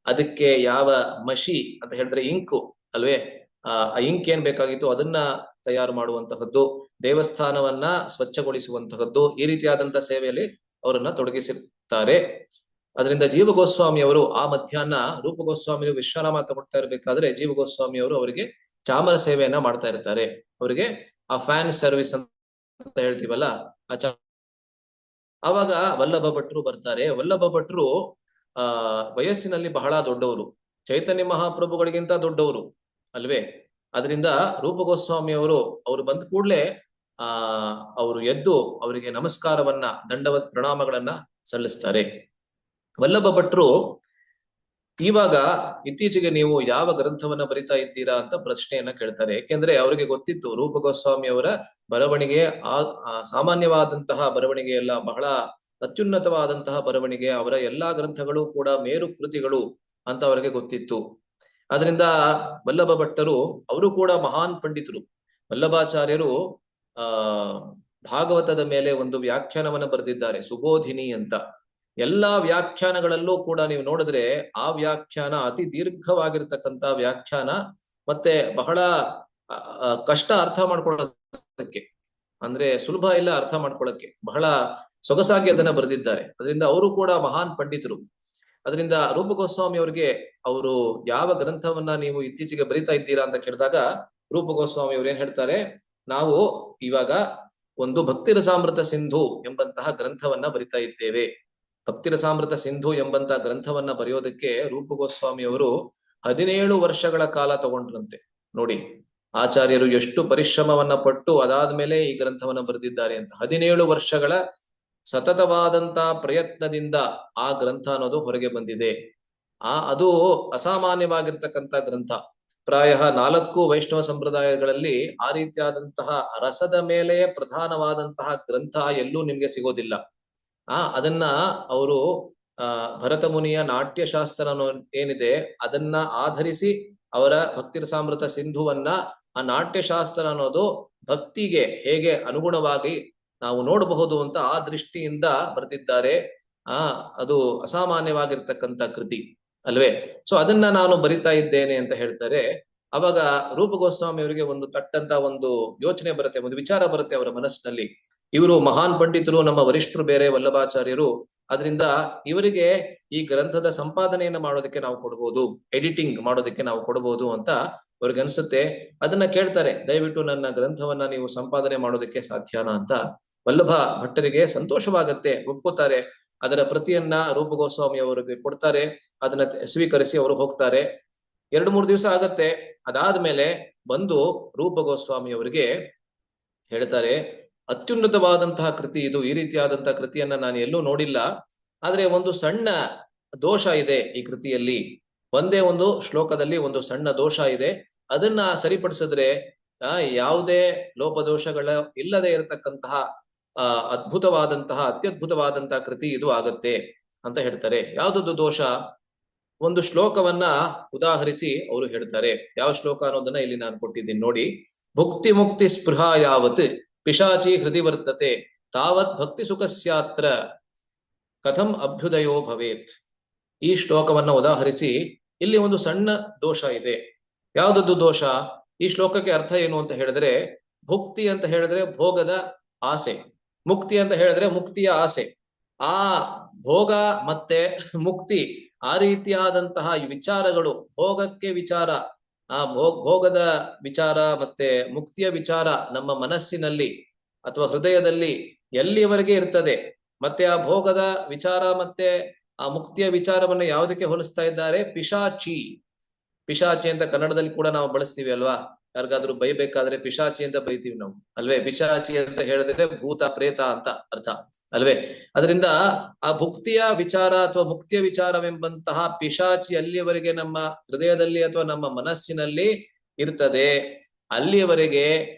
ಅದಕ್ಕೆ ಯಾವ ಮಷಿ ಅಂತ ಹೇಳಿದ್ರೆ ಇಂಕು ಅಲ್ವೇ, ಆ ಇಂಕ್ ಏನ್ ಬೇಕಾಗಿತ್ತು ಅದನ್ನ ತಯಾರು ಮಾಡುವಂತಹದ್ದು, ದೇವಸ್ಥಾನವನ್ನ ಸ್ವಚ್ಛಗೊಳಿಸುವಂತಹದ್ದು, ಈ ರೀತಿಯಾದಂತಹ ಸೇವೆಯಲ್ಲಿ ಅವರನ್ನ ತೊಡಗಿಸಿರ್ತಾರೆ. ಅದರಿಂದ ಜೀವ ಗೋಸ್ವಾಮಿ ಅವರು ಆ ಮಧ್ಯಾಹ್ನ ರೂಪ ಗೋಸ್ವಾಮಿ ವಿಶ್ರಾಮ ತಗೊಳ್ತಾ ಇರ್ಬೇಕಾದ್ರೆ ಜೀವ ಗೋಸ್ವಾಮಿ ಅವರು ಅವರಿಗೆ ಚಾಮರ ಸೇವೆಯನ್ನ ಮಾಡ್ತಾ ಇರ್ತಾರೆ. ಅವರಿಗೆ ಆ ಫ್ಯಾನ್ ಸರ್ವಿಸ್ ಅಂತ ಹೇಳ್ತೀವಲ್ಲ, ಆವಾಗ ವಲ್ಲಭ ಭಟ್ರು ಬರ್ತಾರೆ. ವಲ್ಲಭ ಭಟ್ರು ವಯಸ್ಸಿನಲ್ಲಿ ಬಹಳ ದೊಡ್ಡವರು, ಚೈತನ್ಯ ಮಹಾಪ್ರಭುಗಳಿಗಿಂತ ದೊಡ್ಡವರು ಅಲ್ವೇ. ಅದರಿಂದ ರೂಪ ಗೋಸ್ವಾಮಿ ಅವರು ಬಂದ ಕೂಡ್ಲೆ ಅವರು ಎದ್ದು ಅವರಿಗೆ ನಮಸ್ಕಾರವನ್ನ, ದಂಡವತ್ ಪ್ರಣಾಮಗಳನ್ನ ಸಲ್ಲಿಸ್ತಾರೆ. ವಲ್ಲಭ ಭಟ್ರು ಇವಾಗ ಇತ್ತೀಚೆಗೆ ನೀವು ಯಾವ ಗ್ರಂಥವನ್ನ ಬರಿತಾ ಇದ್ದೀರಾ ಅಂತ ಪ್ರಶ್ನೆಯನ್ನ ಕೇಳ್ತಾರೆ. ಯಾಕೆಂದ್ರೆ ಅವರಿಗೆ ಗೊತ್ತಿತ್ತು ರೂಪ ಗೋಸ್ವಾಮಿ ಅವರ ಬರವಣಿಗೆ ಸಾಮಾನ್ಯವಾದಂತಹ ಬರವಣಿಗೆ ಅಲ್ಲ, ಬಹಳ ಅತ್ಯುನ್ನತವಾದಂತಹ ಬರವಣಿಗೆ, ಅವರ ಎಲ್ಲಾ ಗ್ರಂಥಗಳು ಕೂಡ ಮೇರು ಕೃತಿಗಳು ಅಂತ ಅವರಿಗೆ ಗೊತ್ತಿತ್ತು. ಅದರಿಂದ ವಲ್ಲಭ ಭಟ್ಟರು ಅವರು ಕೂಡ ಮಹಾನ್ ಪಂಡಿತರು. ವಲ್ಲಭಾಚಾರ್ಯರು ಭಾಗವತದ ಮೇಲೆ ಒಂದು ವ್ಯಾಖ್ಯಾನವನ್ನ ಬರೆದಿದ್ದಾರೆ, ಸುಬೋಧಿನಿ ಅಂತ. ಎಲ್ಲಾ ವ್ಯಾಖ್ಯಾನಗಳಲ್ಲೂ ಕೂಡ ನೀವು ನೋಡಿದ್ರೆ ಆ ವ್ಯಾಖ್ಯಾನ ಅತಿ ದೀರ್ಘವಾಗಿರ್ತಕ್ಕಂಥ ವ್ಯಾಖ್ಯಾನ, ಮತ್ತೆ ಬಹಳ ಕಷ್ಟ ಅರ್ಥ ಮಾಡ್ಕೊಳ್ಳೋದಕ್ಕೆ, ಅಂದ್ರೆ ಸುಲಭ ಇಲ್ಲ ಅರ್ಥ ಮಾಡ್ಕೊಳ್ಳಕ್ಕೆ, ಬಹಳ ಸೊಗಸಾಗಿ ಅದನ್ನ ಬರೆದಿದ್ದಾರೆ. ಅದರಿಂದ ಅವರು ಕೂಡ ಮಹಾನ್ ಪಂಡಿತರು. ಅದರಿಂದ ರೂಪ ಗೋಸ್ವಾಮಿ ಅವರಿಗೆ ಅವರು ಯಾವ ಗ್ರಂಥವನ್ನ ನೀವು ಇತ್ತೀಚೆಗೆ ಬರಿತಾ ಇದ್ದೀರಾ ಅಂತ ಕೇಳಿದಾಗ ರೂಪ ಗೋಸ್ವಾಮಿ ಅವ್ರು ಏನ್ ಹೇಳ್ತಾರೆ, ನಾವು ಇವಾಗ ಒಂದು ಭಕ್ತಿ ರಸಾಮೃತ ಸಿಂಧು ಎಂಬಂತಹ ಗ್ರಂಥವನ್ನ ಬರಿತಾ ಇದ್ದೇವೆ. ಭಕ್ತಿ ರಸಾಮೃತ ಸಿಂಧು ಎಂಬಂತಹ ಗ್ರಂಥವನ್ನ ಬರೆಯೋದಕ್ಕೆ ರೂಪ ಗೋಸ್ವಾಮಿ ಅವರು 17 ವರ್ಷಗಳ ಕಾಲ ತಗೊಂಡ್ರಂತೆ. ನೋಡಿ ಆಚಾರ್ಯರು ಎಷ್ಟು ಪರಿಶ್ರಮವನ್ನ ಪಟ್ಟು ಅದಾದ್ಮೇಲೆ ಈ ಗ್ರಂಥವನ್ನ ಬರೆದಿದ್ದಾರೆ ಅಂತ. 17 ವರ್ಷಗಳ ಸತತವಾದಂತಹ ಪ್ರಯತ್ನದಿಂದ ಆ ಗ್ರಂಥ ಅನ್ನೋದು ಹೊರಗೆ ಬಂದಿದೆ. ಅದು ಅಸಾಮಾನ್ಯವಾಗಿರ್ತಕ್ಕಂಥ ಗ್ರಂಥ. ಪ್ರಾಯ 4 ವೈಷ್ಣವ ಸಂಪ್ರದಾಯಗಳಲ್ಲಿ ಆ ರೀತಿಯಾದಂತಹ ರಸದ ಮೇಲೆ ಪ್ರಧಾನವಾದಂತಹ ಗ್ರಂಥ ಎಲ್ಲೂ ನಿಮ್ಗೆ ಸಿಗೋದಿಲ್ಲ. ಅದನ್ನ ಅವರು ಭರತ ಮುನಿಯ ನಾಟ್ಯಶಾಸ್ತ್ರ ಏನಿದೆ ಅದನ್ನ ಆಧರಿಸಿ ಅವರ ಭಕ್ತಿ ರಸಾಮೃತ ಸಿಂಧುವನ್ನ, ಆ ನಾಟ್ಯಶಾಸ್ತ್ರ ಅನ್ನೋದು ಭಕ್ತಿಗೆ ಹೇಗೆ ಅನುಗುಣವಾಗಿ ನಾವು ನೋಡಬಹುದು ಅಂತ ಆ ದೃಷ್ಟಿಯಿಂದ ಬರೆದಿದ್ದಾರೆ. ಅದು ಅಸಾಮಾನ್ಯವಾಗಿರ್ತಕ್ಕಂಥ ಕೃತಿ ಅಲ್ವೇ. ಸೊ ಅದನ್ನ ನಾನು ಬರಿತಾ ಇದ್ದೇನೆ ಅಂತ ಹೇಳ್ತಾರೆ. ಅವಾಗ ರೂಪ ಗೋಸ್ವಾಮಿ ಅವರಿಗೆ ಒಂದು ತಟ್ಟಂತ ಒಂದು ಯೋಚನೆ ಬರುತ್ತೆ, ಒಂದು ವಿಚಾರ ಬರುತ್ತೆ ಅವರ ಮನಸ್ಸಿನಲ್ಲಿ. ಇವರು ಮಹಾನ್ ಪಂಡಿತರು, ನಮ್ಮ ವರಿಷ್ಠರು ಬೇರೆ ವಲ್ಲಭಾಚಾರ್ಯರು, ಅದರಿಂದ ಇವರಿಗೆ ಈ ಗ್ರಂಥದ ಸಂಪಾದನೆಯನ್ನ ಮಾಡೋದಕ್ಕೆ ನಾವು ಕೊಡ್ಬೋದು, ಎಡಿಟಿಂಗ್ ಮಾಡೋದಕ್ಕೆ ನಾವು ಕೊಡ್ಬೋದು ಅಂತ ಅವ್ರಿಗೆ ಅನ್ಸುತ್ತೆ. ಅದನ್ನ ಕೇಳ್ತಾರೆ, ದಯವಿಟ್ಟು ನನ್ನ ಗ್ರಂಥವನ್ನ ನೀವು ಸಂಪಾದನೆ ಮಾಡೋದಕ್ಕೆ ಸಾಧ್ಯನಾ ಅಂತ. ವಲ್ಲಭ ಭಟ್ಟರಿಗೆ ಸಂತೋಷವಾಗತ್ತೆ, ಒಪ್ಕೋತಾರೆ. ಅದರ ಪ್ರತಿಯನ್ನ ರೂಪ ಗೋಸ್ವಾಮಿ ಅವರಿಗೆ ಕೊಡ್ತಾರೆ. ಅದನ್ನ ಸ್ವೀಕರಿಸಿ ಅವರು ಹೋಗ್ತಾರೆ. 2-3 ದಿವಸ ಆಗತ್ತೆ. ಅದಾದ್ಮೇಲೆ ಬಂದು ರೂಪ ಗೋಸ್ವಾಮಿ ಅವರಿಗೆ ಹೇಳ್ತಾರೆ, ಅತ್ಯುನ್ನತವಾದಂತಹ ಕೃತಿ ಇದು, ಈ ರೀತಿಯಾದಂತಹ ಕೃತಿಯನ್ನ ನಾನು ಎಲ್ಲೂ ನೋಡಿಲ್ಲ. ಆದ್ರೆ ಒಂದು ಸಣ್ಣ ದೋಷ ಇದೆ ಈ ಕೃತಿಯಲ್ಲಿ, ಒಂದೇ ಒಂದು ಶ್ಲೋಕದಲ್ಲಿ ಒಂದು ಸಣ್ಣ ದೋಷ ಇದೆ. ಅದನ್ನ ಸರಿಪಡಿಸಿದ್ರೆ ಯಾವುದೇ ಲೋಪದೋಷಗಳ ಇಲ್ಲದೆ ಇರತಕ್ಕಂತಹ ಅದ್ಭುತವಾದಂತಹ ಅತ್ಯದ್ಭುತವಾದಂತಹ ಕೃತಿ ಇದು ಆಗತ್ತೆ ಅಂತ ಹೇಳ್ತಾರೆ. ಯಾವ್ದದ್ದು ದೋಷ? ಒಂದು ಶ್ಲೋಕವನ್ನ ಉದಾಹರಿಸಿ ಅವರು ಹೇಳ್ತಾರೆ. ಯಾವ ಶ್ಲೋಕ ಅನ್ನೋದನ್ನ ಇಲ್ಲಿ ನಾನು ಕೊಟ್ಟಿದ್ದೀನಿ ನೋಡಿ. ಭುಕ್ತಿ ಮುಕ್ತಿ ಸ್ಪೃಹ ಯಾವತ್ ಪಿಶಾಚಿ ಹೃದಯ ವರ್ತತೆ ತಾವತ್ ಭಕ್ತಿ ಸುಖಸ್ಯಾತ್ರ ಕಥಂ ಅಭ್ಯುದಯೋ ಭವೇತ್. ಈ ಶ್ಲೋಕವನ್ನ ಉದಾಹರಿಸಿ ಇಲ್ಲಿ ಒಂದು ಸಣ್ಣ ದೋಷ ಇದೆ. ಯಾವ್ದದ್ದು ದೋಷ? ಈ ಶ್ಲೋಕಕ್ಕೆ ಅರ್ಥ ಏನು ಅಂತ ಹೇಳಿದ್ರೆ, ಭುಕ್ತಿ ಅಂತ ಹೇಳಿದ್ರೆ ಭೋಗದ ಆಸೆ, ಮುಕ್ತಿ ಅಂತ ಹೇಳಿದ್ರೆ ಮುಕ್ತಿಯ ಆಸೆ. ಆ ಭೋಗ ಮತ್ತೆ ಮುಕ್ತಿ, ಆ ರೀತಿಯಾದಂತಹ ವಿಚಾರಗಳು, ಭೋಗಕ್ಕೆ ವಿಚಾರ, ಆ ಭೋಗದ ವಿಚಾರ ಮತ್ತೆ ಮುಕ್ತಿಯ ವಿಚಾರ ನಮ್ಮ ಮನಸ್ಸಿನಲ್ಲಿ ಅಥವಾ ಹೃದಯದಲ್ಲಿ ಎಲ್ಲಿಯವರೆಗೆ ಇರ್ತದೆ. ಮತ್ತೆ ಆ ಭೋಗದ ವಿಚಾರ ಮತ್ತೆ ಆ ಮುಕ್ತಿಯ ವಿಚಾರವನ್ನು ಯಾವುದಕ್ಕೆ ಹೋಲಿಸ್ತಾ ಇದ್ದಾರೆ? ಪಿಶಾಚಿ. ಪಿಶಾಚಿ ಅಂತ ಕನ್ನಡದಲ್ಲಿ ಕೂಡ ನಾವು ಬಳಸ್ತೀವಿ ಅಲ್ವಾ? ಯಾರಿಗಾದ್ರೂ ಬೈಬೇಕಾದ್ರೆ ಪಿಶಾಚಿ ಅಂತ ಬೈತೀವಿ ನಾವು ಅಲ್ವೇ. ಪಿಶಾಚಿ ಅಂತ ಹೇಳಿದ್ರೆ ಭೂತ ಪ್ರೇತ ಅಂತ ಅರ್ಥ ಅಲ್ವೇ. ಅದರಿಂದ ಆ ಭುಕ್ತಿಯ ವಿಚಾರ ಅಥವಾ ಮುಕ್ತಿಯ ವಿಚಾರವೆಂಬಂತಹ ಪಿಶಾಚಿ ಅಲ್ಲಿಯವರೆಗೆ ನಮ್ಮ ಹೃದಯದಲ್ಲಿ ಅಥವಾ ನಮ್ಮ ಮನಸ್ಸಿನಲ್ಲಿ ಇರ್ತದೆ, ಅಲ್ಲಿಯವರೆಗೆ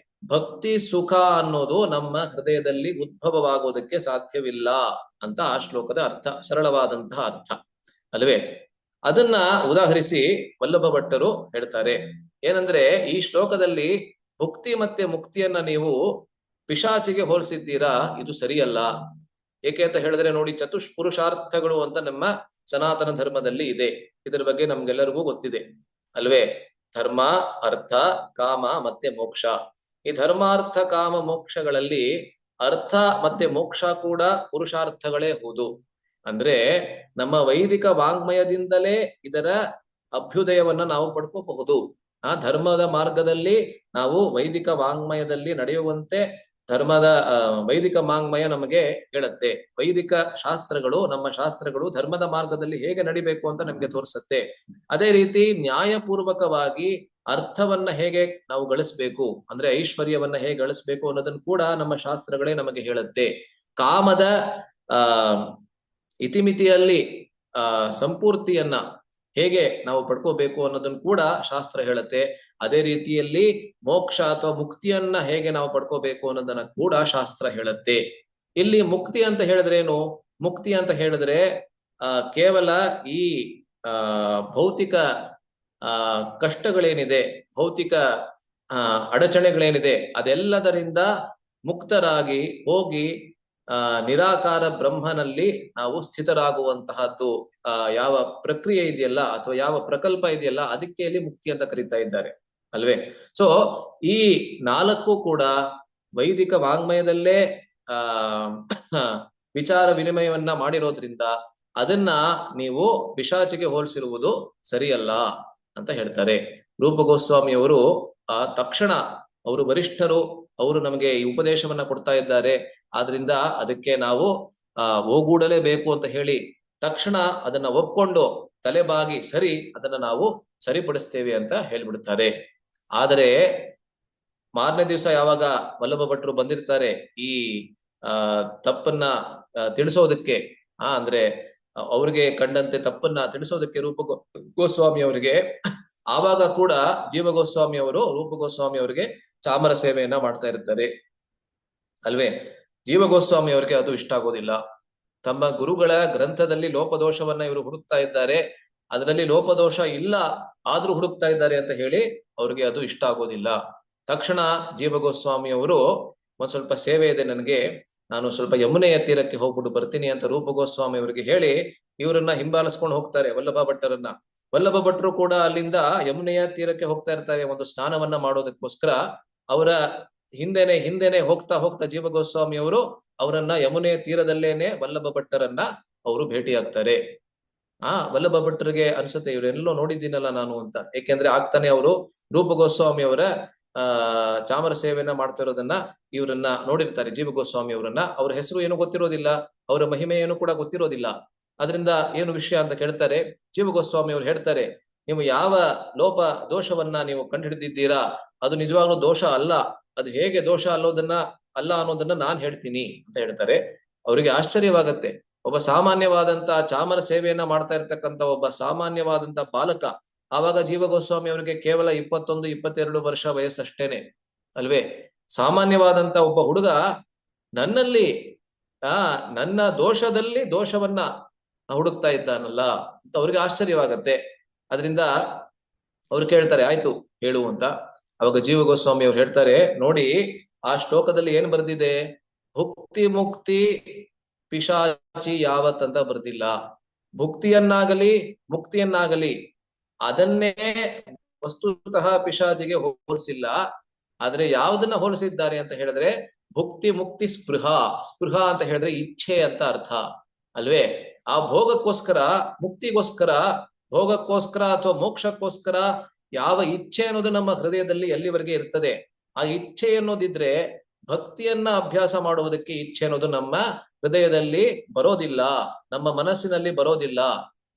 ಭಕ್ತಿ ಸುಖ ಅನ್ನೋದು ನಮ್ಮ ಹೃದಯದಲ್ಲಿ ಉದ್ಭವವಾಗೋದಕ್ಕೆ ಸಾಧ್ಯವಿಲ್ಲ ಅಂತ ಆ ಶ್ಲೋಕದ ಅರ್ಥ, ಸರಳವಾದಂತಹ ಅರ್ಥ ಅಲ್ವೇ. ಅದನ್ನ ಉದಾಹರಿಸಿ ವಲ್ಲಭ ಭಟ್ಟರು ಹೇಳ್ತಾರೆ. ಏನಂದ್ರೆ ಈ ಶ್ಲೋಕದಲ್ಲಿ ಭುಕ್ತಿ ಮತ್ತೆ ಮುಕ್ತಿಯನ್ನ ನೀವು ಪಿಶಾಚಿಗೆ ಹೋಲಿಸಿದ್ದೀರಾ, ಇದು ಸರಿಯಲ್ಲ. ಏಕೆ ಅಂತ ಹೇಳಿದ್ರೆ ನೋಡಿ, ಚತುಷ್ಪುರುಷಾರ್ಥಗಳು ಅಂತ ನಮ್ಮ ಸನಾತನ ಧರ್ಮದಲ್ಲಿ ಇದೆ. ಇದರ ಬಗ್ಗೆ ನಮ್ಗೆಲ್ಲರಿಗೂ ಗೊತ್ತಿದೆ ಅಲ್ವೇ? ಧರ್ಮ, ಅರ್ಥ, ಕಾಮ ಮತ್ತೆ ಮೋಕ್ಷ. ಈ ಧರ್ಮಾರ್ಥ ಕಾಮ ಮೋಕ್ಷಗಳಲ್ಲಿ ಅರ್ಥ ಮತ್ತೆ ಮೋಕ್ಷ ಕೂಡ ಪುರುಷಾರ್ಥಗಳೇ ಹೌದು. ಅಂದ್ರೆ ನಮ್ಮ ವೈದಿಕ ವಾಂಗ್ಮಯದಿಂದಲೇ ಇದರ ಅಭ್ಯುದಯವನ್ನ ನಾವು ಪಡ್ಕೋಬಹುದು. ಆ ಧರ್ಮದ ಮಾರ್ಗದಲ್ಲಿ ನಾವು ವೈದಿಕ ವಾಂಗ್ಮಯದಲ್ಲಿ ನಡೆಯುವಂತೆ ಧರ್ಮದ ವೈದಿಕ ವಾಂಗ್ಮಯ ನಮಗೆ ಹೇಳುತ್ತೆ. ವೈದಿಕ ಶಾಸ್ತ್ರಗಳು, ನಮ್ಮ ಶಾಸ್ತ್ರಗಳು ಧರ್ಮದ ಮಾರ್ಗದಲ್ಲಿ ಹೇಗೆ ನಡಿಬೇಕು ಅಂತ ನಮ್ಗೆ ತೋರಿಸುತ್ತೆ. ಅದೇ ರೀತಿ ನ್ಯಾಯಪೂರ್ವಕವಾಗಿ ಅರ್ಥವನ್ನ ಹೇಗೆ ನಾವು ಗಳಿಸ್ಬೇಕು, ಅಂದ್ರೆ ಐಶ್ವರ್ಯವನ್ನ ಹೇಗೆ ಗಳಿಸ್ಬೇಕು ಅನ್ನೋದನ್ನ ಕೂಡ ನಮ್ಮ ಶಾಸ್ತ್ರಗಳೇ ನಮಗೆ ಹೇಳುತ್ತೆ. ಕಾಮದ ಇತಿಮಿತಿಯಲ್ಲಿ ಸಂಪೂರ್ತಿಯನ್ನ ಹೇಗೆ ನಾವು ಪಡ್ಕೋಬೇಕು ಅನ್ನೋದನ್ನ ಕೂಡ ಶಾಸ್ತ್ರ ಹೇಳುತ್ತೆ. ಅದೇ ರೀತಿಯಲ್ಲಿ ಮೋಕ್ಷ ಅಥವಾ ಮುಕ್ತಿಯನ್ನ ಹೇಗೆ ನಾವು ಪಡ್ಕೋಬೇಕು ಅನ್ನೋದನ್ನ ಕೂಡ ಶಾಸ್ತ್ರ ಹೇಳುತ್ತೆ. ಇಲ್ಲಿ ಮುಕ್ತಿ ಅಂತ ಹೇಳಿದ್ರೆ ಏನು? ಮುಕ್ತಿ ಅಂತ ಹೇಳಿದ್ರೆ ಕೇವಲ ಈ ಭೌತಿಕ ಕಷ್ಟಗಳೇನಿದೆ, ಭೌತಿಕ ಅಡಚಣೆಗಳೇನಿದೆ, ಅದೆಲ್ಲದರಿಂದ ಮುಕ್ತರಾಗಿ ಹೋಗಿ ನಿರಾಕಾರ ಬ್ರಹ್ಮನಲ್ಲಿ ನಾವು ಸ್ಥಿತರಾಗುವಂತಹದ್ದು ಯಾವ ಪ್ರಕ್ರಿಯೆ ಇದೆಯಲ್ಲ ಅಥವಾ ಯಾವ ಪ್ರಕಲ್ಪ ಇದೆಯಲ್ಲ, ಅದಕ್ಕೆ ಇಲ್ಲಿ ಮುಕ್ತಿ ಅಂತ ಕರೀತಾ ಇದ್ದಾರೆ ಅಲ್ವೇ? ಸೊ ಈ ನಾಲ್ಕು ಕೂಡ ವೈದಿಕ ವಾಂಗ್ಮಯದಲ್ಲೇ ವಿಚಾರ ವಿನಿಮಯವನ್ನ ಮಾಡಿರೋದ್ರಿಂದ ಅದನ್ನ ನೀವು ಪಿಶಾಚಿಗೆ ಹೋಲಿಸಿರುವುದು ಸರಿಯಲ್ಲ ಅಂತ ಹೇಳ್ತಾರೆ. ರೂಪ ಗೋಸ್ವಾಮಿಯವರು ತಕ್ಷಣ ಅವರು ವರಿಷ್ಠರು, ಅವರು ನಮಗೆ ಈ ಉಪದೇಶವನ್ನ ಕೊಡ್ತಾ ಇದ್ದಾರೆ, ಆದ್ರಿಂದ ಅದಕ್ಕೆ ನಾವು ಓಗೂಡಲೇಬೇಕು ಅಂತ ಹೇಳಿ ತಕ್ಷಣ ಅದನ್ನ ಒಪ್ಕೊಂಡು ತಲೆಬಾಗಿ ಸರಿ ಅದನ್ನ ನಾವು ಸರಿಪಡಿಸ್ತೇವೆ ಅಂತ ಹೇಳ್ಬಿಡ್ತಾರೆ. ಆದರೆ ಮಾರನೇ ದಿವಸ ಯಾವಾಗ ವಲ್ಲಭ ಭಟ್ರು ಬಂದಿರ್ತಾರೆ ಈ ತಪ್ಪನ್ನ ತಿಳಿಸೋದಕ್ಕೆ, ಅಂದ್ರೆ ಅವ್ರಿಗೆ ಕಂಡಂತೆ ತಪ್ಪನ್ನ ತಿಳಿಸೋದಕ್ಕೆ ರೂಪ ಗೋಸ್ವಾಮಿ ಅವರಿಗೆ, ಆವಾಗ ಕೂಡ ಜೀವ ಗೋಸ್ವಾಮಿ ಅವರು ರೂಪ ಗೋಸ್ವಾಮಿ ಅವರಿಗೆ ಚಾಮರ ಸೇವೆಯನ್ನ ಮಾಡ್ತಾ ಇರ್ತಾರೆ ಅಲ್ವೇ? ಜೀವ ಗೋಸ್ವಾಮಿ ಅವರಿಗೆ ಅದು ಇಷ್ಟ ಆಗೋದಿಲ್ಲ. ತಮ್ಮ ಗುರುಗಳ ಗ್ರಂಥದಲ್ಲಿ ಲೋಪದೋಷವನ್ನ ಇವರು ಹುಡುಕ್ತಾ ಇದ್ದಾರೆ, ಅದರಲ್ಲಿ ಲೋಪದೋಷ ಇಲ್ಲ ಆದ್ರೂ ಹುಡುಕ್ತಾ ಇದ್ದಾರೆ ಅಂತ ಹೇಳಿ ಅವ್ರಿಗೆ ಅದು ಇಷ್ಟ ಆಗೋದಿಲ್ಲ. ತಕ್ಷಣ ಜೀವ ಗೋಸ್ವಾಮಿ ಅವರು ಒಂದ್ ಸ್ವಲ್ಪ ಸೇವೆ ಇದೆ ನನಗೆ, ನಾನು ಸ್ವಲ್ಪ ಯಮುನೆಯ ತೀರಕ್ಕೆ ಹೋಗ್ಬಿಟ್ಟು ಬರ್ತೀನಿ ಅಂತ ರೂಪ ಗೋಸ್ವಾಮಿ ಅವರಿಗೆ ಹೇಳಿ ಇವರನ್ನ ಹಿಂಬಾಲಿಸ್ಕೊಂಡು ಹೋಗ್ತಾರೆ, ವಲ್ಲಭ ಭಟ್ಟರನ್ನ. ವಲ್ಲಭ ಭಟ್ರು ಕೂಡ ಅಲ್ಲಿಂದ ಯಮುನೆಯ ತೀರಕ್ಕೆ ಹೋಗ್ತಾ ಇರ್ತಾರೆ ಒಂದು ಸ್ನಾನವನ್ನ ಮಾಡೋದಕ್ಕೋಸ್ಕರ. ಅವರ ಹಿಂದೆನೆ ಹೋಗ್ತಾ ಹೋಗ್ತಾ ಜೀವ ಗೋಸ್ವಾಮಿ ಅವರು ಅವರನ್ನ ಯಮುನೆಯ ತೀರದಲ್ಲೇನೆ ವಲ್ಲಭ ಭಟ್ಟರನ್ನ ಅವರು ಭೇಟಿ ಆಗ್ತಾರೆ. ವಲ್ಲಭ ಭಟ್ಟರಿಗೆ ಅನ್ಸುತ್ತೆ ಇವರೆಲ್ಲೋ ನೋಡಿದ್ದೀನಲ್ಲ ನಾನು ಅಂತ. ಏಕೆಂದ್ರೆ ಆಗ್ತಾನೆ ಅವರು ರೂಪ ಗೋಸ್ವಾಮಿ ಅವರ ಚಾಮರ ಸೇವೆಯನ್ನ ಮಾಡ್ತಾ ಇರೋದನ್ನ ಇವರನ್ನ ನೋಡಿರ್ತಾರೆ, ಜೀವ ಗೋಸ್ವಾಮಿ ಅವರನ್ನ. ಅವ್ರ ಹೆಸರು ಏನು ಗೊತ್ತಿರೋದಿಲ್ಲ, ಅವರ ಮಹಿಮೆ ಏನು ಕೂಡ ಗೊತ್ತಿರೋದಿಲ್ಲ. ಅದರಿಂದ ಏನು ವಿಷಯ ಅಂತ ಕೇಳ್ತಾರೆ. ಜೀವ ಗೋಸ್ವಾಮಿ ಅವ್ರು ಹೇಳ್ತಾರೆ, ನೀವು ಯಾವ ಲೋಪ ದೋಷವನ್ನ ನೀವು ಕಂಡುಹಿಡಿದಿದ್ದೀರಾ, ಅದು ನಿಜವಾಗ್ಲೂ ದೋಷ ಅಲ್ಲ, ಅದು ಹೇಗೆ ದೋಷ ಅಲ್ಲ ಅನ್ನೋದನ್ನ ನಾನ್ ಹೇಳ್ತೀನಿ ಅಂತ ಹೇಳ್ತಾರೆ. ಅವರಿಗೆ ಆಶ್ಚರ್ಯವಾಗತ್ತೆ. ಒಬ್ಬ ಸಾಮಾನ್ಯವಾದಂತ ಚಾಮರ ಸೇವೆಯನ್ನ ಮಾಡ್ತಾ ಇರ್ತಕ್ಕಂಥ ಒಬ್ಬ ಸಾಮಾನ್ಯವಾದಂತ ಬಾಲಕ, ಆವಾಗ ಜೀವ ಗೋಸ್ವಾಮಿ ಅವರಿಗೆ ಕೇವಲ 21-22 ವರ್ಷ ವಯಸ್ಸಷ್ಟೇನೆ ಅಲ್ವೇ? ಸಾಮಾನ್ಯವಾದಂತ ಒಬ್ಬ ಹುಡುಗ ನನ್ನಲ್ಲಿ ನನ್ನ ದೋಷದಲ್ಲಿ ದೋಷವನ್ನ ಹುಡುಕ್ತಾ ಇದ್ದಾನಲ್ಲ ಅಂತ ಅವ್ರಿಗೆ ಆಶ್ಚರ್ಯವಾಗತ್ತೆ. ಅದರಿಂದ ಅವ್ರು ಕೇಳ್ತಾರೆ, ಆಯ್ತು ಹೇಳು ಅಂತ. ಅವಾಗ ಜೀವ ಗೋಸ್ವಾಮಿ ಅವ್ರು ಹೇಳ್ತಾರೆ, ನೋಡಿ ಆ ಶ್ಲೋಕದಲ್ಲಿ ಏನ್ ಬರ್ದಿದೆ, ಭುಕ್ತಿ ಮುಕ್ತಿ ಪಿಶಾಚಿ ಯಾವತ್ ಅಂತ ಬರ್ದಿಲ್ಲ. ಭುಕ್ತಿಯನ್ನಾಗಲಿ ಮುಕ್ತಿಯನ್ನಾಗಲಿ ಅದನ್ನೇ ವಸ್ತುತಃ ಪಿಶಾಚಿಗೆ ಹೋಲಿಸಿಲ್ಲ. ಆದ್ರೆ ಯಾವ್ದನ್ನ ಹೋಲಿಸಿದ್ದಾರೆ ಅಂತ ಹೇಳಿದ್ರೆ ಭುಕ್ತಿ ಮುಕ್ತಿ ಸ್ಪೃಹ. ಸ್ಪೃಹ ಅಂತ ಹೇಳಿದ್ರೆ ಇಚ್ಛೆ ಅಂತ ಅರ್ಥ ಅಲ್ವೇ? ಆ ಭೋಗಕ್ಕೋಸ್ಕರ, ಮುಕ್ತಿಗೋಸ್ಕರ, ಭೋಗಕ್ಕೋಸ್ಕರ ಅಥವಾ ಮೋಕ್ಷಕ್ಕೋಸ್ಕರ ಯಾವ ಇಚ್ಛೆ ಅನ್ನೋದು ನಮ್ಮ ಹೃದಯದಲ್ಲಿ ಎಲ್ಲಿವರೆಗೆ ಇರ್ತದೆ, ಆ ಇಚ್ಛೆ ಅನ್ನೋದಿದ್ರೆ ಭಕ್ತಿಯನ್ನ ಅಭ್ಯಾಸ ಮಾಡುವುದಕ್ಕೆ ಇಚ್ಛೆ ಅನ್ನೋದು ನಮ್ಮ ಹೃದಯದಲ್ಲಿ ಬರೋದಿಲ್ಲ, ನಮ್ಮ ಮನಸ್ಸಿನಲ್ಲಿ ಬರೋದಿಲ್ಲ.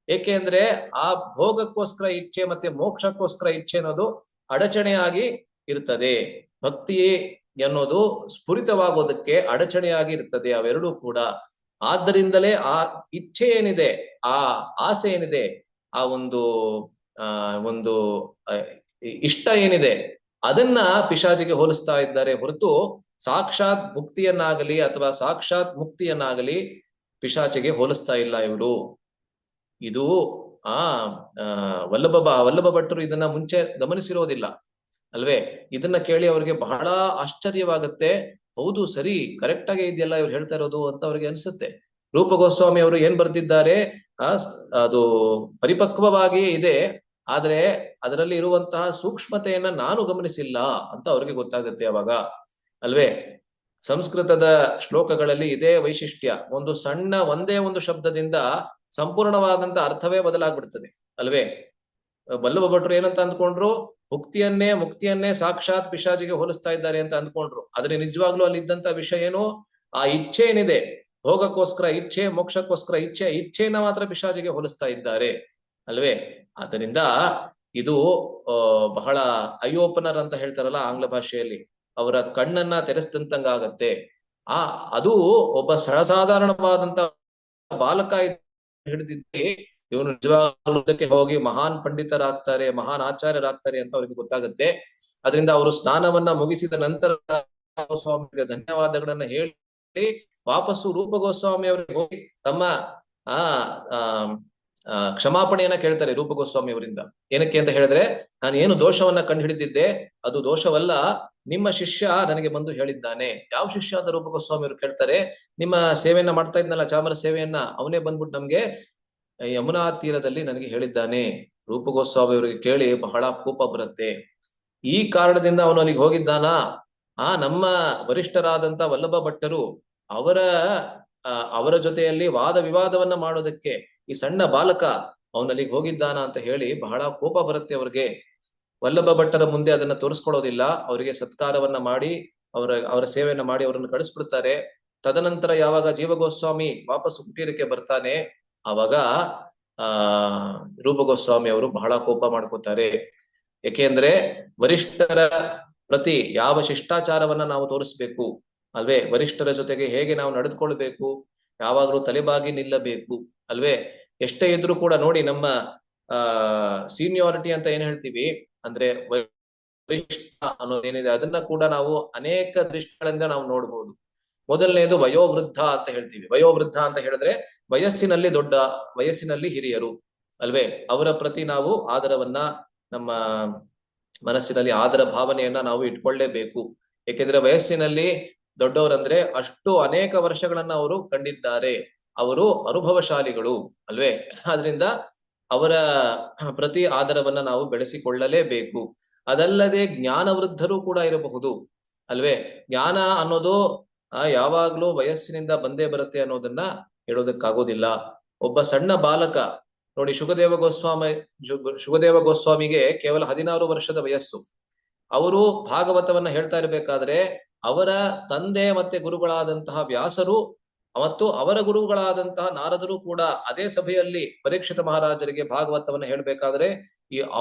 ಏಕೆಂದ್ರೆ ಆ ಭೋಗಕ್ಕೋಸ್ಕರ ಇಚ್ಛೆ ಮತ್ತೆ ಮೋಕ್ಷಕ್ಕೋಸ್ಕರ ಇಚ್ಛೆ ಅನ್ನೋದು ಅಡಚಣೆಯಾಗಿ ಇರ್ತದೆ. ಭಕ್ತಿ ಅನ್ನೋದು ಸ್ಫುರಿತವಾಗೋದಕ್ಕೆ ಅಡಚಣೆಯಾಗಿ ಇರ್ತದೆ ಅವೆರಡೂ ಕೂಡ. ಆದ್ದರಿಂದಲೇ ಆ ಇಚ್ಛೆ ಏನಿದೆ, ಆ ಆಸೆ ಏನಿದೆ, ಆ ಒಂದು ಇಷ್ಟ ಏನಿದೆ, ಅದನ್ನ ಪಿಶಾಚಿಗೆ ಹೋಲಿಸ್ತಾ ಇದ್ದಾರೆ ಹೊರತು ಸಾಕ್ಷಾತ್ ಭುಕ್ತಿಯನ್ನಾಗಲಿ ಅಥವಾ ಸಾಕ್ಷಾತ್ ಮುಕ್ತಿಯನ್ನಾಗಲಿ ಪಿಶಾಚಿಗೆ ಹೋಲಿಸ್ತಾ ಇಲ್ಲ ಇವರು. ಇದು ವಲ್ಲಭ ಭಟ್ಟರು ಇದನ್ನ ಮುಂಚೆ ಗಮನಿಸಿರೋದಿಲ್ಲ ಅಲ್ವೇ? ಇದನ್ನ ಕೇಳಿ ಅವ್ರಿಗೆ ಬಹಳ ಆಶ್ಚರ್ಯವಾಗತ್ತೆ. ಹೌದು ಸರಿ, ಕರೆಕ್ಟ್ ಆಗೇ ಇದೆಯಲ್ಲ ಇವ್ರು ಹೇಳ್ತಾ ಇರೋದು ಅಂತ ಅವ್ರಿಗೆ ಅನ್ಸುತ್ತೆ. ರೂಪ ಗೋಸ್ವಾಮಿ ಅವರು ಏನ್ ಬರ್ದಿದ್ದಾರೆ, ಅದು ಪರಿಪಕ್ವವಾಗಿ ಇದೆ, ಆದ್ರೆ ಅದರಲ್ಲಿ ಇರುವಂತಹ ಸೂಕ್ಷ್ಮತೆಯನ್ನ ನಾನು ಗಮನಿಸಿಲ್ಲ ಅಂತ ಅವ್ರಿಗೆ ಗೊತ್ತಾಗುತ್ತೆ ಅವಾಗ, ಅಲ್ವೇ? ಸಂಸ್ಕೃತದ ಶ್ಲೋಕಗಳಲ್ಲಿ ಇದೇ ವೈಶಿಷ್ಟ್ಯ. ಒಂದೇ ಒಂದು ಶಬ್ದದಿಂದ ಸಂಪೂರ್ಣವಾದಂತ ಅರ್ಥವೇ ಬದಲಾಗ್ಬಿಡ್ತದೆ, ಅಲ್ವೇ? ವಲ್ಲಭ ಭಟ್ರು ಏನಂತ ಅಂದ್ಕೊಂಡ್ರು, ಮುಕ್ತಿಯನ್ನೇ ಸಾಕ್ಷಾತ್ ಪಿಶಾಚಿಗೆ ಹೋಲಿಸ್ತಾ ಇದ್ದಾರೆ ಅಂತ ಅಂದ್ಕೊಂಡ್ರು. ಆದ್ರೆ ನಿಜವಾಗ್ಲೂ ಅಲ್ಲಿ ಇದ್ದಂತ ವಿಷಯ ಏನು, ಆ ಇಚ್ಛೆ ಏನಿದೆ, ಭೋಗಕ್ಕೋಸ್ಕರ ಇಚ್ಛೆ, ಮೋಕ್ಷಕ್ಕೋಸ್ಕರ ಇಚ್ಛೆಯನ್ನ ಮಾತ್ರ ಪಿಶಾಚಿಗೆ ಹೋಲಿಸ್ತಾ ಇದ್ದಾರೆ, ಅಲ್ವೇ? ಆದ್ದರಿಂದ ಇದು ಬಹಳ ಐ ಓಪನರ್ ಅಂತ ಹೇಳ್ತಾರಲ್ಲ ಆಂಗ್ಲ ಭಾಷೆಯಲ್ಲಿ, ಅವರ ಕಣ್ಣನ್ನ ತೆರೆಸಿದಂತಂಗಾಗತ್ತೆ. ಅದು ಒಬ್ಬ ಸರ್ವಸಾಧಾರಣವಾದಂತ ಬಾಲಕ ಹಿಡಿದಿದ್ದೆ ಇವನು ನಿಜವಾಗ್ಲೂ ಹೋಗಿ ಮಹಾನ್ ಪಂಡಿತರಾಗ್ತಾರೆ, ಮಹಾನ್ ಆಚಾರ್ಯರಾಗ್ತಾರೆ ಅಂತ ಅವ್ರಿಗೆ ಗೊತ್ತಾಗುತ್ತೆ. ಅದರಿಂದ ಅವರು ಸ್ನಾನವನ್ನ ಮುಗಿಸಿದ ನಂತರ ಗೋಸ್ವಾಮಿಗೆ ಧನ್ಯವಾದಗಳನ್ನ ಹೇಳಿ ವಾಪಸ್ಸು ರೂಪ ಗೋಸ್ವಾಮಿ ಅವರಿಗೆ ಹೋಗಿ ತಮ್ಮ ಕ್ಷಮಾಪಣೆಯನ್ನ ಕೇಳ್ತಾರೆ ರೂಪ ಗೋಸ್ವಾಮಿ ಅವರಿಂದ. ಏನಕ್ಕೆ ಅಂತ ಹೇಳಿದ್ರೆ, ನಾನು ಏನು ದೋಷವನ್ನ ಕಂಡು ಹಿಡಿದಿದ್ದೆ ಅದು ದೋಷವಲ್ಲ, ನಿಮ್ಮ ಶಿಷ್ಯ ನನಗೆ ಬಂದು ಹೇಳಿದ್ದಾನೆ. ಯಾವ ಶಿಷ್ಯ ಅಂತ ರೂಪ ಗೋಸ್ವಾಮಿ ಅವರು ಕೇಳ್ತಾರೆ. ನಿಮ್ಮ ಸೇವೆಯನ್ನ ಮಾಡ್ತಾ ಇದ್ನಲ್ಲ, ಚಾಮರ ಸೇವೆಯನ್ನ, ಅವನೇ ಬಂದ್ಬಿಟ್ಟು ನಮ್ಗೆ ಯಮುನಾ ತೀರದಲ್ಲಿ ನನಗೆ ಹೇಳಿದ್ದಾನೆ. ರೂಪ ಗೋಸ್ವಾಮಿ ಅವರಿಗೆ ಕೇಳಿ ಬಹಳ ಕೋಪ ಬರುತ್ತೆ. ಈ ಕಾರಣದಿಂದ ಅವನು ಅಲ್ಲಿಗೆ ಹೋಗಿದ್ದಾನ? ನಮ್ಮ ವರಿಷ್ಠರಾದಂತ ವಲ್ಲಭ ಭಟ್ಟರು ಅವರ ಜೊತೆಯಲ್ಲಿ ವಾದ ವಿವಾದವನ್ನ ಮಾಡೋದಕ್ಕೆ ಈ ಸಣ್ಣ ಬಾಲಕ ಅವನಲ್ಲಿಗೆ ಹೋಗಿದ್ದಾನ ಅಂತ ಹೇಳಿ ಬಹಳ ಕೋಪ ಬರುತ್ತೆ ಅವ್ರಿಗೆ. ವಲ್ಲಭ ಭಟ್ಟರ ಮುಂದೆ ಅದನ್ನ ತೋರಿಸ್ಕೊಡೋದಿಲ್ಲ, ಅವರಿಗೆ ಸತ್ಕಾರವನ್ನ ಮಾಡಿ ಅವರ ಸೇವೆಯನ್ನ ಮಾಡಿ ಅವರನ್ನು ಕಳಿಸ್ಬಿಡ್ತಾರೆ. ತದನಂತರ ಯಾವಾಗ ಜೀವಗೋಸ್ವಾಮಿ ವಾಪಸ್ಸು ಕುಟೀರಕ್ಕೆ ಬರ್ತಾನೆ, ಆವಾಗ ರೂಪ ಗೋಸ್ವಾಮಿ ಅವರು ಬಹಳ ಕೋಪ ಮಾಡ್ಕೋತಾರೆ. ಏಕೆಂದ್ರೆ ವರಿಷ್ಠರ ಪ್ರತಿ ಯಾವ ಶಿಷ್ಟಾಚಾರವನ್ನ ನಾವು ತೋರಿಸ್ಬೇಕು, ಅಲ್ವೇ? ವರಿಷ್ಠರ ಜೊತೆಗೆ ಹೇಗೆ ನಾವು ನಡೆದುಕೊಳ್ಬೇಕು, ಯಾವಾಗ್ಲೂ ತಲೆಬಾಗಿ ನಿಲ್ಲಬೇಕು, ಅಲ್ವೇ? ಎಷ್ಟೇ ಇದ್ರೂ ಕೂಡ ನೋಡಿ, ನಮ್ಮ ಸೀನಿಯಾರಿಟಿ ಅಂತ ಏನ್ ಹೇಳ್ತೀವಿ ಅಂದ್ರೆ ವರಿಷ್ಠ ಅನ್ನೋದೇನಿದೆ ಅದನ್ನ ಕೂಡ ನಾವು ಅನೇಕ ದೃಷ್ಟಿಗಳಿಂದ ನಾವು ನೋಡ್ಬೋದು. ಮೊದಲನೇದು ವಯೋವೃದ್ಧ ಅಂತ ಹೇಳ್ತೀವಿ. ವಯೋವೃದ್ಧ ಅಂತ ಹೇಳಿದ್ರೆ ವಯಸ್ಸಿನಲ್ಲಿ ಹಿರಿಯರು, ಅಲ್ವೇ? ಅವರ ಪ್ರತಿ ನಾವು ಆದರವನ್ನ, ನಮ್ಮ ಮನಸ್ಸಿನಲ್ಲಿ ಆದರ ಭಾವನೆಯನ್ನ ನಾವು ಇಟ್ಕೊಳ್ಳೇಬೇಕು. ಏಕೆಂದ್ರೆ ವಯಸ್ಸಿನಲ್ಲಿ ದೊಡ್ಡವರಂದ್ರೆ ಅಷ್ಟು ಅನೇಕ ವರ್ಷಗಳನ್ನ ಅವರು ಕಂಡಿದ್ದಾರೆ, ಅವರು ಅನುಭವಶಾಲಿಗಳು, ಅಲ್ವೇ? ಆದ್ರಿಂದ ಅವರ ಪ್ರತಿ ಆದರವನ್ನ ನಾವು ಬೆಳೆಸಿಕೊಳ್ಳಲೇಬೇಕು. ಅದಲ್ಲದೆ ಜ್ಞಾನವೃದ್ಧರು ಕೂಡ ಇರಬಹುದು, ಅಲ್ವೇ? ಜ್ಞಾನ ಅನ್ನೋದು ಯಾವಾಗ್ಲೂ ವಯಸ್ಸಿನಿಂದ ಬಂದೇ ಬರುತ್ತೆ ಅನ್ನೋದನ್ನ ಹೇಳೋದಕ್ಕಾಗೋದಿಲ್ಲ. ಒಬ್ಬ ಸಣ್ಣ ಬಾಲಕ ನೋಡಿ, ಶುಕದೇವ ಗೋಸ್ವಾಮಿಗೆ ಕೇವಲ 16 ವರ್ಷದ ವಯಸ್ಸು. ಅವರು ಭಾಗವತವನ್ನ ಹೇಳ್ತಾ ಇರಬೇಕಾದ್ರೆ ಅವರ ತಂದೆ ಮತ್ತೆ ಗುರುಗಳಾದಂತಹ ವ್ಯಾಸರು ಮತ್ತು ಅವರ ಗುರುಗಳಾದಂತಹ ನಾರದರು ಕೂಡ ಅದೇ ಸಭೆಯಲ್ಲಿ ಪರೀಕ್ಷಿತ ಮಹಾರಾಜರಿಗೆ ಭಾಗವತವನ್ನ ಹೇಳ್ಬೇಕಾದ್ರೆ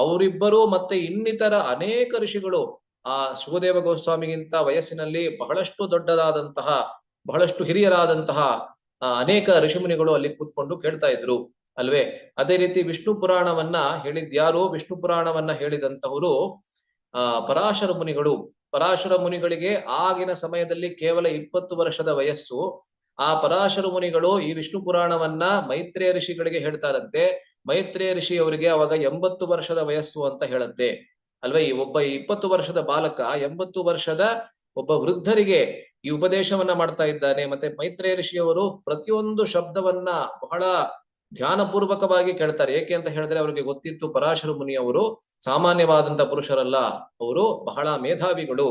ಅವರಿಬ್ಬರು ಮತ್ತೆ ಇನ್ನಿತರ ಅನೇಕ ಋಷಿಗಳು ಶುಕದೇವ ಗೋಸ್ವಾಮಿಗಿಂತ ವಯಸ್ಸಿನಲ್ಲಿ ಬಹಳಷ್ಟು ದೊಡ್ಡದಾದಂತಹ, ಬಹಳಷ್ಟು ಹಿರಿಯರಾದಂತಹ ಅನೇಕ ಋಷಿಮುನಿಗಳು ಅಲ್ಲಿ ಕೂತ್ಕೊಂಡು ಕೇಳ್ತಾ ಇದ್ರು, ಅಲ್ವೇ? ಅದೇ ರೀತಿ ವಿಷ್ಣು ಪುರಾಣವನ್ನ ಹೇಳಿದ್ಯಾರು? ವಿಷ್ಣು ಪುರಾಣವನ್ನ ಹೇಳಿದಂತವರು ಪರಾಶರ ಮುನಿಗಳು. ಪರಾಶರ ಮುನಿಗಳಿಗೆ ಆಗಿನ ಸಮಯದಲ್ಲಿ ಕೇವಲ 20 ವರ್ಷದ ವಯಸ್ಸು. ಆ ಪರಾಶರ ಮುನಿಗಳು ಈ ವಿಷ್ಣು ಪುರಾಣವನ್ನ ಮೈತ್ರೇಯ ಋಷಿಗಳಿಗೆ ಹೇಳ್ತಾರಂತೆ. ಮೈತ್ರೇಯ ಋಷಿ ಅವರಿಗೆ ಅವಾಗ 80 ವರ್ಷದ ವಯಸ್ಸು ಅಂತ ಹೇಳತ್ತೆ, ಅಲ್ವೇ? ಒಬ್ಬ 20 ವರ್ಷದ ಬಾಲಕ 80 ವರ್ಷದ ಒಬ್ಬ ವೃದ್ಧರಿಗೆ ಈ ಉಪದೇಶವನ್ನ ಮಾಡ್ತಾ ಇದ್ದಾನೆ. ಮತ್ತೆ ಮೈತ್ರೇಯ ಋಷಿಯವರು ಪ್ರತಿಯೊಂದು ಶಬ್ದವನ್ನ ಬಹಳ ಧ್ಯಾನಪೂರ್ವಕವಾಗಿ ಕೇಳ್ತಾರೆ. ಏಕೆ ಅಂತ ಹೇಳಿದ್ರೆ ಅವರಿಗೆ ಗೊತ್ತಿತ್ತು, ಪರಾಶರ ಮುನಿಯವರು ಸಾಮಾನ್ಯವಾದಂತ ಪುರುಷರಲ್ಲ, ಅವರು ಬಹಳ ಮೇಧಾವಿಗಳು,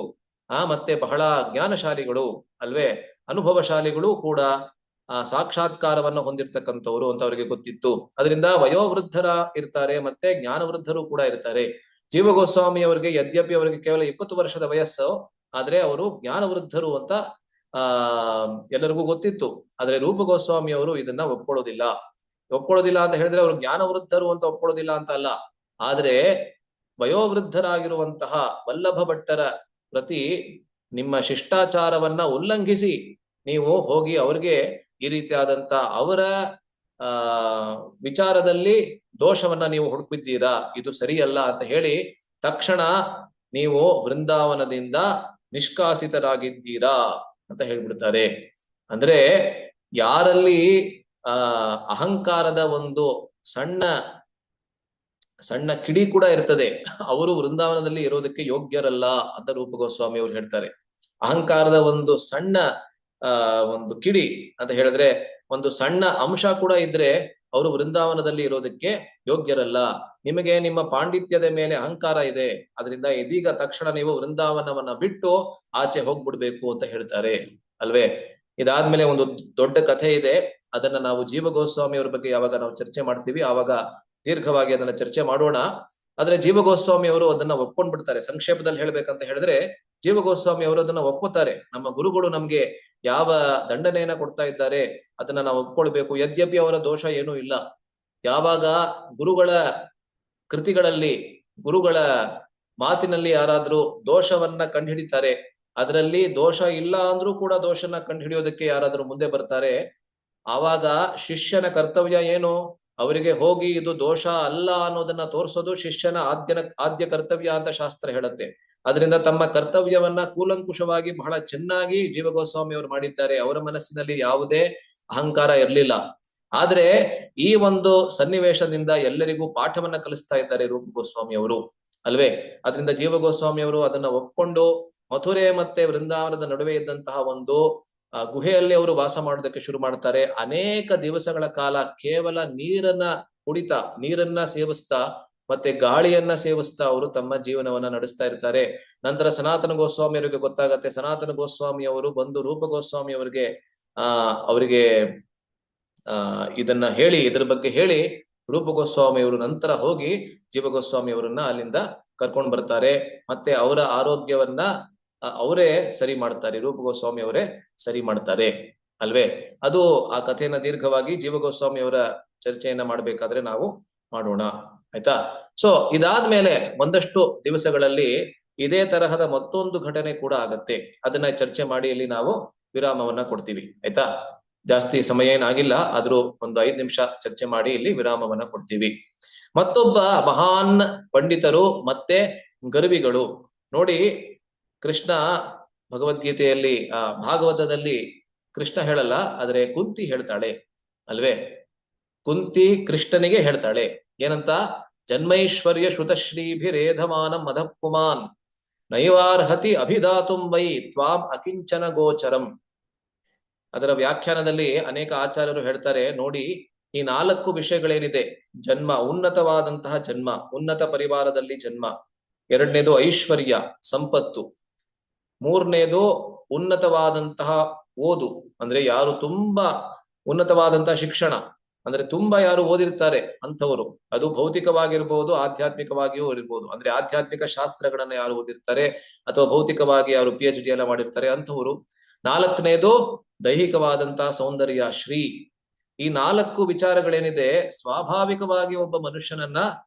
ಮತ್ತೆ ಬಹಳ ಜ್ಞಾನಶಾಲಿಗಳು, ಅಲ್ವೇ? ಅನುಭವಶಾಲಿಗಳು ಕೂಡ, ಸಾಕ್ಷಾತ್ಕಾರವನ್ನ ಹೊಂದಿರ್ತಕ್ಕಂಥವ್ರು ಅಂತ ಅವರಿಗೆ ಗೊತ್ತಿತ್ತು. ಅದರಿಂದ ವಯೋವೃದ್ಧರ ಇರ್ತಾರೆ, ಮತ್ತೆ ಜ್ಞಾನವೃದ್ಧರು ಕೂಡ ಇರ್ತಾರೆ. ಜೀವ ಗೋಸ್ವಾಮಿ ಅವರಿಗೆ ಯದ್ಯಪಿ ಅವರಿಗೆ ಕೇವಲ 20 ವರ್ಷದ ವಯಸ್ಸು, ಆದ್ರೆ ಅವರು ಜ್ಞಾನವೃದ್ಧರು ಅಂತ ಎಲ್ಲರಿಗೂ ಗೊತ್ತಿತ್ತು. ಆದ್ರೆ ರೂಪ ಗೋಸ್ವಾಮಿ ಅವರು ಇದನ್ನ ಒಪ್ಕೊಳ್ಳೋದಿಲ್ಲ ಅಂತ ಹೇಳಿದ್ರೆ ಅವರು ಜ್ಞಾನವೃದ್ಧರು ಅಂತ ಒಪ್ಕೊಳ್ಳೋದಿಲ್ಲ ಅಂತ ಅಲ್ಲ, ಆದ್ರೆ ವಯೋವೃದ್ಧರಾಗಿರುವಂತಹ ವಲ್ಲಭ ಭಟ್ಟರ ಪ್ರತಿ ನಿಮ್ಮ ಶಿಷ್ಟಾಚಾರವನ್ನ ಉಲ್ಲಂಘಿಸಿ ನೀವು ಹೋಗಿ ಅವ್ರಿಗೆ ಈ ರೀತಿಯಾದಂತ ಅವರ ವಿಚಾರದಲ್ಲಿ ದೋಷವನ್ನ ನೀವು ಹುಡುಕಿದ್ದೀರಾ, ಇದು ಸರಿಯಲ್ಲ ಅಂತ ಹೇಳಿ ತಕ್ಷಣ ನೀವು ವೃಂದಾವನದಿಂದ ನಿಷ್ಕಾಸಿತರಾಗಿದ್ದೀರಾ ಅಂತ ಹೇಳ್ಬಿಡ್ತಾರೆ. ಅಂದ್ರೆ ಯಾರಲ್ಲಿ ಅಹಂಕಾರದ ಒಂದು ಸಣ್ಣ ಕಿಡಿ ಕೂಡ ಇರ್ತದೆ, ಅವರು ವೃಂದಾವನದಲ್ಲಿ ಇರೋದಕ್ಕೆ ಯೋಗ್ಯರಲ್ಲ ಅಂತ ರೂಪ ಗೋಸ್ವಾಮಿ ಅವರು ಹೇಳ್ತಾರೆ. ಅಹಂಕಾರದ ಒಂದು ಸಣ್ಣ ಒಂದು ಕಿಡಿ ಅಂತ ಹೇಳಿದ್ರೆ ಒಂದು ಸಣ್ಣ ಅಂಶ ಕೂಡ ಇದ್ರೆ ಅವರು ವೃಂದಾವನದಲ್ಲಿ ಇರೋದಕ್ಕೆ ಯೋಗ್ಯರಲ್ಲ. ನಿಮಗೆ ನಿಮ್ಮ ಪಾಂಡಿತ್ಯದ ಮೇಲೆ ಅಹಂಕಾರ ಇದೆ, ಅದರಿಂದ ಇದೀಗ ತಕ್ಷಣ ನೀವು ವೃಂದಾವನವನ್ನ ಬಿಟ್ಟು ಆಚೆ ಹೋಗ್ಬಿಡ್ಬೇಕು ಅಂತ ಹೇಳ್ತಾರೆ ಅಲ್ವೇ. ಇದಾದ್ಮೇಲೆ ಒಂದು ದೊಡ್ಡ ಕಥೆ ಇದೆ, ಅದನ್ನ ನಾವು ಜೀವ ಗೋಸ್ವಾಮಿ ಅವ್ರ ಬಗ್ಗೆ ಯಾವಾಗ ನಾವು ಚರ್ಚೆ ಮಾಡ್ತೀವಿ ಆವಾಗ ದೀರ್ಘವಾಗಿ ಅದನ್ನ ಚರ್ಚೆ ಮಾಡೋಣ. ಆದ್ರೆ ಜೀವ ಗೋಸ್ವಾಮಿ ಅವರು ಅದನ್ನ ಒಪ್ಕೊಂಡ್ಬಿಡ್ತಾರೆ. ಸಂಕ್ಷೇಪದಲ್ಲಿ ಹೇಳ್ಬೇಕಂತ ಹೇಳಿದ್ರೆ ಜೀವ ಗೋಸ್ವಾಮಿ ಅವರು ಅದನ್ನ ಒಪ್ಪುತ್ತಾರೆ. ನಮ್ಮ ಗುರುಗಳು ನಮ್ಗೆ ಯಾವ ದಂಡನೆಯನ್ನ ಕೊಡ್ತಾ ಇದ್ದಾರೆ ಅದನ್ನ ನಾವು ಒಪ್ಕೊಳ್ಬೇಕು. ಯದ್ಯಪಿ ಅವರ ದೋಷ ಏನೂ ಇಲ್ಲ. ಯಾವಾಗ ಗುರುಗಳ ಕೃತಿಗಳಲ್ಲಿ ಗುರುಗಳ ಮಾತಿನಲ್ಲಿ ಯಾರಾದ್ರೂ ದೋಷವನ್ನ ಕಂಡುಹಿಡಿತಾರೆ, ಅದರಲ್ಲಿ ದೋಷ ಇಲ್ಲ ಅಂದ್ರೂ ಕೂಡ ದೋಷನ ಕಂಡುಹಿಡಿಯೋದಕ್ಕೆ ಯಾರಾದ್ರೂ ಮುಂದೆ ಬರ್ತಾರೆ, ಆವಾಗ ಶಿಷ್ಯನ ಕರ್ತವ್ಯ ಏನು? ಅವರಿಗೆ ಹೋಗಿ ಇದು ದೋಷ ಅಲ್ಲ ಅನ್ನೋದನ್ನ ತೋರಿಸೋದು ಶಿಷ್ಯನ ಆದ್ಯ ಕರ್ತವ್ಯ ಅಂತ ಶಾಸ್ತ್ರ ಹೇಳುತ್ತೆ. ಅದರಿಂದ ತಮ್ಮ ಕರ್ತವ್ಯವನ್ನ ಕೂಲಂಕುಷವಾಗಿ ಬಹಳ ಚೆನ್ನಾಗಿ ಜೀವ ಗೋಸ್ವಾಮಿ ಅವರು ಮಾಡಿದ್ದಾರೆ. ಅವರ ಮನಸ್ಸಿನಲ್ಲಿ ಯಾವುದೇ ಅಹಂಕಾರ ಇರ್ಲಿಲ್ಲ. ಆದ್ರೆ ಈ ಒಂದು ಸನ್ನಿವೇಶದಿಂದ ಎಲ್ಲರಿಗೂ ಪಾಠವನ್ನ ಕಲಿಸ್ತಾ ಇದ್ದಾರೆ ರೂಪ ಗೋಸ್ವಾಮಿ ಅವರು ಅಲ್ವೇ. ಅದರಿಂದ ಜೀವ ಗೋಸ್ವಾಮಿ ಅವರು ಅದನ್ನ ಒಪ್ಕೊಂಡು ಮಥುರೆ ಮತ್ತೆ ವೃಂದಾವನದ ನಡುವೆ ಇದ್ದಂತಹ ಒಂದು ಗುಹೆಯಲ್ಲಿ ಅವರು ವಾಸ ಮಾಡೋದಕ್ಕೆ ಶುರು ಮಾಡ್ತಾರೆ. ಅನೇಕ ದಿವಸಗಳ ಕಾಲ ಕೇವಲ ನೀರನ್ನ ಕುಡಿತಾ, ನೀರನ್ನ ಸೇವಿಸ್ತಾ ಮತ್ತೆ ಗಾಳಿಯನ್ನ ಸೇವಿಸ್ತಾ ಅವರು ತಮ್ಮ ಜೀವನವನ್ನ ನಡೆಸ್ತಾ ಇರ್ತಾರೆ. ನಂತರ ಸನಾತನ ಗೋಸ್ವಾಮಿ ಅವರಿಗೆ ಗೊತ್ತಾಗತ್ತೆ. ಸನಾತನ ಗೋಸ್ವಾಮಿ ಅವರು ಬಂದು ರೂಪ ಗೋಸ್ವಾಮಿ ಅವರಿಗೆ ಅವರಿಗೆ ಇದನ್ನ ಹೇಳಿ, ಇದ್ರ ಬಗ್ಗೆ ಹೇಳಿ ರೂಪ ಗೋಸ್ವಾಮಿ ಅವರು ನಂತರ ಹೋಗಿ ಜೀವ ಗೋಸ್ವಾಮಿ ಅವರನ್ನ ಅಲ್ಲಿಂದ ಕರ್ಕೊಂಡು ಬರ್ತಾರೆ. ಮತ್ತೆ ಅವರ ಆರೋಗ್ಯವನ್ನ ಅವರೇ ಸರಿ ಮಾಡ್ತಾರೆ, ರೂಪ ಗೋಸ್ವಾಮಿ ಅವರೇ ಸರಿ ಮಾಡ್ತಾರೆ ಅಲ್ವೇ. ಅದು ಆ ಕಥೆಯನ್ನ ದೀರ್ಘವಾಗಿ ಜೀವ ಗೋಸ್ವಾಮಿ ಅವರ ಚರ್ಚೆಯನ್ನ ಮಾಡ್ಬೇಕಾದ್ರೆ ನಾವು ಮಾಡೋಣ, ಆಯ್ತಾ. ಸೊ ಇದಾದ್ಮೇಲೆ ಒಂದಷ್ಟು ದಿವಸಗಳಲ್ಲಿ ಇದೇ ತರಹದ ಮತ್ತೊಂದು ಘಟನೆ ಕೂಡ ಆಗತ್ತೆ. ಅದನ್ನ ಚರ್ಚೆ ಮಾಡಿ ಇಲ್ಲಿ ನಾವು ವಿರಾಮವನ್ನ ಕೊಡ್ತೀವಿ, ಆಯ್ತಾ. ಜಾಸ್ತಿ ಸಮಯ ಏನಾಗಿಲ್ಲ, ಆದ್ರೂ ಒಂದು 5 ನಿಮಿಷ ಚರ್ಚೆ ಮಾಡಿ ಇಲ್ಲಿ ವಿರಾಮವನ್ನ ಕೊಡ್ತೀವಿ. ಮತ್ತೊಬ್ಬ ಮಹಾನ್ ಪಂಡಿತರು ಮತ್ತೆ ಗರ್ವಿಗಳು ನೋಡಿ. ಕೃಷ್ಣ ಭಗವದ್ಗೀತೆಯಲ್ಲಿ ಭಾಗವತದಲ್ಲಿ ಕೃಷ್ಣ ಹೇಳಲ್ಲ, ಆದ್ರೆ ಕುಂತಿ ಹೇಳ್ತಾಳೆ ಅಲ್ವೇ. ಕುಂತಿ ಕೃಷ್ಣನಿಗೆ ಹೇಳ್ತಾಳೆ ಏನಂತ? ಜನ್ಮೈಶ್ವರ್ಯ ಶ್ರುತಶ್ರೀಭಿರೇಧಮಾನಂ ಮಧಃ ಪುಮಾನ್ ನೈವಾರ್ಹತಿ ಅಭಿಧಾತುಂ ವೈ ತ್ವಾಂ ಅಕಿಂಚನ ಗೋಚರಂ. ಅದರ ವ್ಯಾಖ್ಯಾನದಲ್ಲಿ ಅನೇಕ ಆಚಾರ್ಯರು ಹೇಳ್ತಾರೆ, ನೋಡಿ ಈ 4 ವಿಷಯಗಳೇನಿದೆ, ಜನ್ಮ, ಉನ್ನತವಾದಂತಹ ಜನ್ಮ, ಉನ್ನತ ಪರಿವಾರದಲ್ಲಿ ಜನ್ಮ. 2ನೇದು ಐಶ್ವರ್ಯ, ಸಂಪತ್ತು. 3ನೇದು ಉನ್ನತವಾದಂತಹ ಓದು, ಅಂದ್ರೆ ಯಾರು ತುಂಬಾ ಉನ್ನತವಾದಂತಹ ಶಿಕ್ಷಣ, ಅಂದ್ರೆ ತುಂಬಾ ಯಾರು ಓದಿರ್ತಾರೆ ಅಂಥವರು. ಅದು ಭೌತಿಕವಾಗಿರ್ಬೋದು, ಆಧ್ಯಾತ್ಮಿಕವಾಗಿಯೂ ಇರ್ಬೋದು. ಅಂದ್ರೆ ಆಧ್ಯಾತ್ಮಿಕ ಶಾಸ್ತ್ರಗಳನ್ನ ಯಾರು ಓದಿರ್ತಾರೆ ಅಥವಾ ಭೌತಿಕವಾಗಿ ಯಾರು PhD ಎಲ್ಲ ಮಾಡಿರ್ತಾರೆ ಅಂಥವರು. 4ನೇದು ದೈಹಿಕವಾದಂತಹ ಸೌಂದರ್ಯ, ಶ್ರೀ. ಈ 4 ವಿಚಾರಗಳೇನಿದೆ ಸ್ವಾಭಾವಿಕವಾಗಿ ಒಬ್ಬ ಮನುಷ್ಯನನ್ನ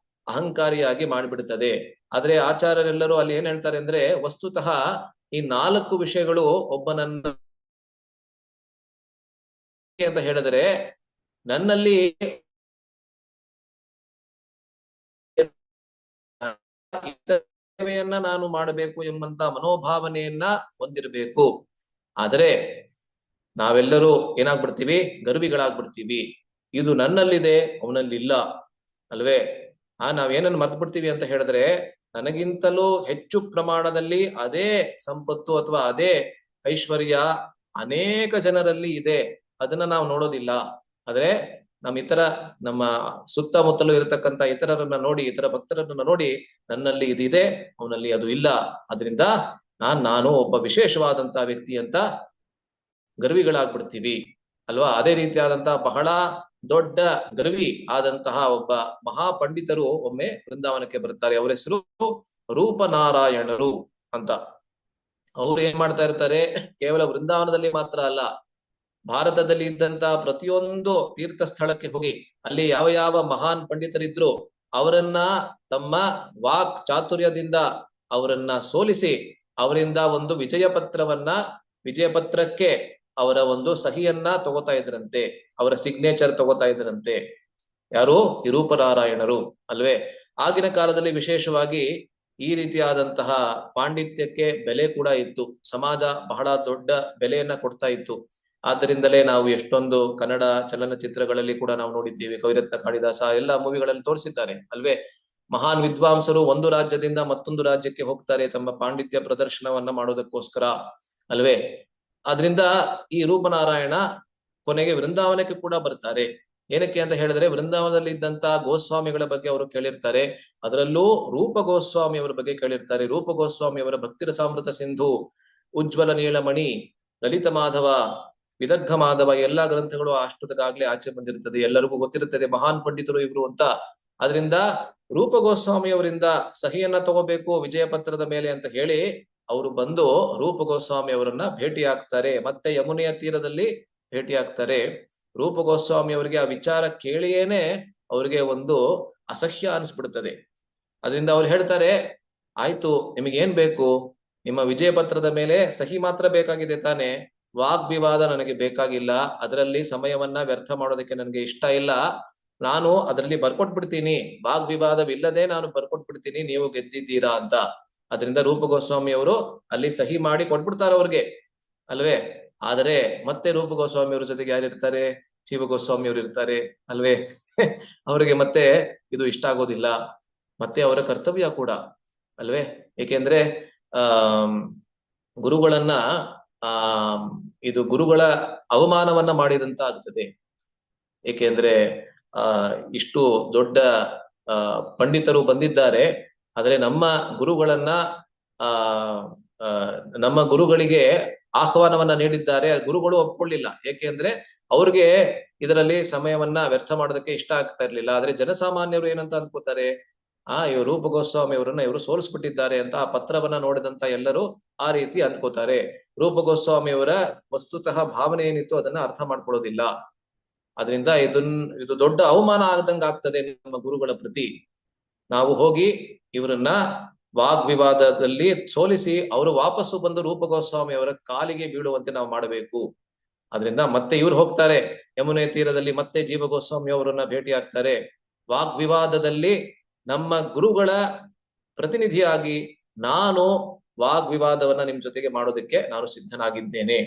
ಅಹಂಕಾರಿಯಾಗಿ ಮಾಡಿಬಿಡ್ತದೆ. ಆದ್ರೆ ಆಚಾರ್ಯರೆಲ್ಲರೂ ಅಲ್ಲಿ ಏನ್ ಹೇಳ್ತಾರೆ ಅಂದ್ರೆ, ವಸ್ತುತಃ ಈ 4 ವಿಷಯಗಳು ಒಬ್ಬನನ್ನ ಅಂತ ಹೇಳಿದ್ರೆ ನನ್ನಲ್ಲಿ ಸೇವೆಯನ್ನ ನಾನು ಮಾಡಬೇಕು ಎಂಬಂತ ಮನೋಭಾವನೆಯನ್ನ ಹೊಂದಿರಬೇಕು. ಆದರೆ ನಾವೆಲ್ಲರೂ ಏನಾಗ್ಬಿಡ್ತೀವಿ? ಗರ್ವಿಗಳಾಗ್ಬಿಡ್ತೀವಿ. ಇದು ನನ್ನಲ್ಲಿದೆ, ಅವನಲ್ಲಿಲ್ಲ ಅಲ್ವೇ. ನಾವೇನನ್ನು ಮರ್ತು ಬಿಡ್ತೀವಿ ಅಂತ ಹೇಳಿದ್ರೆ, ನನಗಿಂತಲೂ ಹೆಚ್ಚು ಪ್ರಮಾಣದಲ್ಲಿ ಅದೇ ಸಂಪತ್ತು ಅಥವಾ ಅದೇ ಐಶ್ವರ್ಯ ಅನೇಕ ಜನರಲ್ಲಿ ಇದೆ, ಅದನ್ನ ನಾವು ನೋಡೋದಿಲ್ಲ. ಆದ್ರೆ ನಮ್ಮ ಸುತ್ತಮುತ್ತಲು ಇರತಕ್ಕಂತ ಇತರರನ್ನ ನೋಡಿ, ಇತರ ಭಕ್ತರನ್ನ ನೋಡಿ, ನನ್ನಲ್ಲಿ ಇದಿದೆ, ಅವನಲ್ಲಿ ಅದು ಇಲ್ಲ, ಅದರಿಂದ ನಾನು ಒಬ್ಬ ವಿಶೇಷವಾದಂತಹ ವ್ಯಕ್ತಿ ಅಂತ ಗರ್ವಿಗಳಾಗ್ಬಿಡ್ತೀವಿ ಅಲ್ವಾ. ಅದೇ ರೀತಿಯಾದಂತಹ ಬಹಳ ದೊಡ್ಡ ಗರ್ವಿ ಆದಂತಹ ಒಬ್ಬ ಮಹಾಪಂಡಿತರು ಒಮ್ಮೆ ವೃಂದಾವನಕ್ಕೆ ಬರ್ತಾರೆ. ಅವರ ಹೆಸರು ರೂಪನಾರಾಯಣರು ಅಂತ. ಅವ್ರು ಏನ್ ಮಾಡ್ತಾ ಇರ್ತಾರೆ, ಕೇವಲ ವೃಂದಾವನದಲ್ಲಿ ಮಾತ್ರ ಅಲ್ಲ, ಭಾರತದಲ್ಲಿ ಇದ್ದಂತಹ ಪ್ರತಿಯೊಂದು ತೀರ್ಥ ಸ್ಥಳಕ್ಕೆ ಹೋಗಿ ಅಲ್ಲಿ ಯಾವ ಯಾವ ಮಹಾನ್ ಪಂಡಿತರಿದ್ರು ಅವರನ್ನ ತಮ್ಮ ವಾಕ್ ಚಾತುರ್ಯದಿಂದ ಅವರನ್ನ ಸೋಲಿಸಿ ಅವರಿಂದ ಒಂದು ವಿಜಯ ಪತ್ರಕ್ಕೆ ಅವರ ಒಂದು ಸಹಿಯನ್ನ ತಗೋತಾ ಇದ್ರಂತೆ, ಅವರ ಸಿಗ್ನೇಚರ್ ತಗೋತಾ ಇದ್ರಂತೆ. ಯಾರು? ಈ ರೂಪನಾರಾಯಣರು ಅಲ್ವೇ. ಆಗಿನ ಕಾಲದಲ್ಲಿ ವಿಶೇಷವಾಗಿ ಈ ರೀತಿಯಾದಂತಹ ಪಾಂಡಿತ್ಯಕ್ಕೆ ಬೆಲೆ ಕೂಡ ಇತ್ತು. ಸಮಾಜ ಬಹಳ ದೊಡ್ಡ ಬೆಲೆಯನ್ನ ಕೊಡ್ತಾ ಇತ್ತು. ಆದ್ದರಿಂದಲೇ ನಾವು ಎಷ್ಟೊಂದು ಕನ್ನಡ ಚಲನಚಿತ್ರಗಳಲ್ಲಿ ಕೂಡ ನಾವು ನೋಡಿದ್ದೀವಿ. ಕವಿರತ್ನ ಕಾಳಿದಾಸ ಎಲ್ಲ ಮೂವಿಗಳಲ್ಲಿ ತೋರಿಸಿದ್ದಾರೆ ಅಲ್ವೇ. ಮಹಾನ್ ವಿದ್ವಾಂಸರು ಒಂದು ರಾಜ್ಯದಿಂದ ಮತ್ತೊಂದು ರಾಜ್ಯಕ್ಕೆ ಹೋಗ್ತಾರೆ ತಮ್ಮ ಪಾಂಡಿತ್ಯ ಪ್ರದರ್ಶನವನ್ನ ಮಾಡೋದಕ್ಕೋಸ್ಕರ. ಅಲ್ವೇ? ಆದ್ರಿಂದ ಈ ರೂಪನಾರಾಯಣ ಕೊನೆಗೆ ವೃಂದಾವನಕ್ಕೆ ಕೂಡ ಬರ್ತಾರೆ. ಏನಕ್ಕೆ ಅಂತ ಹೇಳಿದ್ರೆ ವೃಂದಾವನದಲ್ಲಿ ಇದ್ದಂತ ಗೋಸ್ವಾಮಿಗಳ ಬಗ್ಗೆ ಅವರು ಕೇಳಿರ್ತಾರೆ. ಅದರಲ್ಲೂ ರೂಪ ಗೋಸ್ವಾಮಿ ಅವರ ಬಗ್ಗೆ ಕೇಳಿರ್ತಾರೆ. ರೂಪ ಗೋಸ್ವಾಮಿ ಅವರ ಭಕ್ತಿರಸಾಮೃತ ಸಿಂಧು, ಉಜ್ವಲ ನೀಳಮಣಿ, ಲಲಿತ ಮಾಧವ, ವಿದಗ್ಧ ಮಾಧವ ಎಲ್ಲಾ ಗ್ರಂಥಗಳು ಅಷ್ಟೊತ್ತಿಗಾಗ್ಲೇ ಆಚೆ ಬಂದಿರ್ತದೆ. ಎಲ್ಲರಿಗೂ ಗೊತ್ತಿರುತ್ತದೆ ಮಹಾನ್ ಪಂಡಿತರು ಇವರು ಅಂತ. ಅದರಿಂದ ರೂಪ ಗೋಸ್ವಾಮಿ ಅವರಿಂದ ಸಹಿಯನ್ನ ತಗೋಬೇಕು ವಿಜಯ ಪತ್ರದ ಮೇಲೆ ಅಂತ ಹೇಳಿ ಅವರು ಬಂದು ರೂಪ ಗೋಸ್ವಾಮಿ ಅವರನ್ನ ಭೇಟಿ ಆಗ್ತಾರೆ. ಮತ್ತೆ ಯಮುನೆಯ ತೀರದಲ್ಲಿ ಭೇಟಿ ಆಗ್ತಾರೆ. ರೂಪ ಗೋಸ್ವಾಮಿ ಅವರಿಗೆ ಆ ವಿಚಾರ ಕೇಳಿಯೇನೆ ಅವ್ರಿಗೆ ಒಂದು ಅಸಹ್ಯ ಅನಿಸ್ಬಿಡ್ತದೆ. ಅದರಿಂದ ಅವ್ರು ಹೇಳ್ತಾರೆ, ಆಯ್ತು ನಿಮಗೇನ್ ಬೇಕು? ನಿಮ್ಮ ವಿಜಯ ಪತ್ರದ ಮೇಲೆ ಸಹಿ ಮಾತ್ರ ಬೇಕಾಗಿದೆ ತಾನೆ, ವಾಗ್ವಿವಾದ ನನಗೆ ಬೇಕಾಗಿಲ್ಲ, ಅದರಲ್ಲಿ ಸಮಯವನ್ನ ವ್ಯರ್ಥ ಮಾಡೋದಕ್ಕೆ ನನಗೆ ಇಷ್ಟ ಇಲ್ಲ. ನಾನು ಅದರಲ್ಲಿ ಬರ್ಕೊಟ್ಬಿಡ್ತೀನಿ, ವಾಗ್ವಿವಾದವಿಲ್ಲದೆ ನಾನು ಬರ್ಕೊಟ್ಬಿಡ್ತೀನಿ, ನೀವು ಗೆದ್ದಿದ್ದೀರಾ ಅಂತ. ಅದರಿಂದ ರೂಪ ಗೋಸ್ವಾಮಿ ಅವರು ಅಲ್ಲಿ ಸಹಿ ಮಾಡಿ ಕೊಟ್ಬಿಡ್ತಾರೆ ಅವ್ರಿಗೆ, ಅಲ್ವೇ? ಆದರೆ ಮತ್ತೆ ರೂಪ ಗೋಸ್ವಾಮಿ ಅವ್ರ ಜೊತೆಗೆ ಯಾರಿರ್ತಾರೆ? ಜೀವ ಗೋಸ್ವಾಮಿ ಅವರು ಇರ್ತಾರೆ, ಅಲ್ವೇ? ಅವರಿಗೆ ಮತ್ತೆ ಇದು ಇಷ್ಟ ಆಗೋದಿಲ್ಲ. ಮತ್ತೆ ಅವರ ಕರ್ತವ್ಯ ಕೂಡ, ಅಲ್ವೇ? ಏಕೆಂದ್ರೆ ಗುರುಗಳನ್ನ ಇದು ಗುರುಗಳ ಅವಮಾನವನ್ನ ಮಾಡಿದಂತ ಆಗ್ತದೆ. ಏಕೆಂದ್ರೆ ಇಷ್ಟು ದೊಡ್ಡ ಪಂಡಿತರು ಬಂದಿದ್ದಾರೆ, ಆದ್ರೆ ನಮ್ಮ ಗುರುಗಳನ್ನ ನಮ್ಮ ಗುರುಗಳಿಗೆ ಆಹ್ವಾನವನ್ನ ನೀಡಿದ್ದಾರೆ, ಗುರುಗಳು ಒಪ್ಕೊಳ್ಳಿಲ್ಲ. ಏಕೆಂದ್ರೆ ಅವ್ರಿಗೆ ಇದರಲ್ಲಿ ಸಮಯವನ್ನ ವ್ಯರ್ಥ ಮಾಡೋದಕ್ಕೆ ಇಷ್ಟ ಆಗ್ತಾ ಇರ್ಲಿಲ್ಲ. ಆದ್ರೆ ಜನಸಾಮಾನ್ಯರು ಏನಂತ ಅಂದ್ಕೋತಾರೆ, ಇವರು ರೂಪ ಗೋಸ್ವಾಮಿ ಅವರನ್ನ ಇವರು ಸೋಲಿಸ್ಬಿಟ್ಟಿದ್ದಾರೆ ಅಂತ ಆ ಪತ್ರವನ್ನ ನೋಡಿದಂತ ಎಲ್ಲರೂ ಆ ರೀತಿ ಅಂದ್ಕೋತಾರೆ. ರೂಪ ಗೋಸ್ವಾಮಿ ಅವರ ವಸ್ತುತಃ ಭಾವನೆ ಏನಿತ್ತು ಅದನ್ನ ಅರ್ಥ ಮಾಡ್ಕೊಳ್ಳೋದಿಲ್ಲ. ಅದರಿಂದ ಇದು ದೊಡ್ಡ ಅವಮಾನ ಆಗದಂಗ ಆಗ್ತದೆ ನಮ್ಮ ಗುರುಗಳ ಪ್ರತಿ. ನಾವು ಹೋಗಿ ಇವರನ್ನ ವಾಗ್ವಿವಾದದಲ್ಲಿ ಸೋಲಿಸಿ ಅವರು ವಾಪಸ್ಸು ಬಂದು ರೂಪ ಗೋಸ್ವಾಮಿ ಅವರ ಕಾಲಿಗೆ ಬೀಳುವಂತೆ ನಾವು ಮಾಡಬೇಕು. ಅದರಿಂದ ಮತ್ತೆ ಇವ್ರು ಹೋಗ್ತಾರೆ ಯಮುನೆ ತೀರದಲ್ಲಿ, ಮತ್ತೆ ಜೀವ ಗೋಸ್ವಾಮಿ ಅವರನ್ನ ಭೇಟಿ ಆಗ್ತಾರೆ. ವಾಗ್ವಿವಾದದಲ್ಲಿ ನಮ್ಮ ಗುರುಗಳ ಪ್ರತಿನಿಧಿಯಾಗಿ ನಾನು ವಾಗ್ವಿವಾದವನ್ನ ನಿಮ್ ಜೊತೆಗೆ ಮಾಡೋದಕ್ಕೆ ನಾನು ಸಿದ್ಧನಾಗಿದ್ದೇನೆ.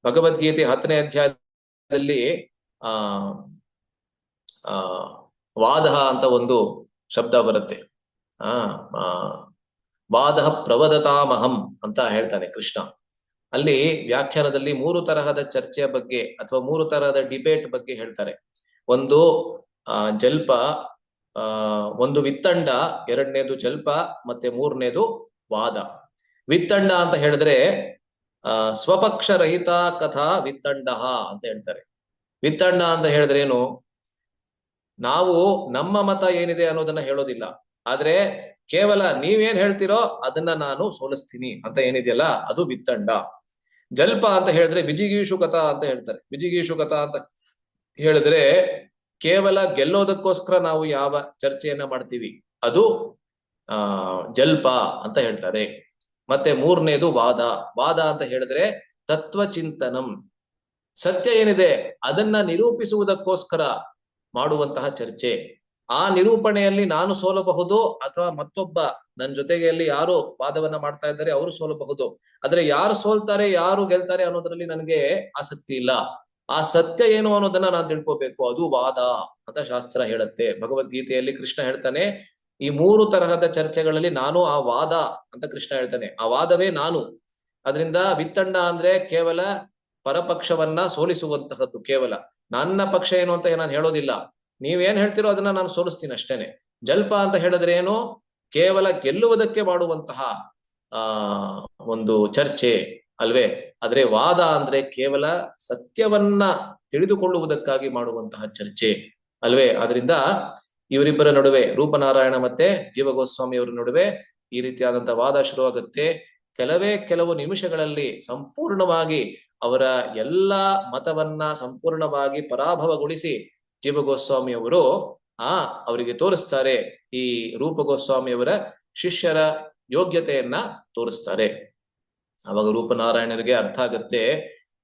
ಭಗವದ್ಗೀತೆ 10ನೇ ಅಧ್ಯಾಯದಲ್ಲಿ ವಾದ ಅಂತ ಒಂದು ಶಬ್ದ ಬರುತ್ತೆ. ವಾದ ಪ್ರವದತಾಮಹಂ ಅಂತ ಹೇಳ್ತಾನೆ ಕೃಷ್ಣ. ಅಲ್ಲಿ ವ್ಯಾಖ್ಯಾನದಲ್ಲಿ 3 ತರಹದ ಚರ್ಚೆಯ ಬಗ್ಗೆ ಅಥವಾ 3 ತರಹದ ಡಿಬೇಟ್ ಬಗ್ಗೆ ಹೇಳ್ತಾರೆ. ಒಂದು ಜಲ್ಪ, ಒಂದು ವಿತ್ತಂಡ, 2ನೇದು ಜಲ್ಪ, ಮತ್ತೆ 3ನೇದು ವಾದ. ವಿತ್ತಂಡ ಅಂತ ಹೇಳಿದ್ರೆ ಸ್ವಪಕ್ಷ ರಹಿತ ಕಥಾ ವಿತ್ತಂಡ ಅಂತ ಹೇಳ್ತಾರೆ. ವಿತ್ತಂಡ ಅಂತ ಹೇಳಿದ್ರೆ ಏನು? ನಾವು ನಮ್ಮ ಮತ ಏನಿದೆ ಅನ್ನೋದನ್ನ ಹೇಳೋದಿಲ್ಲ, ಆದ್ರೆ ಕೇವಲ ನೀವೇನ್ ಹೇಳ್ತಿರೋ ಅದನ್ನ ನಾನು ಸೋಲಿಸ್ತೀನಿ ಅಂತ ಏನಿದೆಯಲ್ಲ ಅದು ವಿತ್ತಂಡ. ಜಲ್ಪ ಅಂತ ಹೇಳಿದ್ರೆ ವಿಜಿಗೀಷು ಕಥಾ ಅಂತ ಹೇಳ್ತಾರೆ. ವಿಜಿಗೀಷು ಕಥಾ ಅಂತ ಹೇಳಿದ್ರೆ ಕೇವಲ ಗೆಲ್ಲೋದಕ್ಕೋಸ್ಕರ ನಾವು ಯಾವ ಚರ್ಚೆಯನ್ನ ಮಾಡ್ತೀವಿ ಅದು ಜಲ್ಪ ಅಂತ ಹೇಳ್ತಾರೆ. ಮತ್ತೆ 3ನೇದು ವಾದ. ವಾದ ಅಂತ ಹೇಳಿದ್ರೆ ತತ್ವಚಿಂತನಂ, ಸತ್ಯ ಏನಿದೆ ಅದನ್ನ ನಿರೂಪಿಸುವುದಕ್ಕೋಸ್ಕರ ಮಾಡುವಂತಹ ಚರ್ಚೆ. ಆ ನಿರೂಪಣೆಯಲ್ಲಿ ನಾನು ಸೋಲಬಹುದು ಅಥವಾ ಮತ್ತೊಬ್ಬ ನನ್ನ ಜೊತೆಗೆಯಲ್ಲಿ ಯಾರು ವಾದವನ್ನ ಮಾಡ್ತಾ ಇದ್ದಾರೆ ಅವರು ಸೋಲಬಹುದು. ಆದ್ರೆ ಯಾರು ಸೋಲ್ತಾರೆ ಯಾರು ಗೆಲ್ತಾರೆ ಅನ್ನೋದ್ರಲ್ಲಿ ನನಗೆ ಆಸಕ್ತಿ ಇಲ್ಲ. ಆ ಸತ್ಯ ಏನು ಅನ್ನೋದನ್ನ ನಾನು ತಿಳ್ಕೋಬೇಕು, ಅದು ವಾದ ಅಂತ ಶಾಸ್ತ್ರ ಹೇಳುತ್ತೆ. ಭಗವದ್ಗೀತೆಯಲ್ಲಿ ಕೃಷ್ಣ ಹೇಳ್ತಾನೆ, ಈ 3 ತರಹದ ಚರ್ಚೆಗಳಲ್ಲಿ ನಾನು ಆ ವಾದ ಅಂತ ಕೃಷ್ಣ ಹೇಳ್ತಾನೆ, ಆ ವಾದವೇ ನಾನು. ಅದರಿಂದ ವಿತ್ತಂಡ ಅಂದ್ರೆ ಕೇವಲ ಪರಪಕ್ಷವನ್ನ ಸೋಲಿಸುವಂತಹದ್ದು. ಕೇವಲ ನನ್ನ ಪಕ್ಷ ಏನು ಅಂತ ನಾನು ಹೇಳೋದಿಲ್ಲ, ನೀವೇನ್ ಹೇಳ್ತಿರೋ ಅದನ್ನ ನಾನು ಸೋಲಿಸ್ತೀನಿ ಅಷ್ಟೇನೆ. ಜಲ್ಪ ಅಂತ ಹೇಳಿದ್ರೆ ಏನು? ಕೇವಲ ಗೆಲ್ಲುವುದಕ್ಕೆ ಮಾಡುವಂತಹ ಒಂದು ಚರ್ಚೆ, ಅಲ್ವೇ? ಆದ್ರೆ ವಾದ ಅಂದ್ರೆ ಕೇವಲ ಸತ್ಯವನ್ನ ತಿಳಿದುಕೊಳ್ಳುವುದಕ್ಕಾಗಿ ಮಾಡುವಂತಹ ಚರ್ಚೆ, ಅಲ್ವೇ? ಆದ್ರಿಂದ ಇವರಿಬ್ಬರ ನಡುವೆ, ರೂಪನಾರಾಯಣ ಮತ್ತೆ ಜೀವ ಗೋಸ್ವಾಮಿ ಅವರ ನಡುವೆ ಈ ರೀತಿಯಾದಂತಹ ವಾದ ಶುರುವಾಗುತ್ತೆ. ಕೆಲವು ನಿಮಿಷಗಳಲ್ಲಿ ಸಂಪೂರ್ಣವಾಗಿ ಅವರ ಎಲ್ಲಾ ಮತವನ್ನ ಸಂಪೂರ್ಣವಾಗಿ ಪರಾಭವಗೊಳಿಸಿ ಜೀವ ಗೋಸ್ವಾಮಿ ಅವರು ಅವರಿಗೆ ತೋರಿಸ್ತಾರೆ, ಈ ರೂಪ ಗೋಸ್ವಾಮಿ ಅವರ ಶಿಷ್ಯರ ಯೋಗ್ಯತೆಯನ್ನ ತೋರಿಸ್ತಾರೆ. ಅವಾಗ ರೂಪನಾರಾಯಣರಿಗೆ ಅರ್ಥ ಆಗತ್ತೆ,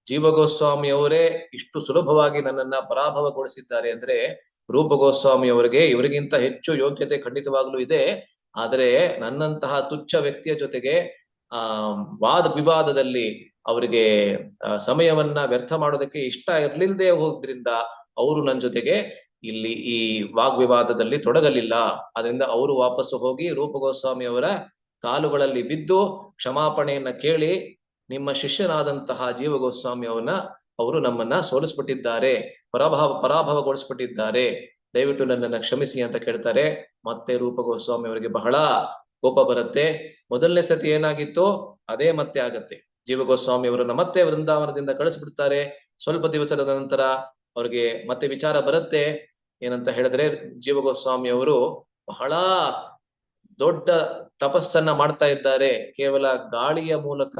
ಜೀವ ಗೋಸ್ವಾಮಿ ಅವರೇ ಇಷ್ಟು ಸುಲಭವಾಗಿ ನನ್ನನ್ನ ಪರಾಭವಗೊಳಿಸಿದ್ದಾರೆ ಅಂದ್ರೆ ರೂಪ ಗೋಸ್ವಾಮಿ ಅವರಿಗೆ ಇವರಿಗಿಂತ ಹೆಚ್ಚು ಯೋಗ್ಯತೆ ಖಂಡಿತವಾಗ್ಲೂ ಇದೆ. ಆದರೆ ನನ್ನಂತಹ ತುಚ್ಛ ವ್ಯಕ್ತಿಯ ಜೊತೆಗೆ ವಾದ ವಿವಾದದಲ್ಲಿ ಅವರಿಗೆ ಸಮಯವನ್ನ ವ್ಯರ್ಥ ಮಾಡೋದಕ್ಕೆ ಇಷ್ಟ ಇರ್ಲಿಲ್ಲದೆ ಹೋದ್ರಿಂದ ಅವರು ನನ್ನ ಜೊತೆಗೆ ಇಲ್ಲಿ ಈ ವಾಗ್ವಿವಾದದಲ್ಲಿ ತೊಡಗಲಿಲ್ಲ. ಅದರಿಂದ ಅವರು ವಾಪಸ್ಸು ಹೋಗಿ ರೂಪ ಗೋಸ್ವಾಮಿ ಅವರ ಕಾಲುಗಳಲ್ಲಿ ಬಿದ್ದು ಕ್ಷಮಾಪಣೆಯನ್ನ ಕೇಳಿ ನಿಮ್ಮ ಶಿಷ್ಯನಾದಂತಹ ಜೀವ ಗೋಸ್ವಾಮಿ ಅವರು ನಮ್ಮನ್ನ ಸೋಲಿಸ್ಬಿಟ್ಟಿದ್ದಾರೆ, ಪರಾಭವಗೊಳಿಸ್ಬಿಟ್ಟಿದ್ದಾರೆ, ದಯವಿಟ್ಟು ನನ್ನನ್ನ ಕ್ಷಮಿಸಿ ಅಂತ ಕೇಳ್ತಾರೆ. ಮತ್ತೆ ರೂಪ ಗೋಸ್ವಾಮಿ ಅವರಿಗೆ ಬಹಳ ಕೋಪ ಬರುತ್ತೆ. ಮೊದಲನೇ ಸತಿ ಏನಾಗಿತ್ತೋ ಅದೇ ಮತ್ತೆ ಆಗತ್ತೆ. ಜೀವ ಗೋಸ್ವಾಮಿ ಅವರನ್ನ ಮತ್ತೆ ವೃಂದಾವನದಿಂದ ಕಳಿಸ್ಬಿಡ್ತಾರೆ. ಸ್ವಲ್ಪ ದಿವಸದ ನಂತರ ಅವ್ರಿಗೆ ಮತ್ತೆ ವಿಚಾರ ಬರುತ್ತೆ. ಏನಂತ ಹೇಳಿದ್ರೆ, ಜೀವ ಗೋಸ್ವಾಮಿ ಅವರು ಬಹಳ ದೊಡ್ಡ ತಪಸ್ಸನ್ನ ಮಾಡ್ತಾ ಇದ್ದಾರೆ, ಕೇವಲ ಗಾಳಿಯ ಮೂಲಕ